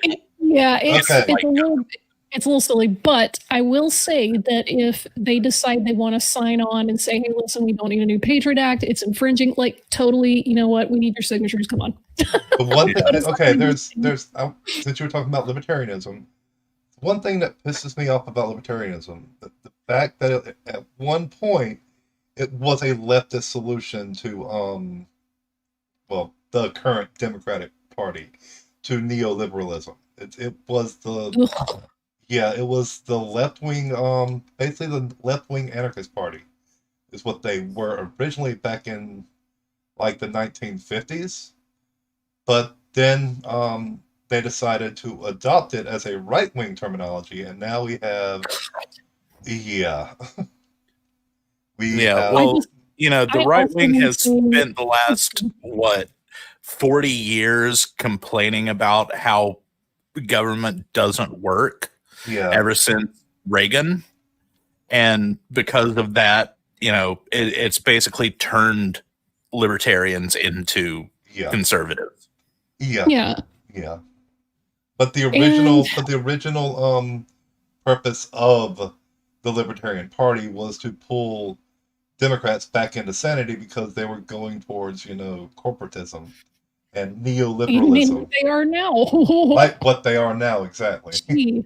It's a little silly, but I will say that if they decide they want to sign on and say, "Hey, listen, we don't need a new Patriot Act. It's infringing," like totally, you know what? We need your signatures. Come on. But one thing, there's since you were talking about libertarianism, one thing that pisses me off about libertarianism, the fact that at one point it was a leftist solution to the current Democratic Party, to neoliberalism. It was the it was the left wing, basically the left wing anarchist party, is what they were originally back in like the 1950s, but then they decided to adopt it as a right wing terminology, and now we have well, you know, the right wing has spent the last 40 years complaining about how government doesn't work ever since Reagan, and because of that, you know, it's basically turned libertarians into conservatives. But the original purpose of the Libertarian Party was to pull Democrats back into sanity because they were going towards, you know, corporatism and neoliberalism. They are now. Like what they are now, exactly. Gee.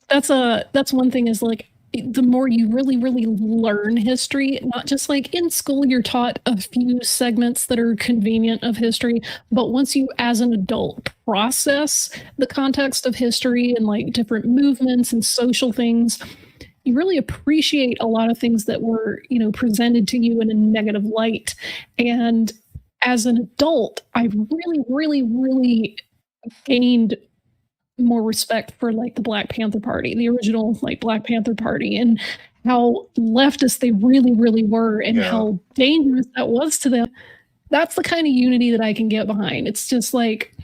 That's one thing is like the more you really, really learn history, not just like in school, you're taught a few segments that are convenient of history, but once you as an adult process the context of history and like different movements and social things, you really appreciate a lot of things that were, you know, presented to you in a negative light. And as an adult, I've really, really, really gained more respect for like the Black Panther Party, the original like Black Panther Party, and how leftist they really, really were, and how dangerous that was to them. That's the kind of unity that I can get behind. It's just like,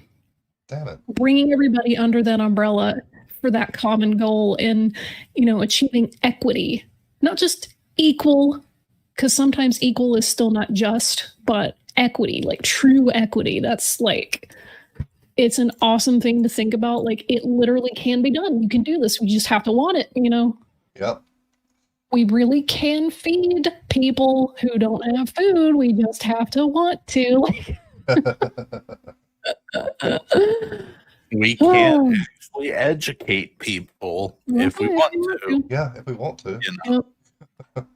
damn it, bringing everybody under that umbrella for that common goal and, achieving equity, not just equal, because sometimes equal is still not just, but equity, like true equity. That's like, it's an awesome thing to think about. Like, it literally can be done. You can do this. We just have to want it, Yep. We really can feed people who don't have food. We just have to want to. We can actually educate people if we want to. Yeah, if we want to.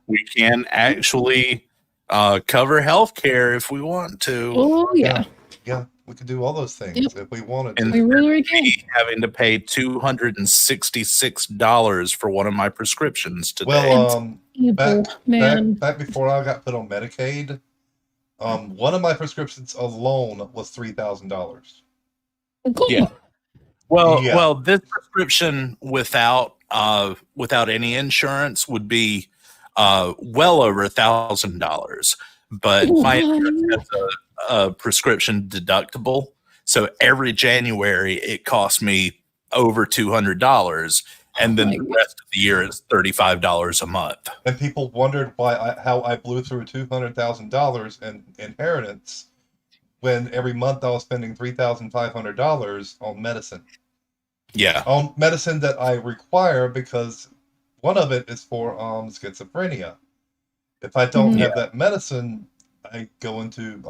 We can actually cover healthcare if we want to. Oh, yeah. Yeah, we could do all those things if we wanted to. And we really can. Having to pay $266 for one of my prescriptions today. Well, back before I got put on Medicaid, one of my prescriptions alone was $3,000. Cool. Yeah. Well, this prescription without any insurance would be well over $1,000. But my insurance has a prescription deductible, so every January it costs me over $200, and then the rest of the year is $35 a month. And people wondered how I blew through $200,000 in inheritance when every month I was spending $3,500 on medicine. Yeah, on medicine that I require because one of it is for schizophrenia. If I don't have that medicine, I go into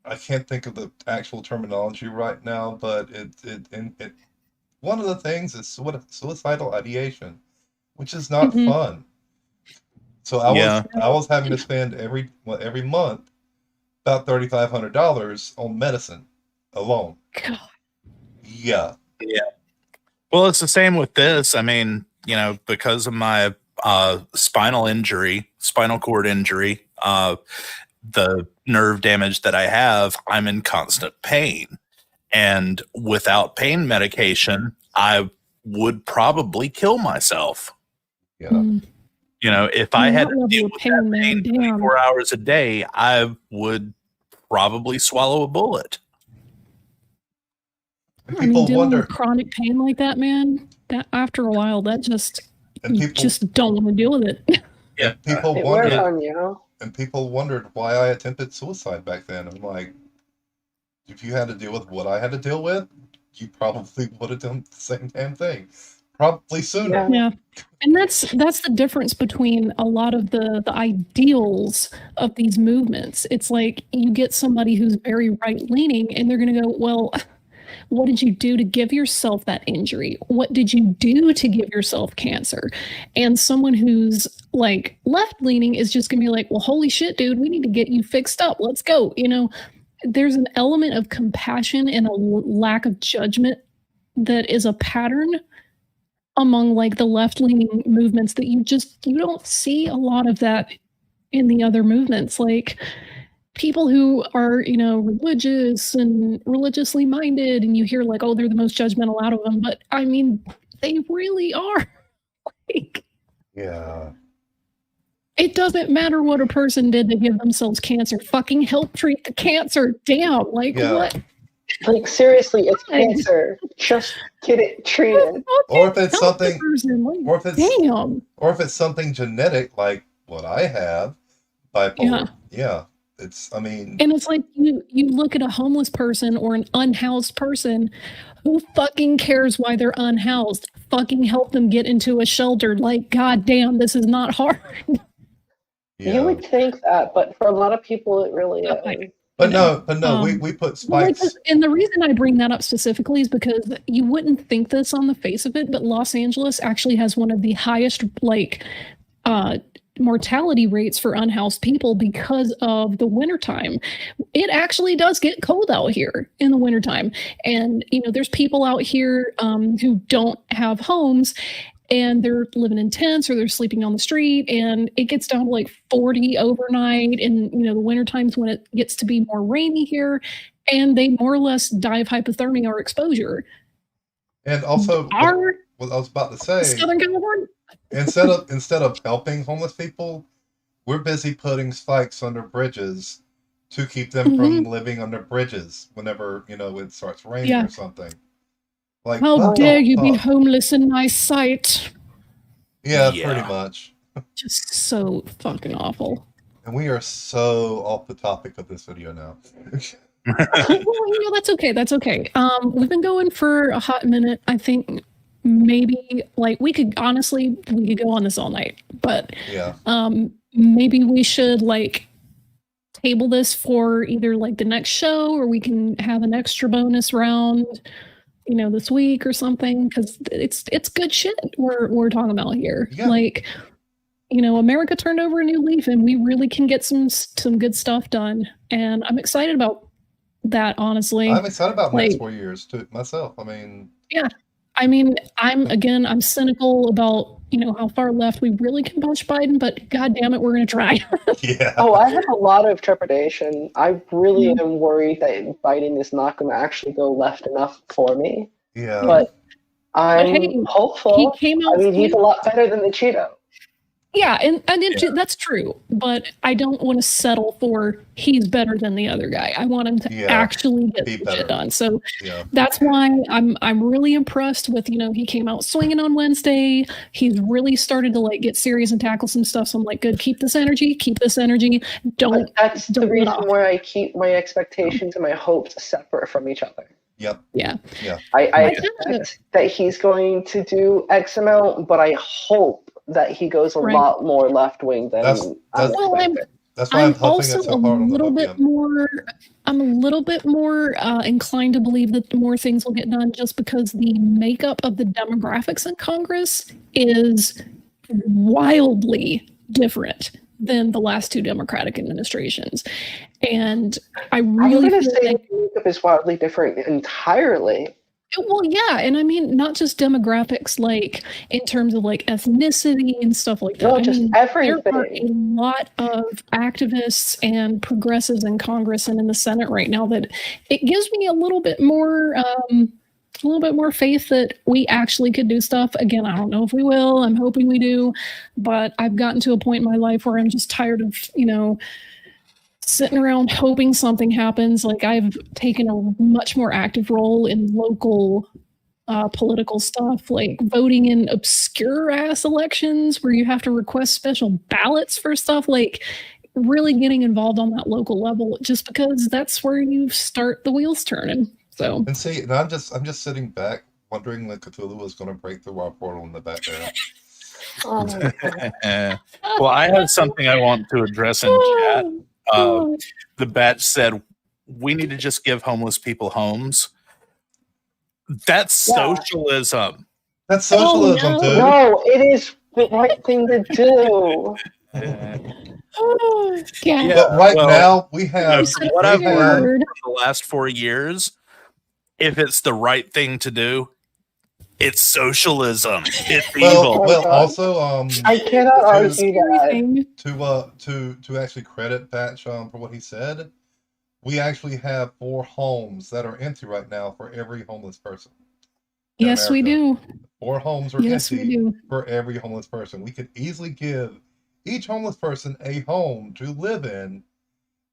I can't think of the actual terminology right now, but it one of the things is suicidal ideation, which is not fun. So I was having to spend every month about $3,500 on medicine alone. God. Yeah. Well, it's the same with this. I mean, because of my spinal cord injury, the nerve damage that I have, I'm in constant pain. And without pain medication, I would probably kill myself. Yeah. If I had to deal with that pain 24 hours a day, I would probably swallow a bullet. Dealing with chronic pain like that, man, that after a while, that just just don't want to deal with it. Yeah, people wondered why I attempted suicide back then. I'm like, if you had to deal with what I had to deal with, you probably would have done the same damn thing, probably sooner. Yeah, and that's the difference between a lot of the ideals of these movements. It's like you get somebody who's very right leaning, and they're going to go, well, what did you do to give yourself that injury? What did you do to give yourself cancer? And someone who's like left leaning is just going to be like, well, holy shit, dude, we need to get you fixed up. Let's go. There's an element of compassion and a lack of judgment that is a pattern among like the left leaning movements that you don't see a lot of that in the other movements. Like, people who are, religious and religiously minded, and you hear like, oh, they're the most judgmental out of them. But I mean, they really are. Like, yeah. It doesn't matter what a person did to give themselves cancer. Fucking help treat the cancer. Damn. Like, what? Like, seriously, it's cancer. Just get it treated. Or if it's something, or if it's something genetic, like what I have, bipolar. Yeah. And it's like you look at a homeless person or an unhoused person, who fucking cares why they're unhoused? Fucking help them get into a shelter. Like, goddamn, this is not hard. Yeah. You would think that, but for a lot of people, it really is. But no, we put spikes. And the reason I bring that up specifically is because you wouldn't think this on the face of it, but Los Angeles actually has one of the highest, mortality rates for unhoused people because of the wintertime. It actually does get cold out here in the wintertime. And, there's people out here who don't have homes, and they're living in tents or they're sleeping on the street, and it gets down to like 40 overnight. And, the winter times when it gets to be more rainy here, and they more or less die of hypothermia or exposure. And also, what I was about to say, Southern California. instead of helping homeless people, we're busy putting spikes under bridges to keep them from living under bridges whenever, it starts raining or something. Like, how dare you be homeless in my sight? Yeah, pretty much. Just so fucking awful. And we are so off the topic of this video now. Well, that's okay. That's okay. We've been going for a hot minute. I think maybe we could go on this all night, but maybe we should table this for either the next show, or we can have an extra bonus round, this week or something, because it's good shit we're talking about here. America turned over a new leaf, and we really can get some good stuff done, and I'm excited about that, honestly. I'm excited about the next 4 years too myself. I'm cynical about how far left we really can push Biden, but god damn it, we're gonna try. I have a lot of trepidation. I really am worried that Biden is not going to actually go left enough for me. But I'm hopeful. He came out he's a lot better than the Cheeto. Yeah, and that's true, but I don't want to settle for he's better than the other guy. I want him to actually get the shit done. So that's why I'm really impressed with, he came out swinging on Wednesday. He's really started to get serious and tackle some stuff. So I'm like, good, keep this energy. That's the reason why I keep my expectations and my hopes separate from each other. Yep. Yeah. I expect that he's going to do X amount, but I hope that he goes a lot more left wing than that's why I'm also a little bit more. I'm a little bit more inclined to believe that more things will get done, just because the makeup of the demographics in Congress is wildly different than the last two Democratic administrations, and I really feel like the makeup is wildly different entirely. Well, yeah, and I mean not just demographics, in terms of ethnicity and stuff like that. No, just everything. There are a lot of activists and progressives in Congress and in the Senate right now that it gives me a little bit more faith that we actually could do stuff. Again, I don't know if we will. I'm hoping we do, but I've gotten to a point in my life where I'm just tired of sitting around hoping something happens. I've taken a much more active role in local political stuff, voting in obscure ass elections where you have to request special ballots for stuff, really getting involved on that local level, just because that's where you start the wheels turning. So and I'm just sitting back wondering when Cthulhu is going to break through our portal in the background. Well, I have something I want to address in chat. The batch said we need to just give homeless people homes. That's socialism. That's socialism, dude. No, it is the right thing to do. But now we have what I've learned from the last 4 years. If it's the right thing to do, it's socialism. It's evil. Well, also, I cannot argue that. To actually credit Patch for what he said, we actually have 4 homes that are empty right now for every homeless person. Yes, we do. 4 homes are empty for every homeless person. We could easily give each homeless person a home to live in,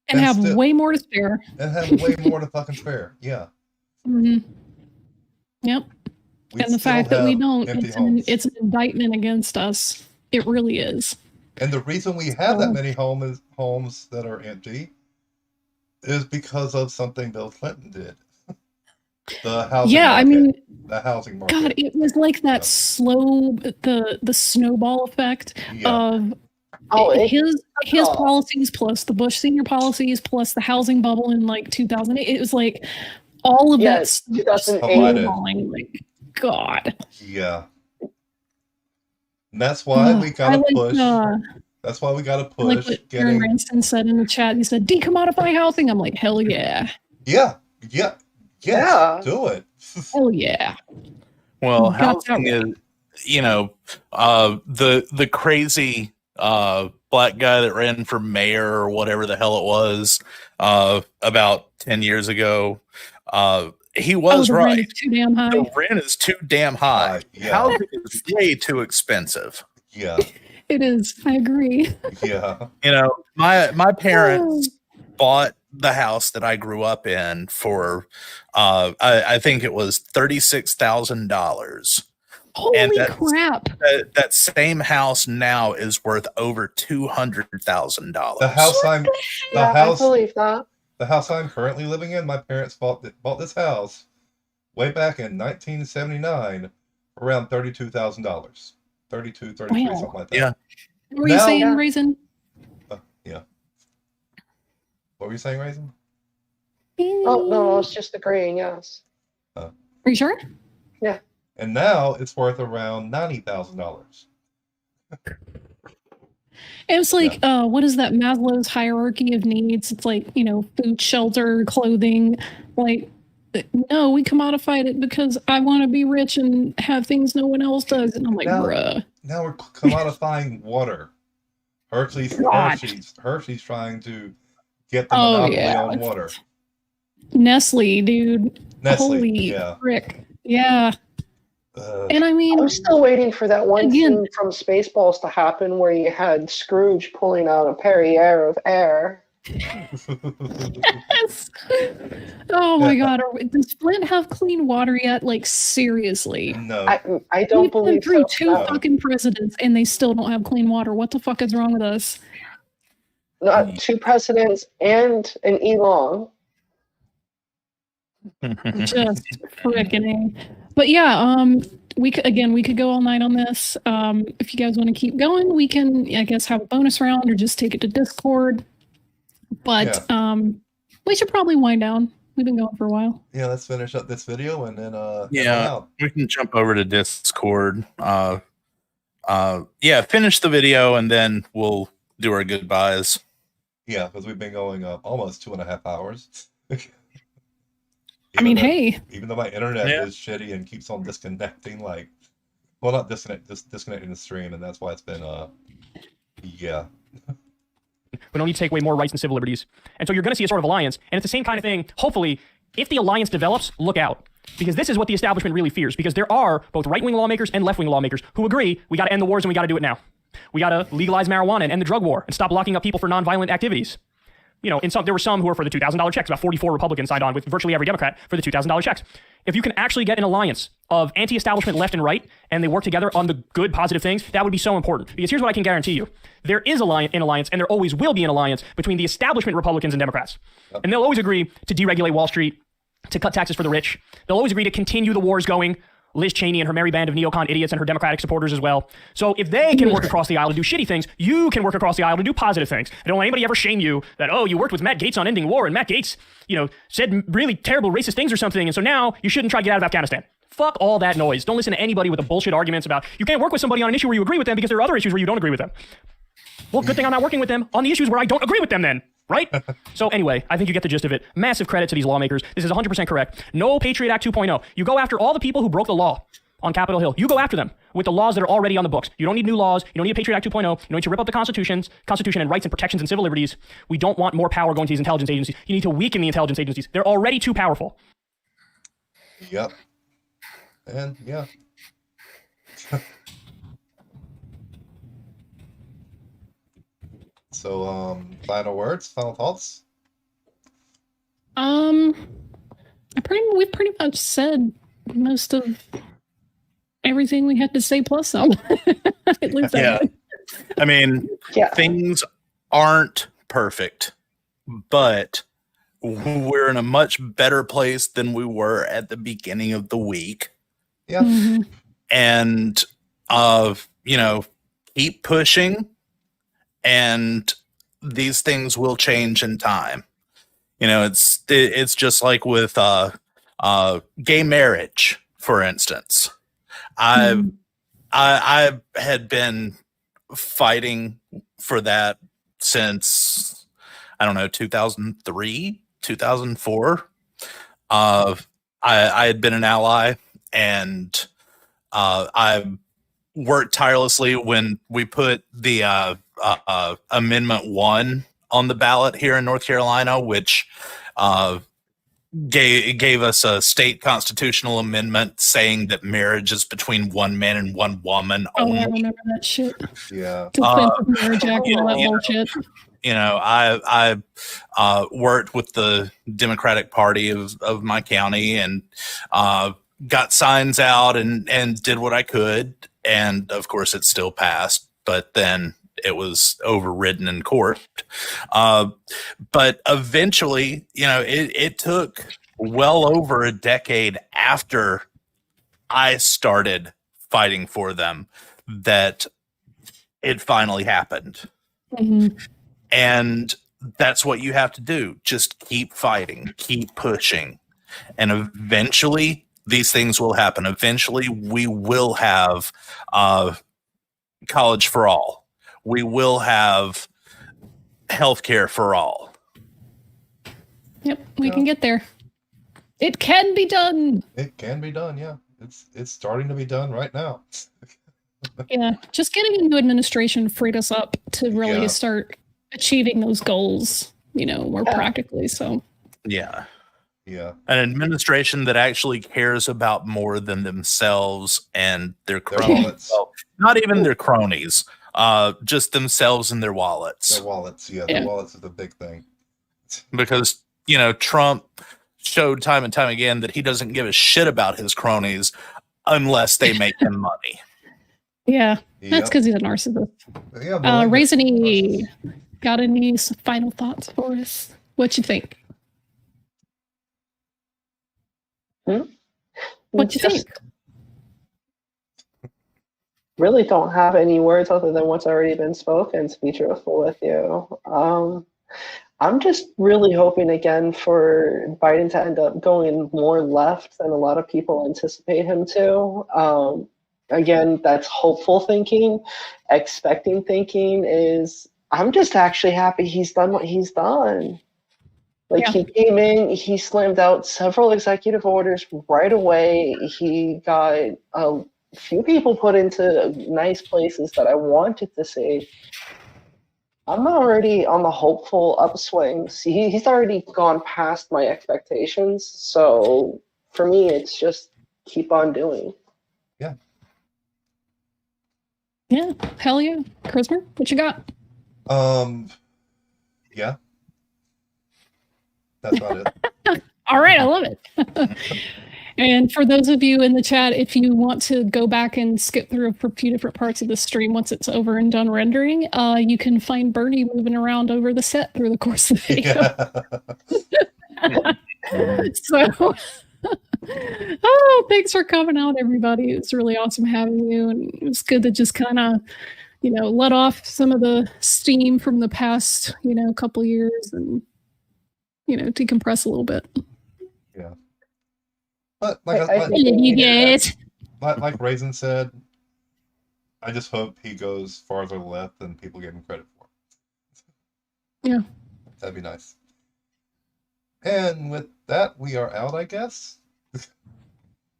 and have way more to spare. And have way more to fucking spare. Yeah. Mm-hmm. Yep. And the fact that we don't, it's an indictment against us. It really is. And the reason we have that many homes that are empty is because of something Bill Clinton did. The housing market. The housing market. God, it was like that slow, the snowball effect of his policies plus the Bush senior policies plus the housing bubble in 2008. It was all of that snowballing. God. Yeah. And that's why we gotta push. That's why we gotta push. What Aaron Ranston said in the chat. He said, "Decommodify housing." I'm like, hell yeah. Yeah. Do it. Hell yeah. Well, housing is, the crazy black guy that ran for mayor or whatever the hell it was about 10 years ago. He was right. Rent is too damn high. The rent is too damn high. Housing is way too expensive. Yeah. It is. I agree. Yeah. My parents bought the house that I grew up in for, I think it was $36,000. Holy crap! That same house now is worth over $200,000. I believe that. The house I'm currently living in, my parents bought this house way back in 1979 for around $32,000. 33, something like that. Yeah. What were you saying, Raisin? Yeah. What were you saying, Raisin? Oh, no, I was just agreeing, yes. Are you sure? Yeah. And now it's worth around $90,000. It's like, what is that Maslow's hierarchy of needs? It's like, food, shelter, clothing. Like, no, we commodified it because I want to be rich and have things no one else does. And I'm like, bruh. Now we're commodifying water. Hershey's trying to get the monopoly on water. Nestle, dude. Holy frick. Yeah. And I mean, I'm still waiting for that one scene from Spaceballs to happen where you had Scrooge pulling out a Perrier of air. Yes. Oh my God! Does Flint have clean water yet? Like seriously? No. I don't believe been through so. two fucking presidents and they still don't have clean water. What the fuck is wrong with us? Not 2 presidents and an Elon. Just frickin'. But yeah, we could go all night on this. If you guys want to keep going, we can, I guess, have a bonus round or just take it to Discord. But we should probably wind down. We've been going for a while. Yeah, let's finish up this video and then we can jump over to Discord. Finish the video and then we'll do our goodbyes. Yeah, because we've been going almost 2.5 hours. Even though my internet is shitty and keeps on disconnecting, not disconnecting the stream, and that's why it's been We don't need to take away more rights and civil liberties. And so you're going to see a sort of alliance, and it's the same kind of thing. Hopefully, if the alliance develops, look out. Because this is what the establishment really fears. Because there are both right-wing lawmakers and left-wing lawmakers who agree we got to end the wars and we got to do it now. We got to legalize marijuana and end the drug war and stop locking up people for nonviolent activities. There were some who were for the $2,000 checks. About 44 Republicans signed on with virtually every Democrat for the $2,000 checks. If you can actually get an alliance of anti-establishment left and right, and they work together on the good, positive things, that would be so important. Because here's what I can guarantee you. There is an alliance, and there always will be an alliance between the establishment Republicans and Democrats. And they'll always agree to deregulate Wall Street, to cut taxes for the rich. They'll always agree to continue the wars going. Liz Cheney and her merry band of neocon idiots and her Democratic supporters as well. So if they can work across the aisle to do shitty things, you can work across the aisle to do positive things. I don't want anybody ever shame you that, you worked with Matt Gaetz on ending war and Matt Gaetz, said really terrible racist things or something, and so now you shouldn't try to get out of Afghanistan. Fuck all that noise. Don't listen to anybody with the bullshit arguments about you can't work with somebody on an issue where you agree with them because there are other issues where you don't agree with them. Well, good thing I'm not working with them on the issues where I don't agree with them then. Right? So anyway, I think you get the gist of it. Massive credit to these lawmakers. This is 100% correct. No Patriot Act 2.0. You go after all the people who broke the law on Capitol Hill. You go after them with the laws that are already on the books. You don't need new laws. You don't need a Patriot Act 2.0. You don't need to rip up the Constitution and rights and protections and civil liberties. We don't want more power going to these intelligence agencies. You need to weaken the intelligence agencies. They're already too powerful. Yep. And yeah. So, final words, final thoughts? We've pretty much said most of everything we had to say plus some. At least I mean, things aren't perfect, but we're in a much better place than we were at the beginning of the week. Yeah. Mm-hmm. And keep pushing, and these things will change in time. It's just like with gay marriage, for instance. I had been fighting for that since 2003, 2004. I had been an ally, and I worked tirelessly when we put the Amendment 1 on the ballot here in North Carolina, which gave us a state constitutional amendment saying that marriage is between one man and one woman only. I remember that shit. Yeah. Defensive Marriage Act and all that bullshit. I worked with the Democratic Party of my county and got signs out and did what I could. And of course, it still passed, but then it was overridden in court. But eventually, it took well over a decade after I started fighting for them that it finally happened. Mm-hmm. And that's what you have to do. Just keep fighting, keep pushing. And eventually these things will happen. Eventually we will have college for all. We will have healthcare for all. Yep, we can get there. It can be done. It can be done, yeah. It's starting to be done right now. Yeah, just getting into administration freed us up to really start achieving those goals, more practically. So yeah, an administration that actually cares about more than themselves and their cronies. Well, not even their cronies, just themselves and their wallets. Their wallets, their wallets is the big thing. Because Trump showed time and time again that he doesn't give a shit about his cronies unless they make him money. Yeah, that's because he's a narcissist. Yeah, Raisiny, got any final thoughts for us? What you think? What you think? Really don't have any words other than what's already been spoken, to be truthful with you. I'm just really hoping again for Biden to end up going more left than a lot of people anticipate him to. Again, that's hopeful thinking. Expecting thinking is, I'm just actually happy he's done what he's done. He came in, he slammed out several executive orders right away. He got a few people put into nice places that I wanted to see. I'm already on the hopeful upswing. He's already gone past my expectations. So for me, it's just keep on doing. Yeah. Yeah. Hell yeah. Christopher, what you got? Yeah. That's about it. All right. I love it. And for those of you in the chat, if you want to go back and skip through a few different parts of the stream once it's over and done rendering, you can find Bernie moving around over the set through the course of the video. So, thanks for coming out, everybody. It's really awesome having you. And it was good to just kind of, let off some of the steam from the past, couple years and, decompress a little bit. Yeah. But like Raisin said, I just hope he goes farther left than people give him credit for. Yeah. That'd be nice. And with that, we are out, I guess.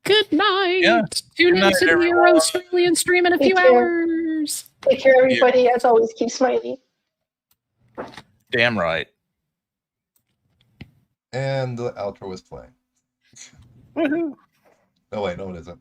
Good night. Yeah. Tune in to the Australian stream in a few hours. Take care, everybody. As always, keep smiling. Damn right. And the outro is playing. Woohoo. Oh, wait, no, it isn't.